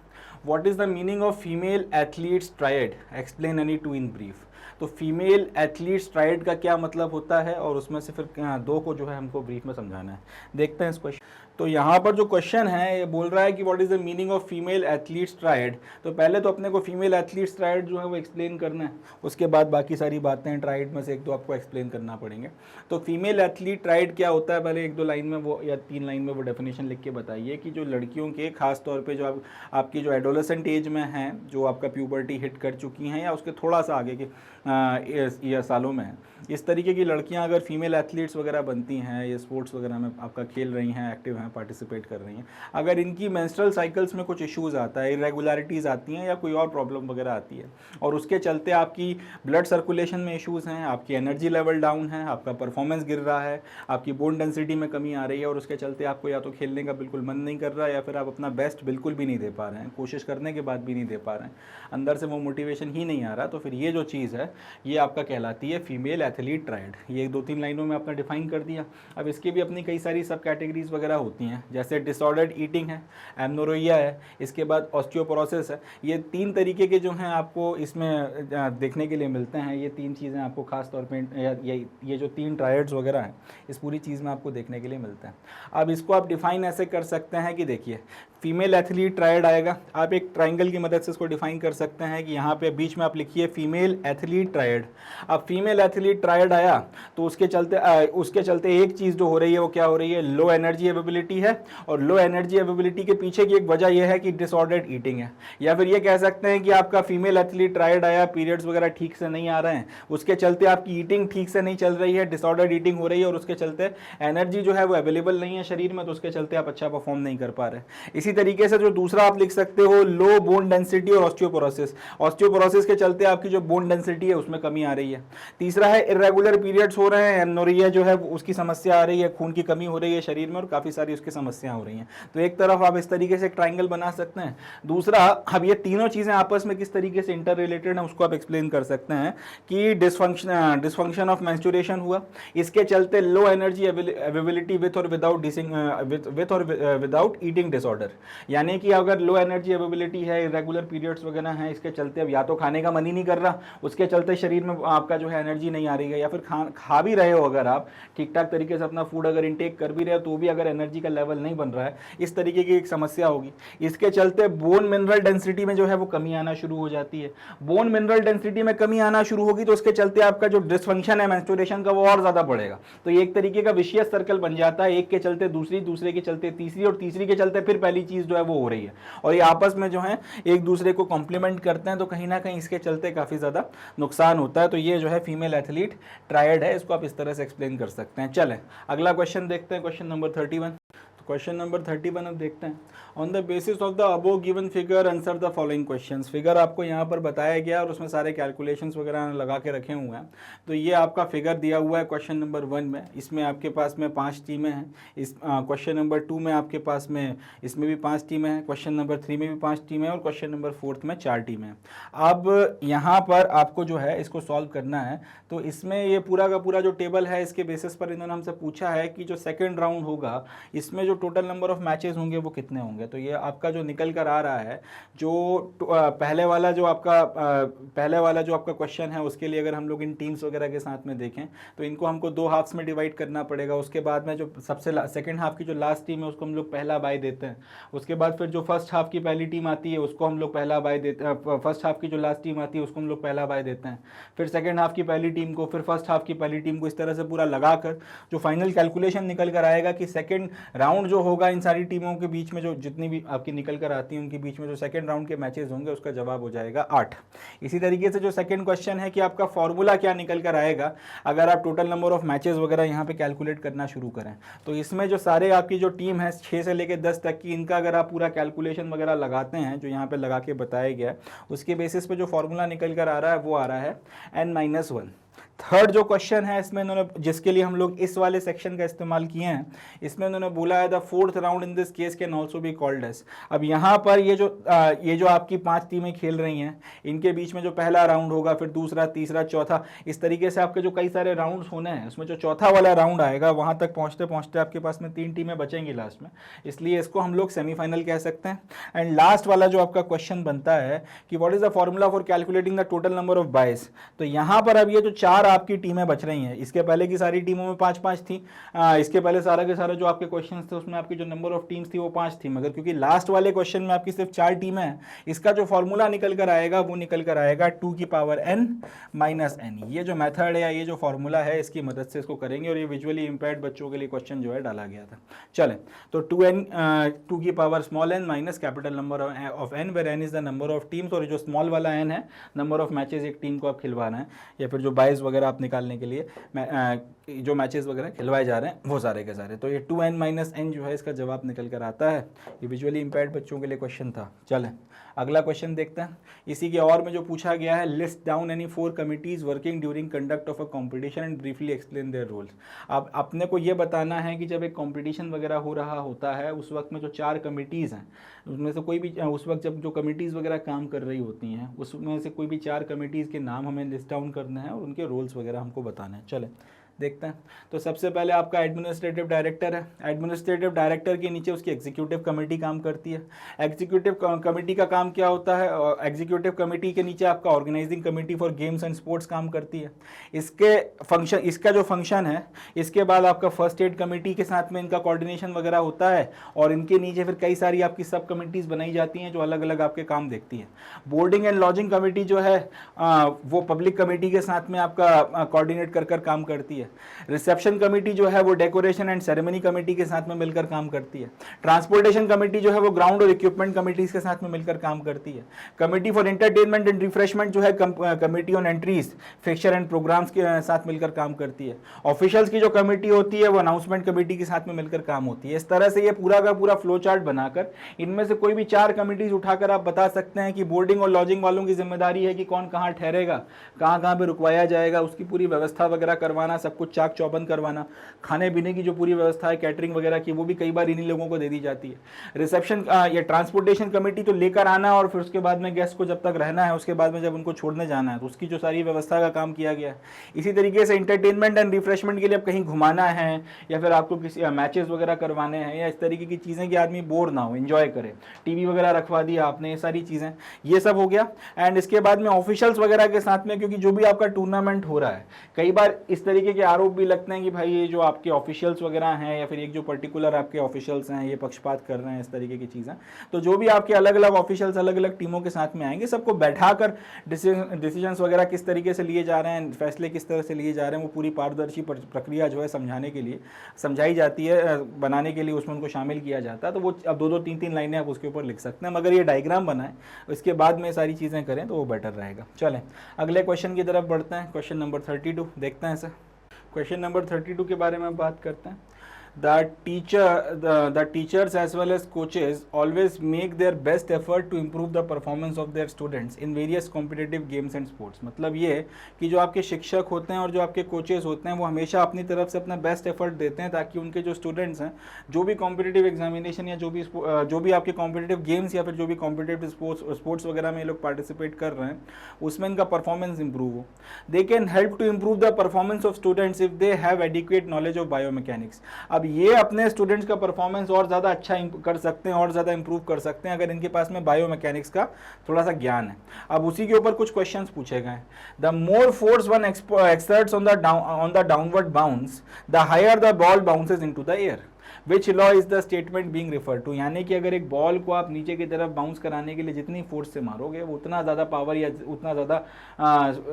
What is the meaning of female athletes triad, explain any two in brief. तो फीमेल एथलीट्स ट्रायड का क्या मतलब होता है, और उसमें से फिर 2 को जो है हमको ब्रीफ में समझाना है। देखते हैं इस क्वेश्चन। तो यहाँ पर जो क्वेश्चन है ये बोल रहा है कि what is the meaning of female athletes triad. तो पहले तो अपने को फीमेल एथलीट्स ट्रायड जो है वो एक्सप्लेन करना है, उसके बाद बाकी सारी बातें ट्रायड में से 1-2 आपको एक्सप्लेन करना पड़ेंगे। तो फीमेल एथलीट ट्रायड क्या होता है, पहले 1-2 लाइन में वो या 3 लाइन में वो डेफिनेशन लिख के बताइए कि जो लड़कियों के खास तौर पे जो आपकी जो एडोलेसेंट एज में हैं, जो आपका प्यूबर्टी हिट कर चुकी हैं या उसके थोड़ा सा आगे के सालों में हैं, इस तरीके की लड़कियां अगर फीमेल एथलीट्स वगैरह बनती हैं, ये स्पोर्ट्स वगैरह में आपका खेल रही हैं, एक्टिव हैं, पार्टिसिपेट कर रही हैं, अगर इनकी मेंस्ट्रुअल साइकिल्स में कुछ इश्यूज़ आता है, इरेगुलरिटीज़ आती हैं या कोई और प्रॉब्लम वगैरह आती है, और उसके चलते आपकी ब्लड सर्कुलेशन में इश्यूज़ हैं, आपकी एनर्जी लेवल डाउन है, आपका परफॉर्मेंस गिर रहा है, आपकी बोन डेंसिटी में कमी आ रही है, और उसके चलते आपको या तो खेलने का बिल्कुल मन नहीं कर रहा है, या फिर आप अपना बेस्ट बिल्कुल भी नहीं दे पा रहे हैं, कोशिश करने के बाद भी नहीं दे पा रहे हैं, अंदर से वो मोटिवेशन ही नहीं आ रहा, तो फिर ये जो चीज़ है ये आपका कहलाती है फीमेल एथलीट ट्रायड। ये 2-3 लाइनों में आपने डिफाइन कर दिया। अब इसकी भी अपनी कई सारी सब कैटेगरीज वगैरह होती हैं, जैसे डिसऑर्डर्ड ईटिंग है, एमनोरोइया है, इसके बाद ऑस्टियोपोरोसिस है। ये 3 तरीके के जो हैं आपको इसमें देखने के लिए मिलते हैं। ये 3 चीज़ें आपको खास तौर पर ये जो 3 ट्रायड्स वगैरह हैं इस पूरी चीज़ में आपको देखने के लिए मिलते हैं। अब इसको आप डिफाइन ऐसे कर सकते हैं कि देखिए फीमेल एथलीट ट्रायड आएगा, आप एक ट्राइंगल की मदद से इसको डिफाइन कर सकते हैं कि यहाँ पे बीच में आप लिखिए फीमेल एथलीट ट्रायड। अब फीमेल एथलीट ट्रायड आया तो उसके चलते एक चीज़ जो हो रही है वो क्या हो रही है, लो एनर्जी अवेबिलिटी है, और लो एनर्जी अवेबिलिटी के पीछे की एक वजह यह है कि डिसऑर्डर्ड ईटिंग है। या फिर ये कह सकते हैं कि आपका फीमेल एथलीट ट्रायड आया, पीरियड्स वगैरह ठीक से नहीं आ रहे हैं, उसके चलते आपकी ईटिंग ठीक से नहीं चल रही है, डिसऑर्डर्ड ईटिंग हो रही है, और उसके चलते एनर्जी जो है वो अवेलेबल नहीं है शरीर में, तो उसके चलते आप अच्छा परफॉर्म नहीं कर पा रहे। इसी तरीके से जो दूसरा आप लिख सकते हो लो बोन डेंसिटी और ऑस्टियोपोरोसिस। ऑस्टियोपोरोसिस के चलते आपकी जो बोन डेंसिटी है उसमें कमी आ रही है। तीसरा है इरेगुलर पीरियड्स हो रहे हैं, एमनोरिया जो है उसकी समस्या आ रही है, खून की कमी हो रही है शरीर में और काफ़ी सारी उसकी समस्याएं हो रही हैं। तो एक तरफ आप इस तरीके से एक ट्राइंगल बना सकते हैं। दूसरा, अब ये तीनों चीज़ें आपस में किस तरीके से इंटर रिलेटेड हैं उसको आप एक्सप्लेन कर सकते हैं कि डिसफंक्शन ऑफ मेंस्ट्रुएशन हुआ, इसके चलते लो एनर्जी अवेबिलिटी विथ और विदाउट ईटिंग डिसऑर्डर। यानी कि अगर लो एनर्जी अवेबिलिटी है, इरेगुलर पीरियड्स वगैरह हैं, इसके चलते अब या तो खाने का मन ही नहीं कर रहा, उसके चलते शरीर में आपका जो है एनर्जी नहीं आ रही है, या फिर खा भी रहे हो अगर आप ठीक ठाक तरीके से अपना फूड अगर इनटेक कर भी रहे हो तो भी अगर एनर्जी का लेवल नहीं बन रहा है, इस तरीके की एक समस्या होगी। इसके चलते बोन मिनरल डेंसिटी में जो है वो कमी आना शुरू हो जाती है। बोन मिनरल डेंसिटी में कमी आना शुरू होगी तो उसके चलते आपका जो डिसफंक्शन है मेंस्ट्रुएशन का वो और ज़्यादा बढ़ेगा। तो ये एक तरीके का विशियस सर्कल बन जाता है, एक के चलते दूसरी, दूसरे के चलते तीसरी, और तीसरी के चलते फिर पहली चीज़ जो है वो हो रही है, और ये आपस में जो है एक दूसरे को कॉम्प्लीमेंट करते हैं, तो कहीं ना कहीं इसके चलते काफ़ी ज़्यादा नुकसान होता है। तो ये जो है फीमेल एथलीट ट्रायड है, इसको आप इस तरह से एक्सप्लेन कर सकते हैं। चलें अगला क्वेश्चन देखते हैं, क्वेश्चन नंबर 31। क्वेश्चन नंबर 31 अब देखते हैं। On the basis of the above given figure answer the following questions. Figure आपको यहाँ पर बताया गया और उसमें सारे कैलकुलेशंस वगैरह लगा के रखे हुए हैं। तो ये आपका फिगर दिया हुआ है क्वेश्चन नंबर 1 में, इसमें आपके पास में 5 टीमें हैं। इस क्वेश्चन नंबर 2 में आपके पास में इसमें भी 5 टीमें हैं, क्वेश्चन नंबर 3 में भी 5 टीमें हैं, और क्वेश्चन नंबर 4 में 4 टीमें हैं। अब यहाँ पर आपको जो है इसको सॉल्व करना है। तो इसमें ये पूरा का पूरा जो टेबल है इसके बेसिस पर इन्होंने हमसे पूछा है कि जो सेकेंड राउंड होगा इसमें जो टोटल नंबर ऑफ मैचेस होंगे वो कितने होंगे। तो ये आपका जो निकल कर आ रहा है, जो पहले वाला जो आपका क्वेश्चन है, उसके लिए अगर हम लोग इन टीम्स वगैरह के साथ में देखें तो इनको हमको 2 हाफ्स में डिवाइड करना पड़ेगा। उसके बाद में जो सबसे सेकंड हाफ की जो लास्ट टीम है उसको हम लोग पहला बाय देते हैं। उसके बाद फिर जो फर्स्ट हाफ की पहली टीम आती है उसको हम लोग पहला बाय देते हैं, फर्स्ट हाफ की जो लास्ट टीम आती है उसको हम लोग पहला बाय देते हैं, फिर सेकंड हाफ की पहली टीम को, फिर फर्स्ट हाफ की पहली टीम को, इस तरह से पूरा लगाकर जो फाइनल कैलकुलेशन निकल कर आएगा कि सेकंड राउंड जो होगा इन सारी टीमों के बीच में, जो जितनी भी आपकी निकल कर आती है उनके बीच में जो सेकंड राउंड के मैचेस होंगे, उसका जवाब हो जाएगा 8। इसी तरीके से जो सेकंड क्वेश्चन है कि आपका फॉर्मूला क्या निकल कर आएगा अगर आप टोटल नंबर ऑफ मैचेस वगैरह यहाँ पे कैलकुलेट करना शुरू करें। तो इसमें जो सारे आपकी जो टीम है 6 से लेकर 10 तक की, इनका अगर आप पूरा कैलकुलेशन वगैरह लगाते हैं जो यहाँ पे लगा के बताया गया, उसके बेसिस पे जो फॉर्मूला निकल कर आ रहा है वो आ रहा है n-1। थर्ड जो क्वेश्चन है इसमें इन्होंने, जिसके लिए हम लोग इस वाले सेक्शन का इस्तेमाल किए हैं, इसमें उन्होंने बोला है the fourth round in this case can also be called as. अब यहाँ पर ये जो आपकी 5 टीमें खेल रही हैं, इनके बीच में जो पहला राउंड होगा, फिर दूसरा, तीसरा, चौथा, इस तरीके से आपके जो कई सारे राउंड्स होने हैं, उसमें जो चौथा वाला राउंड आएगा वहाँ तक पहुँचते पहुँचते आपके पास में 3 टीमें बचेंगी लास्ट में, इसलिए इसको हम लोग सेमीफाइनल कह सकते हैं। एंड लास्ट वाला जो आपका क्वेश्चन बनता है कि what is the formula for calculating the total number of बायस। तो यहाँ पर अब ये जो 4 आपकी टीमें बच रही हैं, इसके पहले की सारी टीमों में 5-5 थी, इसके पहले सारा के सारे जो आपके क्वेश्चंस थे उसमें आपकी जो नंबर ऑफ टीम्स थी वो 5 थी, मगर क्योंकि लास्ट वाले क्वेश्चन में आपकी सिर्फ 4 टीमें हैं, इसका जो फॉर्मूला निकल कर आएगा वो निकल कर आएगा 2 की पावर n-n। ये जो मेथड है या ये जो फॉर्मूला है इसकी मदद से इसको करेंगे, और ये विजुअली इंपेयर्ड बच्चों के लिए क्वेश्चन जो है डाला गया था। चले तो 2 की power small n minus capital number of n, where n is the number of teams, और जो स्मॉल वाला n है नंबर ऑफ मैचेस एक टीम को आप खिलवाना है, या फिर जो बाइस वगैरह आप निकालने के लिए जो मैचेस वगैरह खिलवाए जा रहे हैं वो सारे के सारे। तो ये 2n-n जो है इसका जवाब निकल कर आता है। ये विजुअली इंपेयर्ड बच्चों के लिए क्वेश्चन था। चलें अगला क्वेश्चन देखते हैं। इसी के और में जो पूछा गया है, list down any 4 committees working during conduct of a competition and briefly explain their roles. अब अपने को ये बताना है कि जब एक कंपटीशन वगैरह हो रहा होता है उस वक्त में जो 4 कमिटीज़ हैं उसमें से कोई भी, उस वक्त जब जो कमिटीज़ वगैरह काम कर रही होती हैं उसमें से कोई भी 4 कमिटीज़ के नाम हमें लिस्ट डाउन करने हैं और उनके रोल्स वगैरह हमको बताने हैं। चले देखते हैं। तो सबसे पहले आपका एडमिनिस्ट्रेटिव डायरेक्टर है। एडमिनिस्ट्रेटिव डायरेक्टर के नीचे उसकी एग्जीक्यूटिव कमेटी काम करती है। एग्जीक्यूटिव कमेटी का काम क्या होता है? एग्जीक्यूटिव कमेटी के नीचे आपका organising committee for games and sports काम करती है। इसका जो फंक्शन है, इसके बाद आपका फर्स्ट एड कमेटी के साथ में इनका कोऑर्डिनेशन वगैरह होता है, और इनके नीचे फिर कई सारी आपकी सब कमिटीज़ बनाई जाती हैं जो अलग अलग आपके काम देखती हैं। बोर्डिंग एंड लॉजिंग कमेटी जो है वो पब्लिक कमेटी के साथ में आपका कोऑर्डिनेट कर काम करती है। रिसेप्शन कमेटी जो है वो डेकोरेशन एंड सेरेमनी कमेटी के साथ में मिलकर काम करती है। ट्रांसपोर्टेशन कमेटी जो है वो ग्राउंड और इक्विपमेंट कमेटीज के साथ में मिलकर काम करती है। Committee for entertainment and refreshment जो है committee on entries, fixture and programmes के साथ मिलकर काम करती है। ऑफिशियल्स की जो कमेटी होती है वो अनाउंसमेंट कमेटी के साथ में मिलकर काम होती है। इस तरह से ये पूरा का पूरा फ्लो चार्ट बनाकर इनमें से कोई भी 4 कमेटीज उठाकर आप बता सकते हैं कि बोर्डिंग और लॉजिंग वालों की जिम्मेदारी है कि कौन कहाँ ठहरेगा, कहाँ पे रुकवाया जाएगा, उसकी पूरी व्यवस्था वगैरह करवाना, सब कुछ चाक चौबंद करवाना। खाने पीने की जो पूरी व्यवस्था है कैटरिंग वगैरह की, वो भी कई बार इन्हीं लोगों को दे दी जाती है। रिसेप्शन या ट्रांसपोर्टेशन कमेटी तो लेकर आना और फिर उसके बाद में गेस्ट को जब तक रहना है, उसके बाद में जब उनको छोड़ने जाना है तो उसकी जो सारी व्यवस्था का काम किया गया है। इसी तरीके से इंटरटेनमेंट एंड रिफ्रेशमेंट के लिए अब कहीं घुमाना है या फिर आपको किसी मैचेस वगैरह करवाने हैं या इस तरीके की चीज़ें कि आदमी बोर ना हो, एंजॉय करे, टीवी वगैरह रखवा दिया आपने, ये सारी चीज़ें, ये सब हो गया। एंड इसके बाद में ऑफिशियल्स वगैरह के साथ में, क्योंकि जो भी आपका टूर्नामेंट हो रहा है, कई बार इस तरीके के आरोप भी लगते हैं कि भाई ये जो आपके ऑफिशियल्स वगैरह हैं या फिर एक जो पर्टिकुलर आपके ऑफिशियल्स हैं ये पक्षपात कर रहे हैं, इस तरीके की चीज़ें। तो जो भी आपके अलग अलग ऑफिशियल्स अलग अलग टीमों के साथ में आएंगे, सबको बैठाकर डिसीजंस वगैरह किस तरीके से लिए जा रहे हैं, फैसले किस तरह से लिए जा रहे हैं, वो पूरी पारदर्शी प्रक्रिया जो है समझाने के लिए समझाई जाती है, बनाने के लिए उसमें उनको शामिल किया जाता है। तो वो अब 2-2, 3-3 लाइनें आप उसके ऊपर लिख सकते हैं, मगर ये डायग्राम बनाए इसके बाद में सारी चीज़ें करें तो वो बेटर रहेगा। चलें अगले क्वेश्चन की तरफ बढ़ते हैं। क्वेश्चन नंबर 32 देखते हैं सर। क्वेश्चन नंबर 32 के बारे में बात करते हैं। The teachers as well as coaches always make their best effort to improve the performance of their students in various competitive games and sports। मतलब ये कि जो आपके शिक्षक होते हैं और जो आपके कोचेस होते हैं वो हमेशा अपनी तरफ से अपना बेस्ट एफर्ट देते हैं ताकि उनके जो स्टूडेंट्स हैं जो भी कॉम्पिटिटिव एग्जामिनेशन या जो भी आपके कॉम्पिटिटिव गेम्स या फिर जो भी कॉम्पिटिटिव स्पोर्ट्स वगैरह में ये लोग पार्टिसिपेट कर रहे हैं उसमें इनका परफॉर्मेंस इंप्रूव हो। They can help to improve the performance of students if they have adequate knowledge of biomechanics. अब ये अपने स्टूडेंट्स का परफॉर्मेंस और ज़्यादा अच्छा कर सकते हैं और ज़्यादा इंप्रूव कर सकते हैं अगर इनके पास में बायोमैकेनिक्स का थोड़ा सा ज्ञान है। अब उसी के ऊपर कुछ क्वेश्चंस पूछे गए। The more force one exerts on the downward bounce the higher the ball bounces into the air, which law is the statement being refer to. यानी कि अगर एक बॉल को आप नीचे की तरफ बाउंस कराने के लिए जितनी फोर्स से मारोगे वो उतना ज़्यादा पावर या उतना ज़्यादा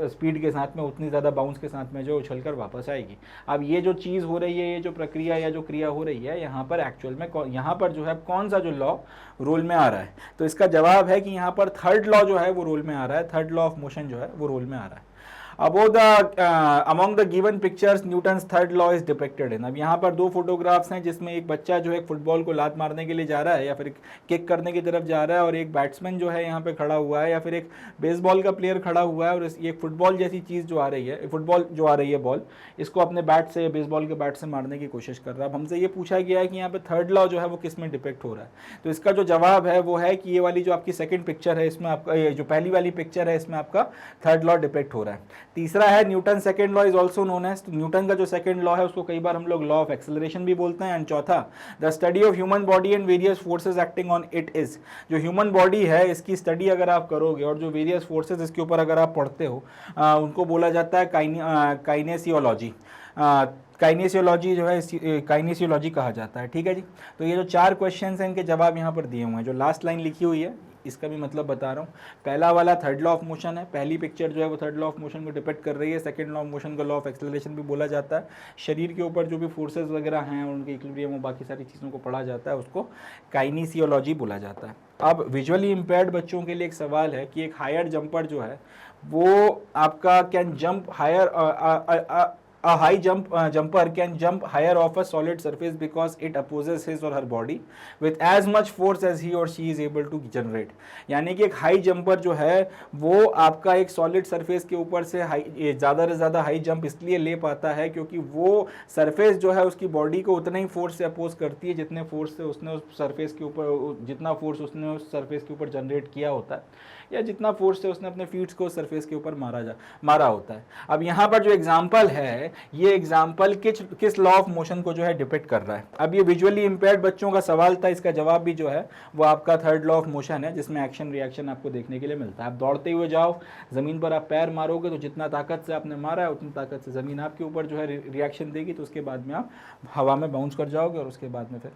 स्पीड के साथ में, उतनी ज़्यादा बाउंस के साथ में जो उछल कर वापस आएगी। अब ये जो चीज़ हो रही है, ये जो प्रक्रिया या जो क्रिया हो रही है यहाँ पर एक्चुअल में यहाँ पर जो है कौन सा जो लॉ रोल में आ रहा है, तो इसका जवाब है कि यहाँ पर थर्ड लॉ जो है वो रोल में आ रहा है, थर्ड लॉ ऑफ मोशन जो है वो रोल में आ रहा है। Above the among the given pictures Newton's third law is depicted in। अब यहाँ पर दो फोटोग्राफ्स हैं जिसमें एक बच्चा जो है फुटबॉल को लात मारने के लिए जा रहा है या फिर किक करने की तरफ जा रहा है, और एक बैट्समैन जो है यहाँ पे खड़ा हुआ है या फिर एक बेसबॉल का प्लेयर खड़ा हुआ है, और ये फुटबॉल जैसी चीज़ जो आ रही है, फुटबॉल जो आ रही है बॉल, इसको अपने बैट से, बेसबॉल के बैट से मारने की कोशिश कर रहा है। अब हमसे ये पूछा गया है कि यहाँ पे थर्ड लॉ जो है वो किस में डिपेक्ट हो रहा है, तो इसका जो जवाब है वो है कि ये वाली जो आपकी सेकंड पिक्चर है इसमें आपका, जो पहली वाली पिक्चर है इसमें आपका थर्ड लॉ डिपेक्ट हो रहा है। तीसरा है Newton second law is also known as, Newton का जो सेकंड लॉ है उसको कई बार हम लोग लॉ ऑफ एक्सेलरेशन भी बोलते हैं। एंड चौथा, the study of human body and various forces acting on it is, जो ह्यूमन बॉडी है इसकी स्टडी अगर आप करोगे और जो वेरियस फोर्सेज इसके ऊपर अगर आप पढ़ते हो उनको बोला जाता है काइनेसियोलॉजी। काइनेसियोलॉजी जो है काइनेसियोलॉजी कहा जाता है। ठीक है जी, तो ये जो चार क्वेश्चंस हैं इनके जवाब यहाँ पर दिए हुए हैं। जो लास्ट लाइन लिखी हुई है इसका भी मतलब बता रहा हूँ। पहला वाला थर्ड लॉ ऑफ मोशन है, पहली पिक्चर जो है वो थर्ड लॉ ऑफ मोशन को डिपेक्ट कर रही है। सेकंड लॉ ऑफ मोशन को लॉ ऑफ एक्सेलरेशन भी बोला जाता है। शरीर के ऊपर जो भी फोर्सेज वगैरह हैं उनके इक्विलिब्रियम और बाकी सारी चीज़ों को पढ़ा जाता है, उसको काइनेसियोलॉजी बोला जाता है। अब विजुअली इम्पेयर्ड बच्चों के लिए एक सवाल है कि एक हायर जंपर जो है वो आपका can jump higher, a high jumper can jump higher off a solid surface because it opposes his or her body with as much force as he or she is able to generate। यानी कि एक high jumper जो है वो आपका एक solid surface के ऊपर से ज़्यादा से ज़्यादा हाई जंप इसलिए ले पाता है क्योंकि वो सरफेस जो है उसकी बॉडी को उतना ही फोर्स से अपोज करती है जितने फोर्स से उसने उस सरफेस के ऊपर, जितना फोर्स उसने उस सरफेस के ऊपर जनरेट किया होता है या जितना फोर्स से उसने अपने फीट्स को सरफेस के ऊपर मारा होता है। अब यहाँ पर जो एग्जाम्पल है ये एग्जाम्पल किस लॉ ऑफ मोशन को जो है डिपेक्ट कर रहा है। अब ये विजुअली इंपेयर्ड बच्चों का सवाल था, इसका जवाब भी जो है वो आपका थर्ड लॉ ऑफ मोशन है जिसमें एक्शन रिएक्शन आपको देखने के लिए मिलता है। आप दौड़ते हुए जाओ, ज़मीन पर आप पैर मारोगे तो जितना ताकत से आपने मारा है उतनी ताकत से ज़मीन आपके ऊपर जो है रिएक्शन देगी, तो उसके बाद में आप हवा में बाउंस कर जाओगे और उसके बाद में फिर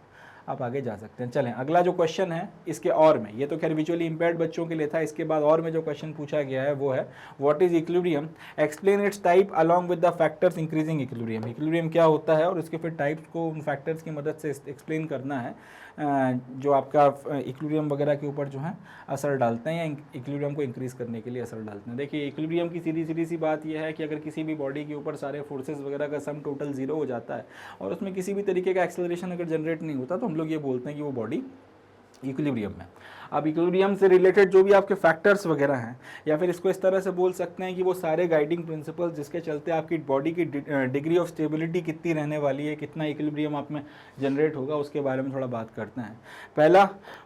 आप आगे जा सकते हैं। चलें अगला जो क्वेश्चन है इसके और में, ये तो खैर विजुअली इंपेयर्ड बच्चों के लिए था, इसके बाद और में जो क्वेश्चन पूछा गया है वो है what is equilibrium, explain it's type along with the factors increasing equilibrium. Equilibrium क्या होता है और इसके फिर टाइप्स को उन फैक्टर्स की मदद से एक्सप्लेन करना है जो आपका इक्विलिब्रियम वगैरह के ऊपर जो है असर डालते हैं या इक्विलिब्रियम को इंक्रीज़ करने के लिए असर डालते हैं। देखिए इक्विलिब्रियम की सीधी सी बात यह है कि अगर किसी भी बॉडी के ऊपर सारे फोर्सेस वगैरह का सम टोटल जीरो हो जाता है और उसमें किसी भी तरीके का एक्सेलरेशन अगर जनरेट नहीं होता तो हम लोग ये बोलते हैं कि वो बॉडी इक्विलिब्रियम में। अब इक्विलिब्रियम से रिलेटेड जो भी आपके फैक्टर्स वगैरह हैं या फिर इसको इस तरह से बोल सकते हैं कि वो सारे गाइडिंग प्रिंसिपल्स जिसके चलते आपकी बॉडी की डिग्री ऑफ स्टेबिलिटी कितनी रहने वाली है, कितना इक्विलिब्रियम आप में जनरेट होगा, उसके बारे में थोड़ा बात करते हैं। पहला,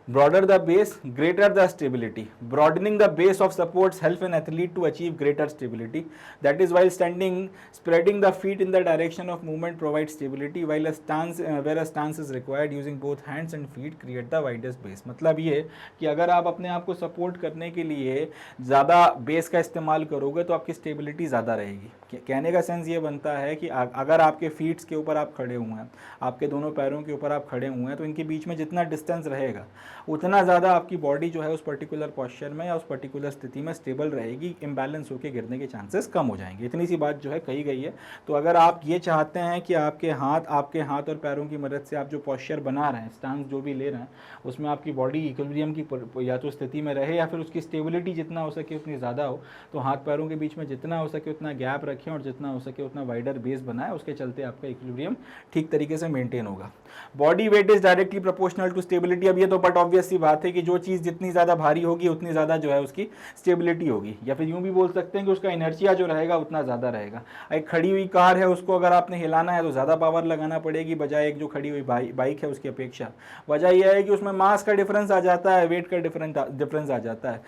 broader the base greater the stability. Broadening the base of supports help an athlete to achieve greater stability, that is while standing spreading the feet in the direction of movement provide stability while a stance is required using both hands and feet create the widest base. मतलब ये कि अगर आप अपने आप को support करने के लिए ज़्यादा बेस का इस्तेमाल करोगे तो आपकी स्टेबिलिटी ज़्यादा रहेगी। कहने का सेंस ये बनता है कि अगर आपके फीट्स के ऊपर आप खड़े हुए हैं, आपके दोनों पैरों के ऊपर आप खड़े हुए हैं, तो इनके बीच में जितना डिस्टेंस रहेगा उतना ज़्यादा आपकी बॉडी जो है उस पर्टिकुलर पॉस्चर में या उस पर्टिकुलर स्थिति में स्टेबल रहेगी, इम्बैलेंस होकर गिरने के चांसेस कम हो जाएंगे। इतनी सी बात जो है कही गई है। तो अगर आप ये चाहते हैं कि आपके हाथ और पैरों की मदद से आप जो पॉस्चर बना रहे हैं, स्टांस जो भी ले रहे हैं, उसमें आपकी बॉडी इक्विलिब्रियम की या तो स्थिति में रहे या फिर उसकी स्टेबिलिटी जितना हो सके उतनी ज़्यादा हो, तो हाथ पैरों के बीच में जितना हो सके उतना गैप रखें और जितना हो सके उतना वाइडर बेस बनाएं, उसके चलते आपका इक्विलिब्रियम ठीक तरीके से मेंटेन होगा। Body weight is directly proportional to stability. अब ये तो बट ऑब्वियस सी बात है कि जो चीज़ जितनी ज़्यादा भारी होगी उतनी ज़्यादा जो है उसकी स्टेबिलिटी होगी, या फिर यूँ भी बोल सकते हैं कि उसका इनर्शिया जो रहेगा उतना ज़्यादा रहेगा। एक खड़ी हुई कार है, उसको अगर आपने हिलाना है तो ज़्यादा पावर लगाना पड़ेगी बजाय एक जो खड़ी हुई बाइक है उसकी अपेक्षा। वजह यह है कि उसमें मास मास का डिफरेंस आ जाता है, वेट का डिफरेंस आ जाता है।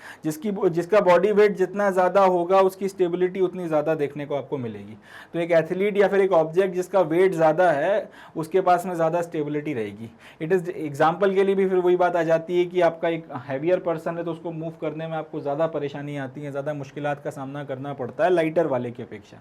जिसका बॉडी वेट जितना ज़्यादा होगा उसकी स्टेबिलिटी उतनी ज़्यादा देखने को आपको मिलेगी। तो एक एथलीट या फिर एक ऑब्जेक्ट जिसका वेट ज़्यादा है उसके पास में ज़्यादा स्टेबिलिटी रहेगी। इट इज़ एग्जाम्पल के लिए भी फिर वही बात आ जाती है कि आपका एक हैवियर पर्सन है तो उसको मूव करने में आपको ज़्यादा परेशानी आती है, ज़्यादा मुश्किलात का सामना करना पड़ता है लाइटर वाले की अपेक्षा।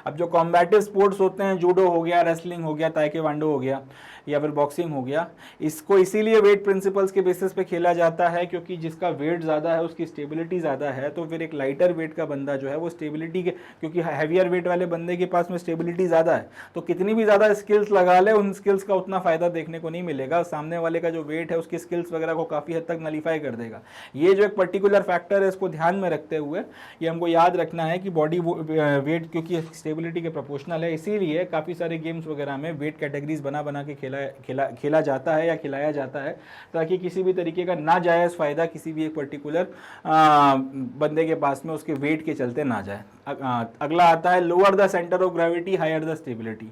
अब जो कॉम्बैटिव स्पोर्ट्स होते हैं, जूडो हो गया, रेसलिंग हो गया, ताइक्वांडो हो गया या फिर बॉक्सिंग हो गया, इसको इसीलिए वेट प्रिंसिपल्स के बेसिस पे खेला जाता है क्योंकि जिसका वेट ज़्यादा है उसकी स्टेबिलिटी ज़्यादा है। तो फिर एक लाइटर वेट का बंदा जो है वो स्टेबिलिटी के, क्योंकि हैवियर वेट वाले बंदे के पास में स्टेबिलिटी ज़्यादा है तो कितनी भी ज़्यादा स्किल्स लगा ले उन स्किल्स का उतना फ़ायदा देखने को नहीं मिलेगा। सामने वाले का जो वेट है उसकी स्किल्स वगैरह को काफ़ी हद तक नलीफाई कर देगा। ये जो एक पर्टिकुलर फैक्टर है इसको ध्यान में रखते हुए ये हमको याद रखना है कि बॉडी वेट क्योंकि स्टेबिलिटी के प्रोपोर्शनल है, इसीलिए काफ़ी सारे गेम्स वगैरह में वेट कैटेगरीज बना के खेला जाता है या खिलाया जाता है ताकि किसी भी तरीके का नाजायज़ फ़ायदा किसी भी एक पर्टिकुलर बंदे के पास में उसके वेट के चलते ना जाए। अगला आता है lower the centre of gravity higher the stability.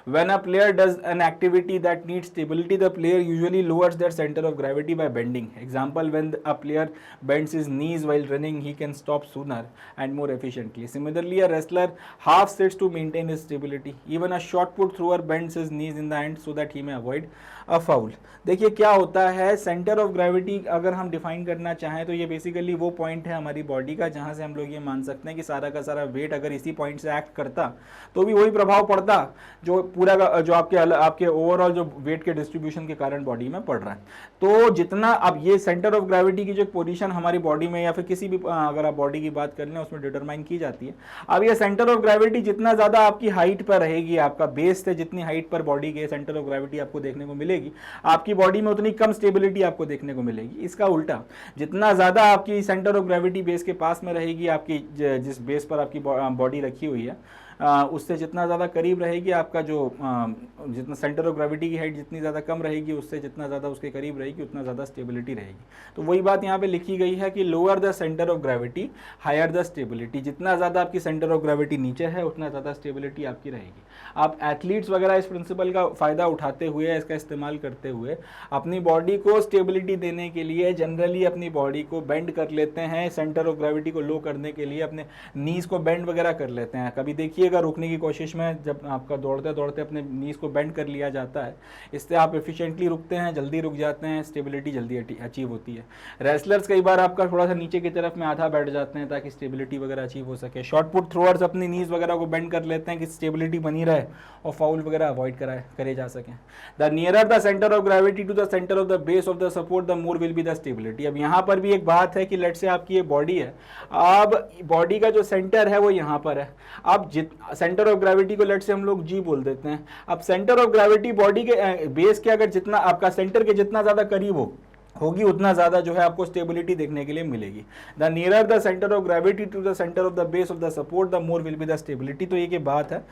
When a player does an activity that needs stability, the player usually lowers their center of gravity by bending. Example, when a player bends his knees while running, he can stop sooner and more efficiently. Similarly, a wrestler half sits to maintain his stability. Even a shot put thrower bends his knees in the end so that he may avoid a foul. देखिए क्या होता है, centre of gravity अगर हम define करना चाहें तो ये बेसिकली वो पॉइंट है हमारी बॉडी का जहाँ से हम लोग ये मान सकते हैं कि सारा का सारा वेट अगर इसी पॉइंट से एक्ट करता तो भी वही प्रभाव पड़ता जो पूरा जो आपके ओवरऑल जो वेट के डिस्ट्रीब्यूशन के कारण बॉडी में पड़ रहा है। तो जितना अब ये सेंटर ऑफ ग्रेविटी की जो पोजीशन हमारी बॉडी में या फिर किसी भी अगर आप बॉडी की बात कर लें उसमें डिटरमाइन की जाती है। अब ये सेंटर ऑफ ग्रेविटी जितना ज़्यादा आपकी हाइट पर रहेगी, आपका बेस से जितनी हाइट पर बॉडी के सेंटर ऑफ ग्रेविटी आपको देखने को मिलेगी, आपकी बॉडी में उतनी कम स्टेबिलिटी आपको देखने को मिलेगी। इसका उल्टा, जितना ज़्यादा आपकी सेंटर ऑफ ग्रेविटी बेस के पास में रहेगी, आपकी जिस बेस पर आपकी बॉडी रखी हुई है उससे जितना ज़्यादा करीब रहेगी, आपका जो जितना सेंटर ऑफ ग्रेविटी की हाइट जितनी ज़्यादा कम रहेगी उससे जितना ज़्यादा उसके करीब रहेगी उतना ज़्यादा स्टेबिलिटी रहेगी। तो वही बात यहाँ पे लिखी गई है कि lower the centre of gravity higher the stability. जितना ज़्यादा आपकी सेंटर ऑफ ग्रेविटी नीचे है उतना ज़्यादा स्टेबिलिटी आपकी रहेगी। आप एथलीट्स वगैरह इस प्रिंसिपल का फ़ायदा उठाते हुए, इसका इस्तेमाल करते हुए अपनी बॉडी को स्टेबिलिटी देने के लिए जनरली अपनी बॉडी को बेंड कर लेते हैं, सेंटर ऑफ ग्रेविटी को लो करने के लिए अपने नीज़ को बेंड वगैरह कर लेते हैं। कभी देखिए रुकने की कोशिश में जब आपका दौड़ते दौड़ते अपने नीज को बेंड कर लिया जाता है, इससे आप एफिशिएंटली रुकते हैं, जल्दी रुक जाते हैं, स्टेबिलिटी जल्दी अचीव होती है। रेसलर्स कई बार आपका थोड़ा सा नीचे की तरफ में आधा बैठ जाते हैं ताकि स्टेबिलिटी वगैरह अचीव हो सके। शॉर्ट पुट थ्रोअर्स अपनी नीज वगैरह को बेंड कर लेते हैं कि स्टेबिलिटी बनी रहे और फाउल वगैरह अवॉइड करे जा सकें। The nearer the centre of gravity to the centre of the base of the support the more will be the stability. अब यहाँ पर भी एक बात है कि लेट से आपकी ये बॉडी है, अब बॉडी का जो सेंटर है वो यहाँ पर है। अब सेंटर ऑफ ग्रेविटी को लेट से हम लोग जी बोल देते हैं। अब सेंटर ऑफ ग्रेविटी बॉडी के बेस के अगर जितना आपका सेंटर के जितना ज्यादा करीब होगी उतना ज्यादा जो है आपको स्टेबिलिटी देखने के लिए मिलेगी। The nearer the centre of gravity to the centre of the base of the support the more will be the stability. तो ये की बात है,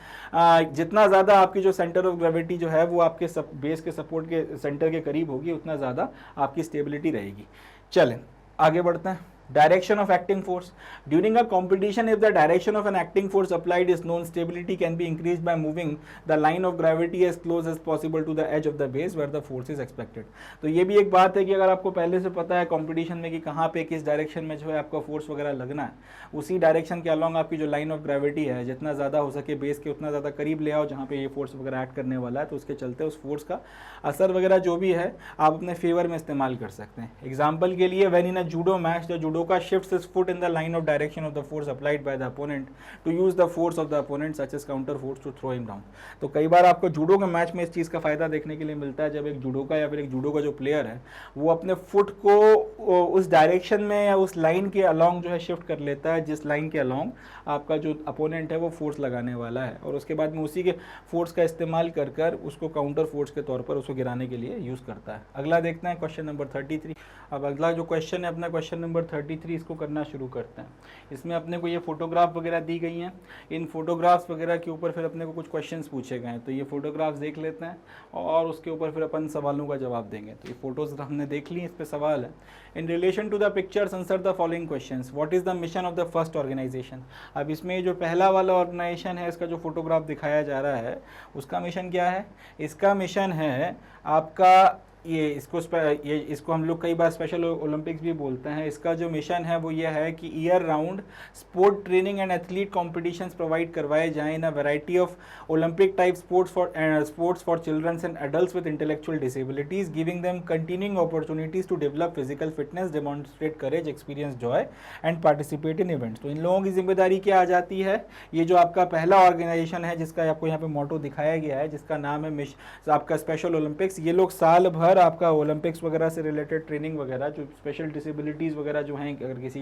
जितना ज्यादा आपकी जो सेंटर ऑफ ग्रेविटी जो है वो आपके बेस के सपोर्ट के सेंटर के करीब होगी उतना ज्यादा आपकी स्टेबिलिटी रहेगी। चलें आगे बढ़ते हैं। Direction of acting force. During a competition, if the direction of an acting force applied is known, stability can be increased by moving the line of gravity as close as possible to the edge of the base where the force is expected. तो ये भी एक बात है कि अगर आपको पहले से पता है कंपटीशन में कि कहाँ पे किस डायरेक्शन में जो है आपका फोर्स वगैरह लगना है, उसी डायरेक्शन के अलॉन्ग आपकी जो लाइन ऑफ ग्रेविटी है जितना ज़्यादा हो सके बेस के उतना ज़्यादा करीब ले आओ जहाँ पे ये फोर्स वगैरह एक्ट करने वाला है, तो उसके चलते उस फोर्स का असर वगैरह जो भी है आप अपने फेवर में इस्तेमाल कर सकते हैं। एग्जाम्पल के लिए, when in a judo match the judoka shifts his foot in the line of direction of the force applied by the opponent to use the force of the opponent such as counter force to throw him down। तो कई बार आपको judo के match में इस चीज़ का फायदा देखने के लिए मिलता है जब एक जूडोका या फिर एक जूडो का जो प्लेयर है वो अपने फुट को उस डायरेक्शन में या उस लाइन के अलॉन्ग जो है शिफ्ट कर लेता है जिस लाइन के अलॉन्ग आपका जो अपोनेंट है वो फोर्स लगाने वाला है, और उसके बाद में उसी के फोर्स का इस्तेमाल कर कर उसको काउंटर फोर्स के तौर पर उसको गिराने के लिए यूज़ करता है। अगला देखते हैं क्वेश्चन नंबर 33। अब अगला जो क्वेश्चन है अपना क्वेश्चन नंबर 33, इसको करना शुरू करते हैं। इसमें अपने को ये फोटोग्राफ वगैरह दी गई हैं, इन फोटोग्राफ्स वगैरह के ऊपर फिर अपने को कुछ क्वेश्चंस पूछे गए हैं। तो ये फोटोग्राफ्स देख लेते हैं और उसके ऊपर फिर अपन सवालों का जवाब देंगे। तो ये फोटोज हमने देख ली, इस पर सवाल है। In relation to the pictures answer the following questions. What is the mission of the first organisation. अब इसमें जो पहला वाला ऑर्गेनाइजेशन है, इसका जो फोटोग्राफ दिखाया जा रहा है उसका मिशन क्या है। इसका मिशन है आपका इसको हम लोग कई बार स्पेशल ओलंपिक्स भी बोलते हैं। इसका जो मिशन है वो ये है कि year round sport training and athlete competitions provide करवाए जाएं in a variety of Olympic type sports for childrens and adults with intellectual disabilities, giving them continuing opportunities to develop physical fitness, demonstrate courage, experience joy and participate in events. तो इन लोगों की जिम्मेदारी क्या आ जाती है? ये जो आपका पहला ऑर्गेनाइजेशन है जिसका आपको यहाँ पे मोटो दिखाया गया है, जिसका नाम है आपका स्पेशल ओलंपिक्स, ये लोग साल भर आपका ओलंपिक्स वगैरह से रिलेटेड ट्रेनिंग वगैरह, जो स्पेशल डिसेबिलिटीज़ वगैरह जो हैं, अगर किसी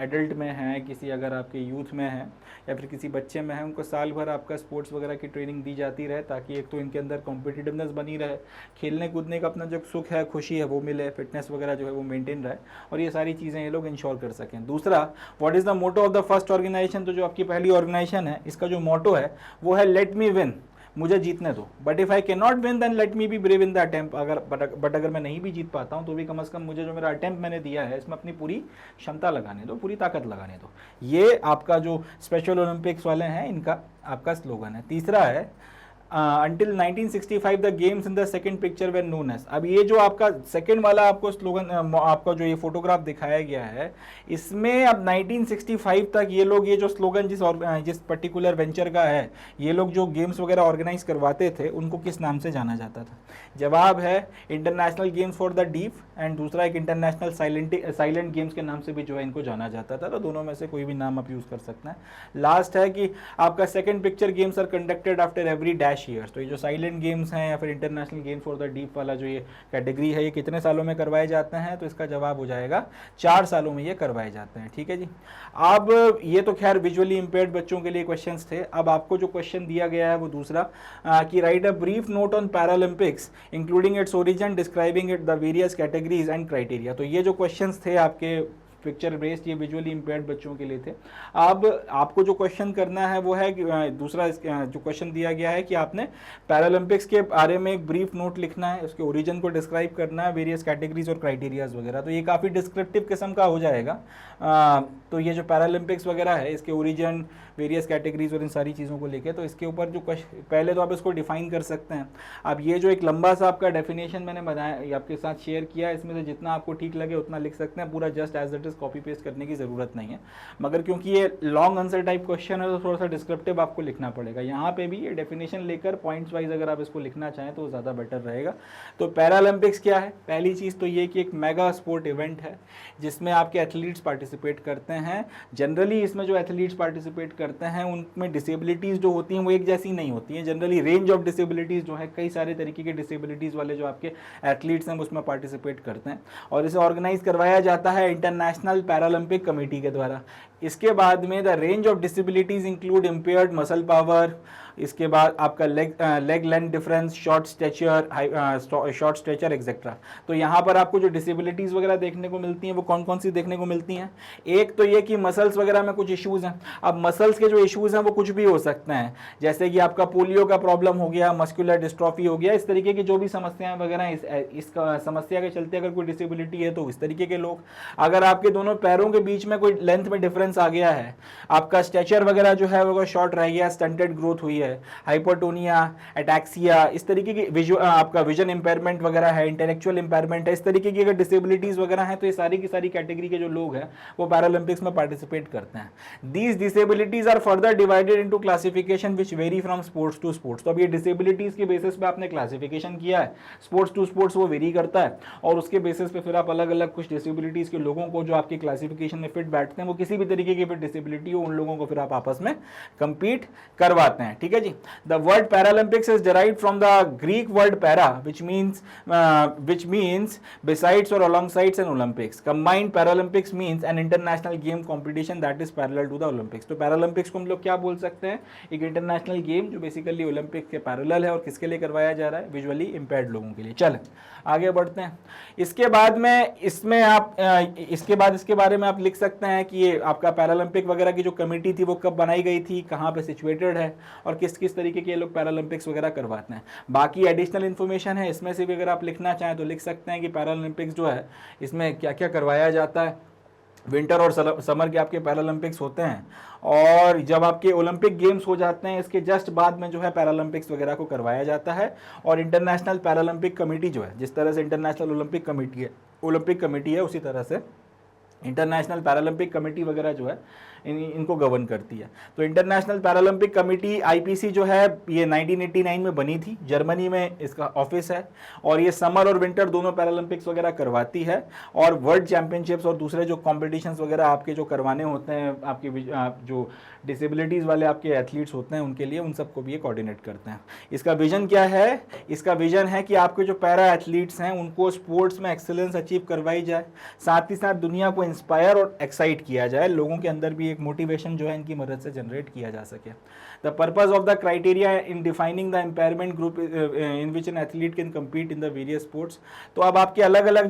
एडल्ट में है, किसी अगर आपके यूथ में है या फिर किसी बच्चे में है, उनको साल भर आपका स्पोर्ट्स वगैरह की ट्रेनिंग दी जाती रहे, ताकि एक तो इनके अंदर कॉम्पिटिटिवनेस बनी रहे, खेलने कूदने का अपना जो सुख है, खुशी है वो मिले, फिटनेस वगैरह जो है वो मेंटेन रहे, और ये सारी चीज़ें ये लोग इंश्योर कर सकें। दूसरा, what is the motto of the first organisation? तो जो आपकी पहली ऑर्गेनाइजेशन है, इसका जो मोटो है वो है लेट मी विन, मुझे जीतने दो, but if I can not win then let me be brave in the attempt. But अगर मैं नहीं भी जीत पाता हूँ तो भी कम से कम मुझे जो मेरा अटेम्प्ट मैंने दिया है इसमें अपनी पूरी क्षमता लगाने दो, पूरी ताकत लगाने दो। ये आपका जो स्पेशल ओलंपिक्स वाले हैं इनका आपका स्लोगन है। तीसरा है until 1965 the games in the second picture were known as। अब ये जो आपका सेकंड वाला आपको स्लोगन, आपका जो ये फोटोग्राफ दिखाया गया है, इसमें अब 1965 तक ये लोग ये जो स्लोगन जिस पर्टिकुलर वेंचर का है, ये लोग जो गेम्स वगैरह ऑर्गेनाइज करवाते थे उनको किस नाम से जाना जाता था? जवाब है international games for the deaf, and दूसरा एक इंटरनेशनल साइलेंट गेम्स के नाम से भी जो है इनको जाना जाता था। तो दोनों में से कोई भी नाम आप यूज़ कर सकते हैं। लास्ट है कि आपका second picture games are conducted after every dash years. तो ये जो साइलेंट गेम्स हैं या फिर international games for the deaf वाला जो ये कैटेगरी है, ये कितने सालों में करवाए जाते हैं? तो इसका जवाब हो जाएगा 4 सालों में ये करवाए जाते हैं। ठीक है जी। अब ये तो खैर विजुअली इंपेयर्ड बच्चों के लिए क्वेश्चंस थे। अब आपको जो क्वेश्चन दिया गया है वो दूसरा, कि right a brief note on Paralympics including its origin, describing it the various categories and criteria. तो ये जो क्वेश्चंस थे आपके पिक्चर बेस्ड, ये विजुअली इंपेयर्ड बच्चों के लिए थे। अब आपको जो क्वेश्चन करना है वो है कि दूसरा जो क्वेश्चन दिया गया है कि आपने पैरालंपिक्स के बारे में एक ब्रीफ नोट लिखना है, उसके ओरिजिन को डिस्क्राइब करना है, वेरियस कैटेगरीज और क्राइटेरियाज वगैरह। तो ये काफ़ी डिस्क्रिप्टिव किस्म का हो जाएगा। तो ये जो पैरालंपिक्स वगैरह है, इसके ओरिजिन, वेरियस कैटेगरीज और इन सारी चीज़ों को लेके, तो इसके ऊपर जो पहले तो आप इसको डिफाइन कर सकते हैं। अब ये जो एक लंबा सा आपका डेफिनेशन मैंने बनाया, आपके साथ शेयर किया, इसमें से जितना आपको ठीक लगे उतना लिख सकते हैं, पूरा just as it is copy paste करने की ज़रूरत नहीं है। मगर क्योंकि ये लॉन्ग आंसर टाइप क्वेश्चन है तो थोड़ा सा डिस्क्रिप्टिव आपको लिखना पड़ेगा। यहाँ पे भी ये डेफिनेशन लेकर पॉइंट्स वाइज अगर आप इसको लिखना चाहें तो ज़्यादा बेटर रहेगा। तो पैरालंपिक्स क्या है? पहली चीज़ तो ये कि एक मेगा स्पोर्ट इवेंट है जिसमें आपके एथलीट्स पार्टिसिपेट करते हैं। जनरली इसमें जो एथलीट्स पार्टिसिपेट करते हैं उनमें डिसेबिलिटीज़ जो होती हैं वो एक जैसी नहीं होती हैं। जनरली रेंज ऑफ डिसेबिलिटीज़ जो है, कई सारे तरीके के डिसेबिलिटीज़ वाले जो आपके एथलीट्स हैं उसमें पार्टिसिपेट करते हैं, और इसे ऑर्गेनाइज करवाया जाता है इंटरनेशनल पैरालंपिक कमेटी के द्वारा। इसके बाद में the range of disabilities include impaired muscle power, इसके बाद आपका leg length difference, short stature etcetera. तो यहाँ पर आपको जो डिसेबिलिटीज़ वगैरह देखने को मिलती हैं वो कौन कौन सी देखने को मिलती हैं? एक तो ये कि मसल्स वगैरह में कुछ इश्यूज़ हैं। अब मसल्स के जो इश्यूज़ हैं वो कुछ भी हो सकते हैं, जैसे कि आपका पोलियो का प्रॉब्लम हो गया, मस्कुलर डिस्ट्रॉफी हो गया, इस तरीके की जो भी समस्याएं वगैरह इस समस्या के चलते अगर कोई डिसेबिलिटी है तो इस तरीके के लोग। अगर आपके दोनों पैरों के बीच में कोई लेंथ में डिफरेंस आ गया है, आपका स्ट्रेचर वगैरह जो है वो शॉर्ट रह गया, स्टंटेड ग्रोथ हुई है, हाइपोटोनिया, एटैक्सिया, इस तरीके की आपका विजन इंपेयरमेंट वगैरह है, इंटेलेक्चुअल इंपेयरमेंट है, इस तरीके की अगर डिसेबिलिटीज वगैरह हैं तो ये सारी की सारी कैटेगरी के जो लोग हैं वो पैरालंपिक्स में पार्टिसिपेट करते हैं। These disabilities are further divided into classification which vary from sports to sports. तो अब ये डिसेबिलिटीज के बेसिस पे आपने क्लासिफिकेशन किया है, स्पोर्ट्स टू स्पोर्ट्स वो वेरी करता है, और उसके बेसिस पे फिर आप अलग अलग कुछ डिसेबिलिटीज के लोगों को जो आपकी क्लासिफिकेशन में फिट बैठते हैं, वो किसी भी तरीके की फिर डिसेबिलिटी हो, उन लोगों को फिर आप आपस में कंपीट करवाते हैं। ठीक है जी। The word Paralympics is derived from the Greek word para, which means besides or alongside an Olympics. Combined Paralympics means an international game competition that is parallel to the Olympics. तो Paralympics को हम लोग क्या बोल सकते हैं? एक international game जो बेसिकली ओलंपिक के पैरेलल है, और किसके लिए करवाया जा रहा है? विजुअली इंपेयर्ड लोगों के लिए। चलें आगे बढ़ते हैं। इसके बाद में इसमें आप इसके बारे में आप लिख सकते हैं कि ये आपका पैरालंपिक वगैरह की जो कमेटी थी वो कब बनाई गई थी, कहाँ पे सिचुएटेड है, और किस किस तरीके के लोग पैरालंपिक्स वगैरह करवाते हैं। बाकी एडिशनल इन्फॉर्मेशन है, इसमें से भी अगर आप लिखना चाहें तो लिख सकते हैं कि पैरालंपिक्स जो है इसमें क्या क्या करवाया जाता है, विंटर और समर के आपके पैरालंपिक्स होते हैं, और जब आपके ओलंपिक गेम्स हो जाते हैं इसके जस्ट बाद में जो है पैरालंपिक्स वगैरह को करवाया जाता है। और इंटरनेशनल पैरालंपिक कमेटी जो है, जिस तरह से इंटरनेशनल ओलंपिक कमेटी है उसी तरह से इंटरनेशनल पैरालंपिक कमेटी वगैरह जो है इनको गवर्न करती है। तो इंटरनेशनल पैरालंपिक कमेटी आईपीसी जो है ये 1989 में बनी थी, जर्मनी में इसका ऑफिस है, और ये समर और विंटर दोनों पैरालंपिक्स वगैरह करवाती है। और वर्ल्ड चैंपियनशिप्स और दूसरे जो कॉम्पिटिशन्स वगैरह आपके जो करवाने होते हैं आपके जो डिसेबिलिटीज़ वाले आपके एथलीट्स होते हैं उनके लिए, उन सबको भी ये कोऑर्डिनेट करते हैं। इसका विजन क्या है? इसका विजन है कि आपके जो पैरा एथलीट्स हैं उनको स्पोर्ट्स में एक्सेलेंस अचीव करवाई जाए, साथ ही साथ दुनिया को इंस्पायर और एक्साइट किया जाए, लोगों के अंदर भी एक मोटिवेशन जो है इनकी मदद से जनरेट किया जा सके। The purpose of the criteria in defining the impairment group in which an athlete can compete in the various sports. तो अब आपके अलग अलग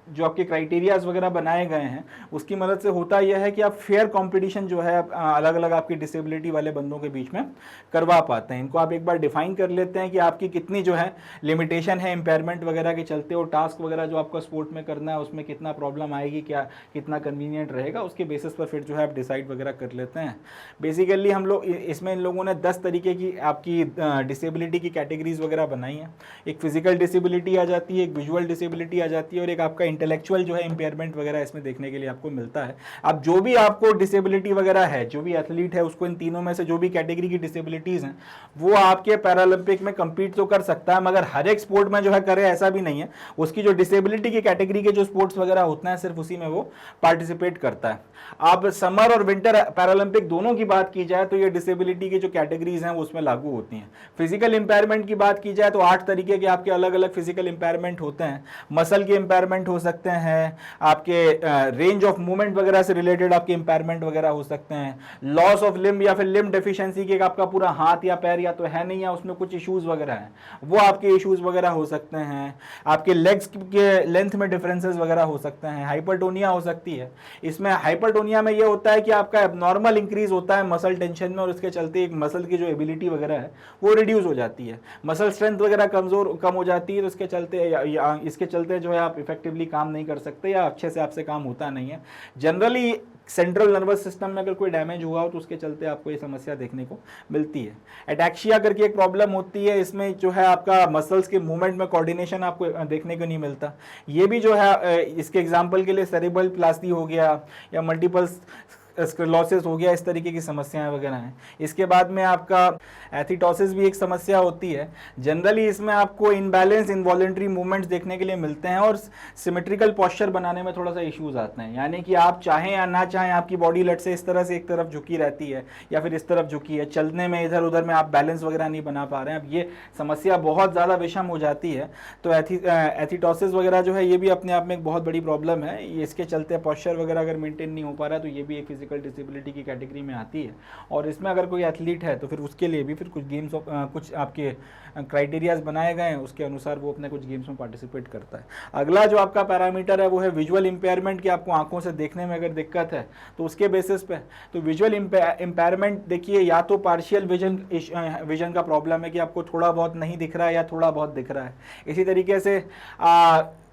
जो आपके क्राइटेरियाज वगैरह बनाए गए हैं उसकी मदद से होता यह है कि आप फेयर कंपटीशन जो है अलग अलग आपकी डिसेबिलिटी वाले बंदों के बीच में करवा पाते हैं। इनको आप एक बार डिफाइन कर लेते हैं कि आपकी कितनी जो है लिमिटेशन है इम्पेयरमेंट वगैरह के चलते, और टास्क वगैरह जो आपका स्पोर्ट में करना है उसमें कितना प्रॉब्लम आएगी, क्या कितना कन्वीनियंट रहेगा, उसके बेसिस पर फिर जो है आप डिसाइड वगैरह कर लेते हैं। बेसिकली हम लोग इसमें इन लोगों ने 10 तरीके की आपकी डिसेबिलिटी की कैटेगरीज वगैरह बनाई हैं। एक फिजिकल डिसेबिलिटी आ जाती है, एक विजुअल डिसेबिलिटी आ जाती है, और एक आपका इंटेलेक्चुअल जो है इम्पेयरमेंट वगैरह इसमें देखने के लिए आपको मिलता है। अब जो भी आपको डिसेबिलिटी वगैरह है, जो भी एथलीट है उसको इन तीनों में से जो भी कैटेगरी की डिसेबिलिटीज हैं वो आपके पैरालंपिक में कंपीट तो कर सकता है, मगर हर एक स्पोर्ट में जो है करे ऐसा भी नहीं है। उसकी जो डिसेबिलिटी की कैटेगरी के जो स्पोर्ट्स वगैरह होते हैं सिर्फ उसी में वो पार्टिसिपेट करता है। अब समर और विंटर पैरालंपिक दोनों की बात की जाए तो ये डिसेबिलिटी की जो कैटेगरीज हैं वो उसमें लागू होती हैं। फिजिकल इंपेयरमेंट की बात की जाए तो 8 तरीके के आपके अलग अलग फिजिकल इंपेयरमेंट होते हैं। मसल के इंपेयरमेंट हो सकते हैं, आपके रेंज ऑफ मूवमेंट वगैरह से रिलेटेड आपके इंपेयरमेंट वगैरह हो सकते हैं, लॉस ऑफ लिम्ब या फिर लिम्ब डेफिशिएंसी के आपका पूरा हाथ या पैर या तो है नहीं या उसमें कुछ इश्यूज वगैरह हैं, वो आपके इश्यूज वगैरह हो सकते हैं। आपके लेग्स के लेंथ में डिफरेंसेस वगैरह हो सकते हैं, हाइपरटोनिया हो सकती है। इसमें हाइपरटोनिया में ये होता है कि आपका एबनॉर्मल इंक्रीज होता है मसल टेंशन में, और उसके चलते एक मसल की जो एबिलिटी वगैरह है वो रिड्यूस हो जाती है, मसल स्ट्रेंथ वगैरह कम हो जाती है, तो इसके चलते जो है आप इफेक्टिवली काम नहीं कर सकते या अच्छे से आपसे काम होता नहीं है। जनरली सेंट्रल नर्वस सिस्टम में अगर कोई डैमेज हुआ हो तो उसके चलते आपको ये समस्या देखने को मिलती है। एटैक्सिया करके एक प्रॉब्लम होती है, इसमें जो है आपका मसल्स के मूवमेंट में कोऑर्डिनेशन आपको देखने को नहीं मिलता। ये भी जो है इसके एग्जांपल के लिए सेरेब्रल प्लास्टी हो गया या मल्टीपल स्क्लेरोसिस हो गया, इस तरीके की समस्याएं वगैरह हैं। इसके बाद में आपका एथिटोसिस भी एक समस्या होती है। जनरली इसमें आपको इनबैलेंस इनवॉलेंट्री मूवमेंट्स देखने के लिए मिलते हैं और सिमेट्रिकल पोस्चर बनाने में थोड़ा सा इश्यूज आते हैं, यानी कि आप चाहें या ना चाहें आपकी बॉडी लट से इस तरह से एक तरफ झुकी रहती है या फिर इस तरफ झुकी है, चलने में इधर उधर में आप बैलेंस वगैरह नहीं बना पा रहे हैं। अब ये समस्या बहुत ज़्यादा विषम हो जाती है, तो एथिटोसिस वगैरह जो है ये भी अपने आप में एक बहुत बड़ी प्रॉब्लम है। इसके चलते पोस्चर वगैरह अगर मेंटेन नहीं हो पा रहा है तो ये भी एक फिजिकल डिसेबिलिटी की कैटेगरी में आती है। और इसमें अगर कोई एथलीट है तो फिर उसके लिए भी फिर कुछ गेम्स कुछ आपके क्राइटेरियाज बनाए गए हैं, उसके अनुसार वो अपने कुछ गेम्स में पार्टिसिपेट करता है। अगला जो आपका पैरामीटर है वो है विजुअल इंपेयरमेंट, कि आपको आंखों से देखने में अगर दिक्कत है तो उसके बेसिस पे तो विजुअल इंपेयरमेंट देखिए, या तो पार्शियल विजन का प्रॉब्लम है कि आपको थोड़ा बहुत नहीं दिख रहा है या थोड़ा बहुत दिख रहा है। इसी तरीके से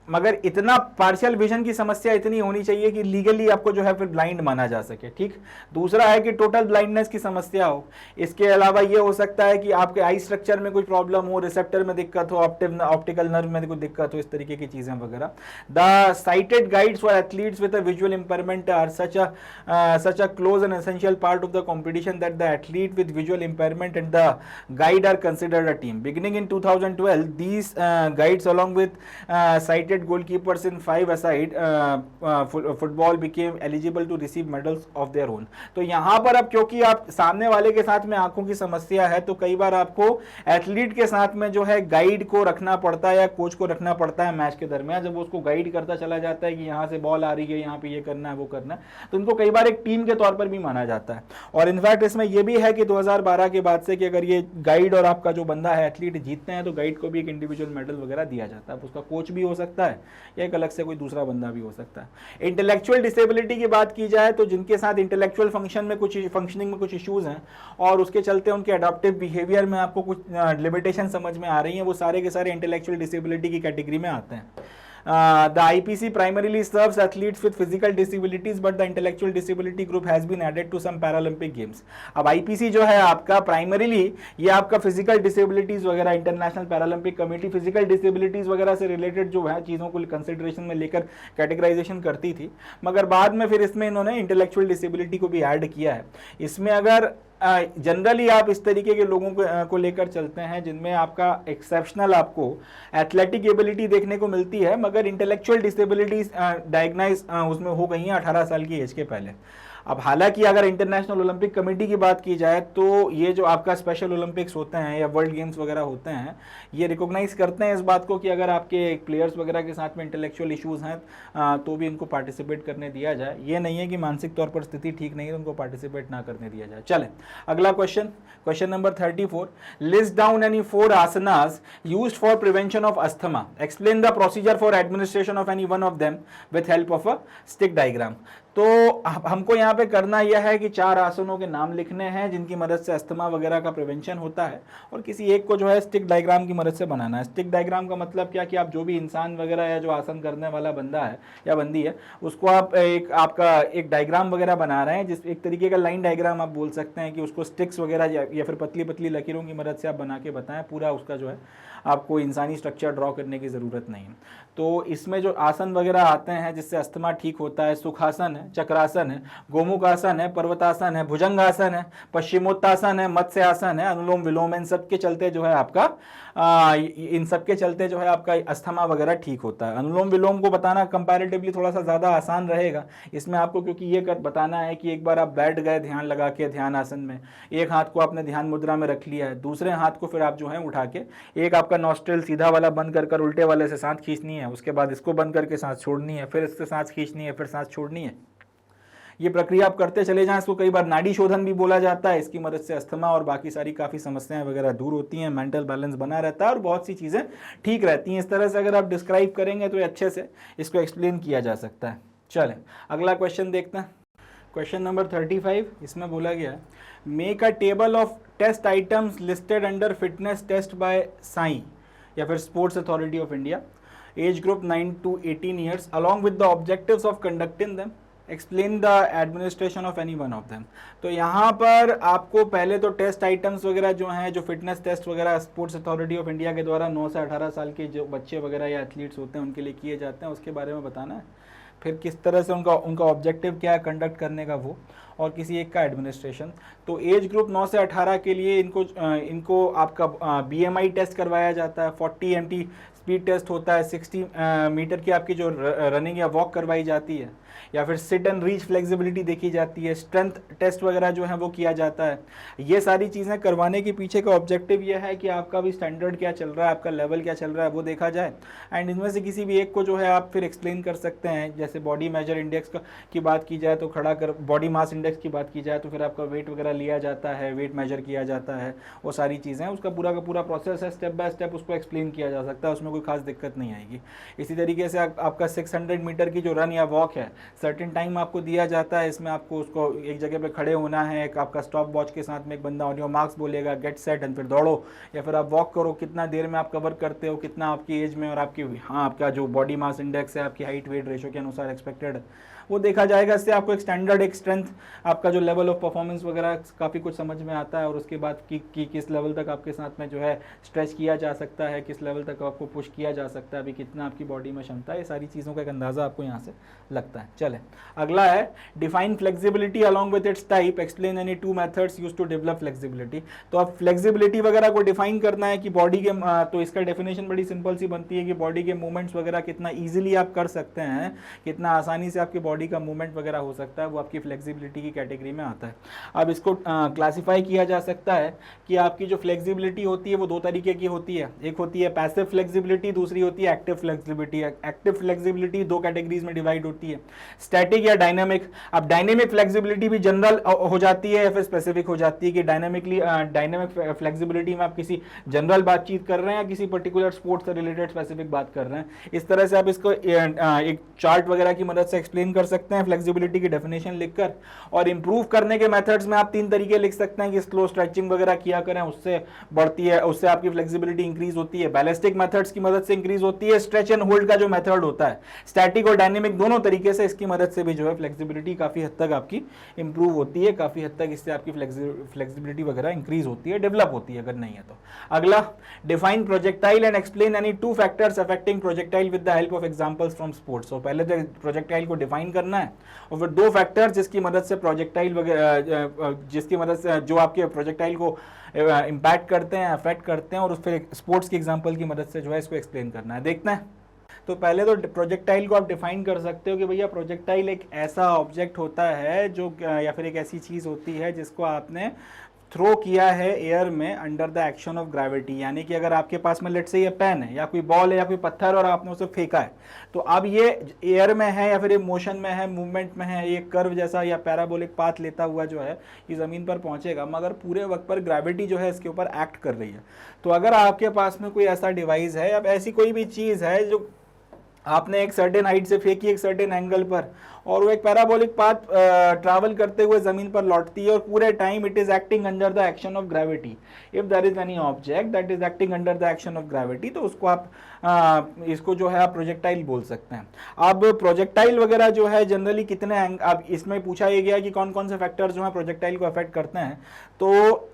मगर इतना पार्शियल विजन की समस्या इतनी होनी चाहिए कि लीगली आपको जो है फिर ब्लाइंड माना जा सके, ठीक। दूसरा है कि टोटल ब्लाइंडनेस की समस्या हो। इसके अलावा ये हो सकता है कि आपके आई स्ट्रक्चर में कोई प्रॉब्लम हो, रिसेप्टर में दिक्कत हो, ऑप्टिकल नर्व में कोई दिक्कत हो, इस तरीके की चीजें वगैरह। The sighted guides for athletes with a visual impairment are such a close and essential part of the competition that the athlete with visual impairment and the guide are considered a team. Beginning in 2012 these guides along with cited goalkeepers in 5-a-side football became eligible to receive medals of their own। तो यहाँ पर अब क्योंकि आप सामने वाले के साथ में आंखों की समस्या है तो कई बार आपको एथलीट के साथ में जो है गाइड को रखना पड़ता है या कोच को रखना पड़ता है मैच के दरमियान, जब वो उसको गाइड करता चला जाता है कि यहाँ से बॉल आ रही है, यहाँ पे ये करना है वो करना है, तो उनको कई बार एक टीम के तौर पर भी माना जाता है। और इनफैक्ट इसमें यह भी है कि 2012 के बाद से कि अगर ये गाइड और आपका जो बंदा है एथलीट जीतते हैं तो गाइड को भी एक इंडिविजुअल मेडल वगैरह दिया जाता है। उसका कोच भी हो सकता है या एक अलग से कोई दूसरा बंदा भी हो सकता है। इंटेलेक्चुअल डिसेबिलिटी की बात की जाए तो जिनके साथ इंटेलेक्चुअल फंक्शनिंग में कुछ इश्यूज हैं और उसके चलते उनके एडॉप्टिव बिहेवियर में आपको कुछ लिमिटेशन समझ में आ रही हैं, वो सारे के सारे इंटेलेक्चुअल डिसेबिलिटी की कैटेगरी में आते हैं। The IPC primarily serves athletes with physical disabilities but the intellectual disability group has been added to some Paralympic games. अब आईपीसी जो है आपका प्राइमरीली ये आपका फिजिकल डिसेबिलिटीज वगैरह, International Paralympic Committee physical disabilities वगैरह से रिलेटेड जो है चीज़ों को कंसिडरेशन में लेकर कैटेगराइजेशन करती थी, मगर बाद में फिर इसमें इन्होंने इंटेलेक्चुअल डिसेबिलिटी को भी ऐड किया है। इसमें अगर जनरली आप इस तरीके के लोगों को लेकर चलते हैं जिनमें आपका एक्सेप्शनल आपको एथलेटिक एबिलिटी देखने को मिलती है, मगर इंटेलेक्चुअल डिसेबिलिटीज डायग्नाइज उसमें हो गई हैं 18 साल की एज के पहले। अब हालांकि अगर इंटरनेशनल ओलंपिक कमेटी की बात की जाए तो ये जो आपका स्पेशल ओलंपिक्स होते हैं या वर्ल्ड गेम्स वगैरह होते हैं, ये रिकॉग्नाइज करते हैं इस बात को कि अगर आपके प्लेयर्स वगैरह के साथ में इंटेलेक्चुअल इश्यूज हैं तो भी इनको पार्टिसिपेट करने दिया जाए। ये नहीं है कि मानसिक तौर पर स्थिति ठीक नहीं है तो उनको पार्टिसिपेट ना करने दिया जाए। चले अगला question, question number 34, list down any 4 asanas used for prevention of asthma, explain the procedure for administration of any one of them with help of a stick diagram. तो हमको यहाँ पे करना यह है कि 4 आसनों के नाम लिखने हैं जिनकी मदद से अस्थमा वगैरह का प्रिवेंशन होता है, और किसी एक को जो है स्टिक डायग्राम की मदद से बनाना है। स्टिक डायग्राम का मतलब क्या कि आप जो भी इंसान वगैरह या जो आसन करने वाला बंदा है या बंदी है उसको आप एक डायग्राम वगैरह बना रहे हैं, जिस एक तरीके का लाइन डायग्राम आप बोल सकते हैं, कि उसको स्टिक्स वगैरह या फिर पतली पतली लकीरों की मदद से आप बना के बताएं। पूरा उसका जो है आपको इंसानी स्ट्रक्चर ड्रॉ करने की ज़रूरत नहीं है। तो इसमें जो आसन वगैरह आते हैं जिससे अस्थमा ठीक होता है, सुखासन है, चक्रासन है, गोमुखासन है, पर्वतासन है, भुजंगासन है, पश्चिमोत्तासन है, मत्स्य आसन है, अनुलोम विलोम, इन सब के चलते जो है आपका अस्थमा वगैरह ठीक होता है। अनुलोम विलोम को बताना कंपैरेटिवली थोड़ा सा ज़्यादा आसान रहेगा इसमें आपको, क्योंकि ये बताना है कि एक बार आप बैठ गए ध्यान लगा के ध्यान आसन में, एक हाथ को आपने ध्यान मुद्रा में रख लिया है, दूसरे हाथ को फिर आप जो है उठा के एक आपका नॉस्ट्रिल सीधा वाला बंद कर उल्टे वाले से सांस खींचनी है, उसके बाद इसको बंद करके सांस छोड़नी है, फिर इससे सांस खींचनी है, फिर सांस छोड़नी है। ये प्रक्रिया आप करते चले जाएं। इसको कई बार नाड़ी शोधन भी बोला जाता है। इसकी मदद से अस्थमा और बाकी सारी काफ़ी समस्याएं वगैरह दूर होती हैं, मेंटल बैलेंस बना रहता है और बहुत सी चीज़ें ठीक रहती हैं। इस तरह से अगर आप डिस्क्राइब करेंगे तो अच्छे से इसको एक्सप्लेन किया जा सकता है। चलें अगला क्वेश्चन देखते हैं, क्वेश्चन नंबर 35। इसमें बोला गया है, make a table of test items listed under fitness test by SAI या फिर Sports Authority of India, age group 9 to 18 years, along with the objectives of conducting them, explain the administration of any one of them. तो यहाँ पर आपको पहले तो test items वगैरह जो हैं, जो फिटनेस टेस्ट वगैरह स्पोर्ट्स अथॉरिटी ऑफ इंडिया के द्वारा 9 से 18 साल के जो बच्चे वगैरह या एथलीट्स होते हैं उनके लिए किए जाते हैं, उसके बारे में बताना है। फिर किस तरह से उनका ऑब्जेक्टिव क्या है कंडक्ट करने का वो, और किसी एक का एडमिनिस्ट्रेशन। तो एज ग्रुप 9 से 18 के लिए इनको आपका BMI टेस्ट करवाया जाता है, 40 MT स्पीड टेस्ट होता है, 60 मीटर की आपकी जो रनिंग या वॉक करवाई जाती है, या फिर सिट एंड रीच फ्लेक्सिबिलिटी देखी जाती है, स्ट्रेंथ टेस्ट वगैरह जो है वो किया जाता है। ये सारी चीज़ें करवाने के पीछे का ऑब्जेक्टिव ये है कि आपका भी स्टैंडर्ड क्या चल रहा है, आपका लेवल क्या चल रहा है वो देखा जाए। एंड इनमें से किसी भी एक को जो है आप फिर एक्सप्लेन कर सकते हैं। जैसे बॉडी मेजर इंडेक्स की बात की जाए तो खड़ा कर, बॉडी मास इंडेक्स की बात की जाए तो फिर आपका वेट वगैरह लिया जाता है, वेट मेजर किया जाता है, वो सारी चीज़ें उसका पूरा का पूरा प्रोसेस है, स्टेप बाय स्टेप उसको एक्सप्लेन किया जा सकता है, उसमें कोई खास दिक्कत नहीं आएगी। इसी तरीके से आपका 600 मीटर की जो रन या वॉक है, सर्टेन टाइम आपको दिया जाता है, इसमें आपको उसको एक जगह पे खड़े होना है, एक आपका स्टॉप वॉच के साथ में एक बंदा ऑन योर मार्क्स बोलेगा, गेट सेट एंड फिर दौड़ो, या फिर आप वॉक करो, कितना देर में आप कवर करते हो, कितना आपकी एज में और आपका जो बॉडी मास इंडेक्स है आपकी हाइट वेट रेशो के अनुसार एक्सपेक्टेड वो देखा जाएगा। इससे आपको एक स्टैंडर्ड, एक स्ट्रेंथ, आपका जो लेवल ऑफ परफॉर्मेंस वगैरह काफ़ी कुछ समझ में आता है, और उसके बाद कि किस लेवल तक आपके साथ में जो है स्ट्रेच किया जा सकता है, किस लेवल तक आपको पुश किया जा सकता है, अभी कितना आपकी बॉडी में क्षमता है, ये सारी चीज़ों का एक अंदाज़ा आपको यहाँ से लगता है। चले अगला है, define flexibility along with its type, explain any 2 methods used to develop flexibility. तो अब फ्लेक्सिबिलिटी वगैरह को डिफाइन करना है कि बॉडी के, तो इसका डेफिनेशन बड़ी सिंपल सी बनती है कि बॉडी के मूवमेंट्स वगैरह कितना ईजिली आप कर सकते हैं, कितना आसानी से आपकी बॉडी का मूवमेंट वगैरह हो सकता है, वो आपकी फ्लेक्सिबिलिटी की कैटेगरी में आता है। अब इसको क्लासिफाई किया जा सकता है कि आपकी जो फ्लेक्सिबिलिटी होती है वो 2 तरीके की होती है, एक होती है पैसिव फ्लेक्सिबिलिटी, दूसरी होती है active flexibility. Active flexibility 2 categories में डिवाइड होती है, स्टैटिक या डायनामिक। अब डायनामिक फ्लेक्सिबिलिटी भी जनरल हो जाती है या फिर स्पेसिफिक हो जाती है, कि डायनामिक फ्लेक्सिबिलिटी में आप किसी जनरल बातचीत कर रहे हैं या किसी पर्टिकुलर स्पोर्ट्स से रिलेटेड स्पेसिफिक बात कर रहे हैं। इस तरह से आप इसको एक चार्ट वगैरह की मदद से एक्सप्लेन कर सकते हैं फ्लेक्सिबिलिटी की डेफिनेशन लिखकर। और इंप्रूव करने के मेथड्स में आप 3 तरीके लिख सकते हैं कि स्लो स्ट्रेचिंग वगैरह किया करें, उससे बढ़ती है, उससे आपकी फ्लेक्सिबिलिटी इंक्रीज होती है। बैलिस्टिक मेथड्स की मदद से इंक्रीज होती है। स्ट्रेच एंड होल्ड का जो मेथड होता है, स्टैटिक और डायनेमिक दोनों तरीके से, इसकी मदद से भी जो है फ्लेक्सिबिलिटी काफी हद तक आपकी इंप्रूव होती है, काफी हद तक इससे आपकी फ्लेक्सिबिलिटी वगैरह इंक्रीज होती है, डेवलप होती है अगर नहीं है तो। अगला, define projectile and explain any 2 factors affecting projectile with the help of examples from sports. तो पहले तो प्रोजेक्टाइल को डिफाइन करना है और फिर 2 फैक्टर्स जिसकी मदद से प्रोजेक्टाइल वगैरह, जिसकी मदद से जो आपके प्रोजेक्टाइल को इम्पैक्ट करते हैं, अफेक्ट करते हैं, और फिर स्पोर्ट्स की एग्जांपल की मदद से जो है इसको एक्सप्लेन करना है। देखते हैं। तो पहले तो प्रोजेक्टाइल को आप डिफाइन कर सकते हो कि भैया प्रोजेक्टाइल एक ऐसा ऑब्जेक्ट होता है जो, या फिर एक ऐसी चीज़ होती है जिसको आपने थ्रो किया है एयर में under the action of gravity. यानी कि अगर आपके पास में लेट से ये पेन है या कोई बॉल है या कोई पत्थर और आपने उसे फेंका है, तो अब ये एयर में है या फिर ये मोशन में है, मूवमेंट में है, ये कर्व जैसा या पैराबोलिक पाथ लेता हुआ जो है ये ज़मीन पर पहुंचेगा, मगर पूरे वक्त पर ग्रेविटी जो है इसके ऊपर एक्ट कर रही है। तो अगर आपके पास में कोई ऐसा डिवाइस है, अब ऐसी कोई भी चीज़ है जो आपने एक सर्टेन हाइट से फेंकी एक सर्टेन एंगल पर, और वो एक पैराबोलिक पाथ ट्रैवल करते हुए जमीन पर लौटती है, और पूरे time it is acting under the action of gravity. If there is any object that is acting under the action of gravity, तो उसको आप इसको जो है आप प्रोजेक्टाइल बोल सकते हैं। अब प्रोजेक्टाइल वगैरह जो है जनरली कितने अब इसमें पूछा ये गया कि कौन कौन से फैक्टर्स जो है प्रोजेक्टाइल को अफेक्ट करते हैं। तो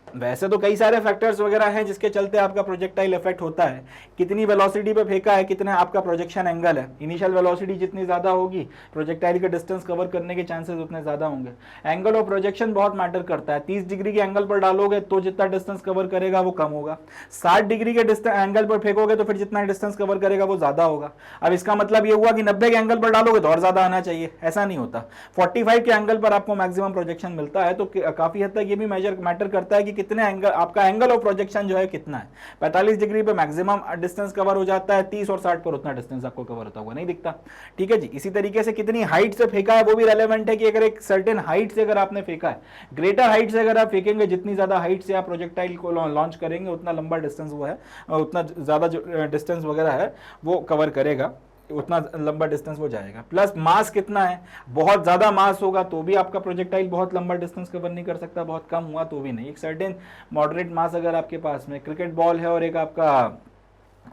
वैसे तो कई सारे फैक्टर्स वगैरह हैं जिसके चलते आपका प्रोजेक्टाइल इफेक्ट होता है। कितनी वेलोसिटी पे फेंका है, कितना आपका प्रोजेक्शन एंगल है। इनिशियल वेलोसिटी जितनी ज़्यादा होगी, प्रोजेक्टाइल का डिस्टेंस कवर करने के चांसेस उतने ज़्यादा होंगे। एंगल ऑफ प्रोजेक्शन बहुत मैटर करता है। 30 डिग्री के एंगल पर डालोगे तो जितना डिस्टेंस कवर करेगा वो कम होगा। 60 डिग्री के एंगल पर फेंकोगे तो फिर जितना डिस्टेंस कवर करेगा वो ज़्यादा होगा। अब इसका मतलब ये हुआ कि 90 के एंगल पर डालोगे तो और ज़्यादा आना चाहिए, ऐसा नहीं होता। 45 के एंगल पर आपको मैक्सिमम प्रोजेक्शन मिलता है। तो काफ़ी हद तक ये भी मैटर करता है कि कितने एंगल आपका एंगल ऑफ प्रोजेक्शन जो है कितना है। 45 डिग्री पे मैक्सिमम डिस्टेंस कवर हो जाता है, 30 और 60 पर उतना डिस्टेंस आपको कवर होता हुआ नहीं दिखता। ठीक है जी। इसी तरीके से कितनी हाइट से फेंका है वो भी रेलेवेंट है कि अगर एक सर्टेन हाइट से अगर आपने फेंका है, ग्रेटर हाइट से अगर आप फेंकेंगे, जितनी ज्यादा हाइट से आप प्रोजेक्टाइल को लॉन्च करेंगे उतना लंबा डिस्टेंस वो है, उतना ज्यादा जो डिस्टेंस वगैरह है वो कवर करेगा, उतना लंबा डिस्टेंस वो जाएगा। प्लस मास कितना है, बहुत ज़्यादा मास होगा तो भी आपका प्रोजेक्टाइल बहुत लंबा डिस्टेंस कवर नहीं कर सकता, बहुत कम हुआ तो भी नहीं। एक सर्टेन मॉडरेट मास अगर आपके पास में क्रिकेट बॉल है और एक आपका,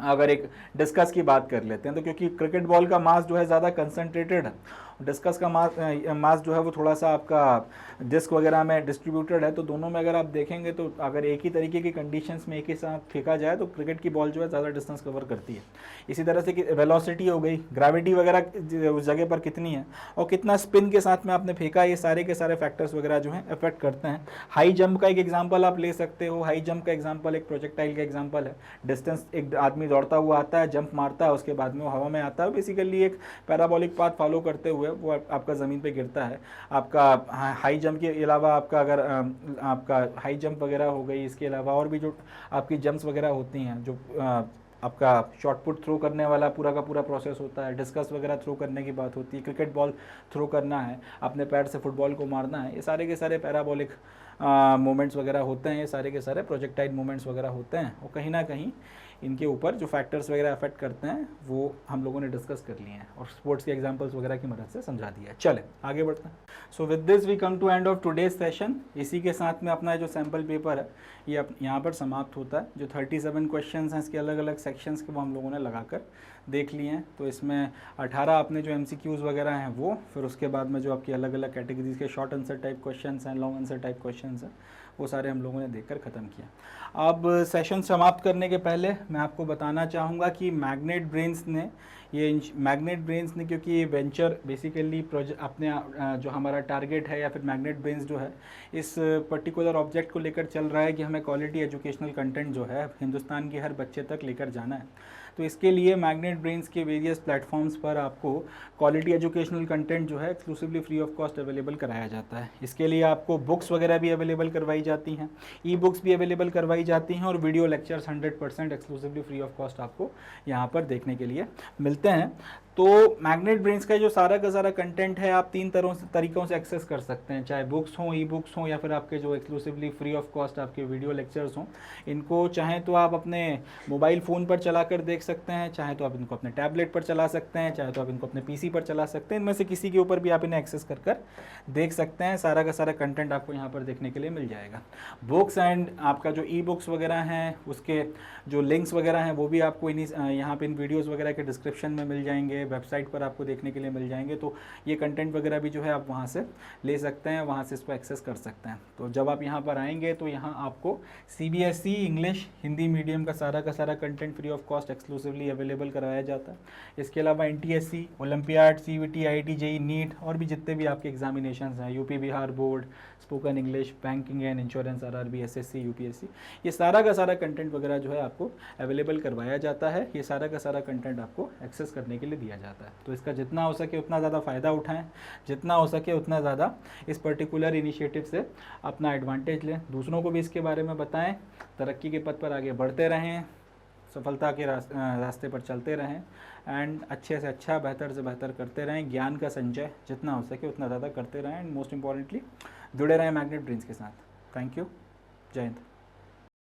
अगर एक डिस्कस की बात कर लेते हैं, तो क्योंकि क्रिकेट बॉल का मास जो है ज़्यादा कंसंट्रेटेड है, डिस्कस का मास जो है वो थोड़ा सा आपका डिस्क वगैरह में डिस्ट्रीब्यूटेड है, तो दोनों में अगर आप देखेंगे तो अगर एक ही तरीके की कंडीशंस में एक ही साथ फेंका जाए तो क्रिकेट की बॉल जो है ज़्यादा डिस्टेंस कवर करती है। इसी तरह से वेलोसिटी हो गई, ग्रेविटी वगैरह उस जगह पर कितनी है और कितना स्पिन के साथ में आपने फेंका, ये सारे के सारे फैक्टर्स वगैरह जो हैं अफेक्ट करते हैं। हाई जंप का एक एग्जाम्पल आप ले सकते हो। हाई जंप का एग्जाम्पल एक प्रोजेक्टाइल का एग्जाम्पल है। डिस्टेंस, एक आदमी दौड़ता हुआ आता है, जंप मारता है, उसके बाद में वो हवा में आता है, बेसिकली एक पैराबोलिक पाथ फॉलो करते हुए वो आपका ज़मीन पे गिरता है। आपका हाई जंप के अलावा आपका अगर आपका हाई जंप वगैरह हो गई, इसके अलावा और भी जो आपकी जंप्स वगैरह होती हैं, जो आपका शॉर्ट पुट थ्रो करने वाला पूरा का पूरा प्रोसेस होता है, डिस्कस वगैरह थ्रो करने की बात होती है, क्रिकेट बॉल थ्रो करना है, अपने पैर से फुटबॉल को मारना है, ये सारे के सारे पैराबोलिक मूवमेंट्स वगैरह होते हैं, ये सारे के सारे प्रोजेक्टाइल मूवमेंट्स वगैरह होते हैं। और कहीं ना कहीं इनके ऊपर जो फैक्टर्स वगैरह अफेक्ट करते हैं वो हम लोगों ने डिस्कस कर लिए हैं और स्पोर्ट्स के एग्जांपल्स वगैरह की मदद से समझा दिया है। चलें आगे बढ़ते हैं। So with this we come to end of today's session. इसी के साथ में अपना जो सैम्पल पेपर है ये यहाँ पर समाप्त होता है। जो 37 क्वेश्चंस हैं इसके अलग अलग सेक्शंस के वो हम लोगों ने लगाकर देख लिए हैं। तो इसमें 18 अपने जो MCQs वगैरह हैं वो, फिर उसके बाद में जो आपकी अलग अलग कैटेगरीज के शॉर्ट आंसर टाइप क्वेश्चंस हैं, लॉन्ग आंसर टाइप क्वेश्चंस हैं, वो सारे हम लोगों ने देखकर ख़त्म किया। अब सेशन समाप्त करने के पहले मैं आपको बताना चाहूँगा कि मैग्नेट ब्रेन्स ने क्योंकि ये वेंचर बेसिकली अपने जो हमारा टारगेट है या फिर मैग्नेट ब्रेन्स जो है इस पर्टिकुलर ऑब्जेक्ट को लेकर चल रहा है कि हमें क्वालिटी एजुकेशनल कंटेंट जो है हिंदुस्तान के हर बच्चे तक लेकर जाना है। तो इसके लिए मैग्नेट ब्रेन्स के वेरियस प्लेटफॉर्म्स पर आपको क्वालिटी एजुकेशनल कंटेंट जो है exclusively free of cost available कराया जाता है। इसके लिए आपको बुक्स वगैरह भी अवेलेबल करवाई जाती हैं, ई बुक्स भी अवेलेबल करवाई जाती हैं और video lectures 100% exclusively free of cost आपको यहाँ पर देखने के लिए मिलते हैं। तो मैग्नेट ब्रेन्स का जो सारा का सारा कंटेंट है आप 3 तरीकों से एक्सेस कर सकते हैं, चाहे बुक्स हों, ई बुक्स हों, या फिर आपके जो एक्सक्लूसिवली फ्री ऑफ कॉस्ट आपके वीडियो लेक्चर्स हों। इनको चाहें तो आप अपने मोबाइल फ़ोन पर चला कर देख सकते हैं, चाहे तो आप इनको अपने टैबलेट पर चला सकते हैं, चाहे तो आप इनको अपने पीसी पर चला सकते हैं। इनमें से किसी के ऊपर भी आप इन्हें एक्सेस कर देख सकते हैं। सारा का सारा कंटेंट आपको यहाँ पर देखने के लिए मिल जाएगा। बुक्स एंड आपका जो ई बुक्स वगैरह हैं उसके जो लिंक्स वगैरह हैं वो भी आपको यहाँ पे इन वीडियोस वगैरह के डिस्क्रिप्शन में मिल जाएंगे, वेबसाइट पर आपको देखने के लिए मिल जाएंगे। तो ये कंटेंट वगैरह भी जो है आप वहाँ से ले सकते हैं, वहाँ से इसको एक्सेस कर सकते हैं। तो जब आप यहाँ पर आएंगे तो यहाँ आपको CBSE इंग्लिश हिंदी मीडियम का सारा content free of cost exclusively available कराया जाता है। इसके अलावा NTSC, olympiad, CVT, IIT, JEE, NEET और भी जितने भी आपके एग्जामिनेशन हैं, UP Bihar board, spoken English, banking and insurance, RRB, SSC, UPSC, ये सारा का सारा कंटेंट वगैरह जो है आपको अवेलेबल करवाया जाता है। ये सारा का सारा कंटेंट आपको एक्सेस करने के लिए दिया जाता है। तो इसका जितना हो सके उतना ज़्यादा फ़ायदा उठाएं, जितना हो सके उतना ज़्यादा इस पर्टिकुलर इनिशिएटिव से अपना एडवांटेज लें, दूसरों को भी इसके बारे में बताएं, तरक्की के पथ पर आगे बढ़ते रहें, सफलता के रास्ते पर चलते रहें एंड अच्छे से अच्छा, बेहतर से बेहतर करते रहें। ज्ञान का संचय जितना हो सके उतना ज़्यादा करते रहें एंड मोस्ट इंपॉर्टेंटली जुड़े रहें मैग्नेट ब्रेन्स के साथ। Thank you. जय हिंद।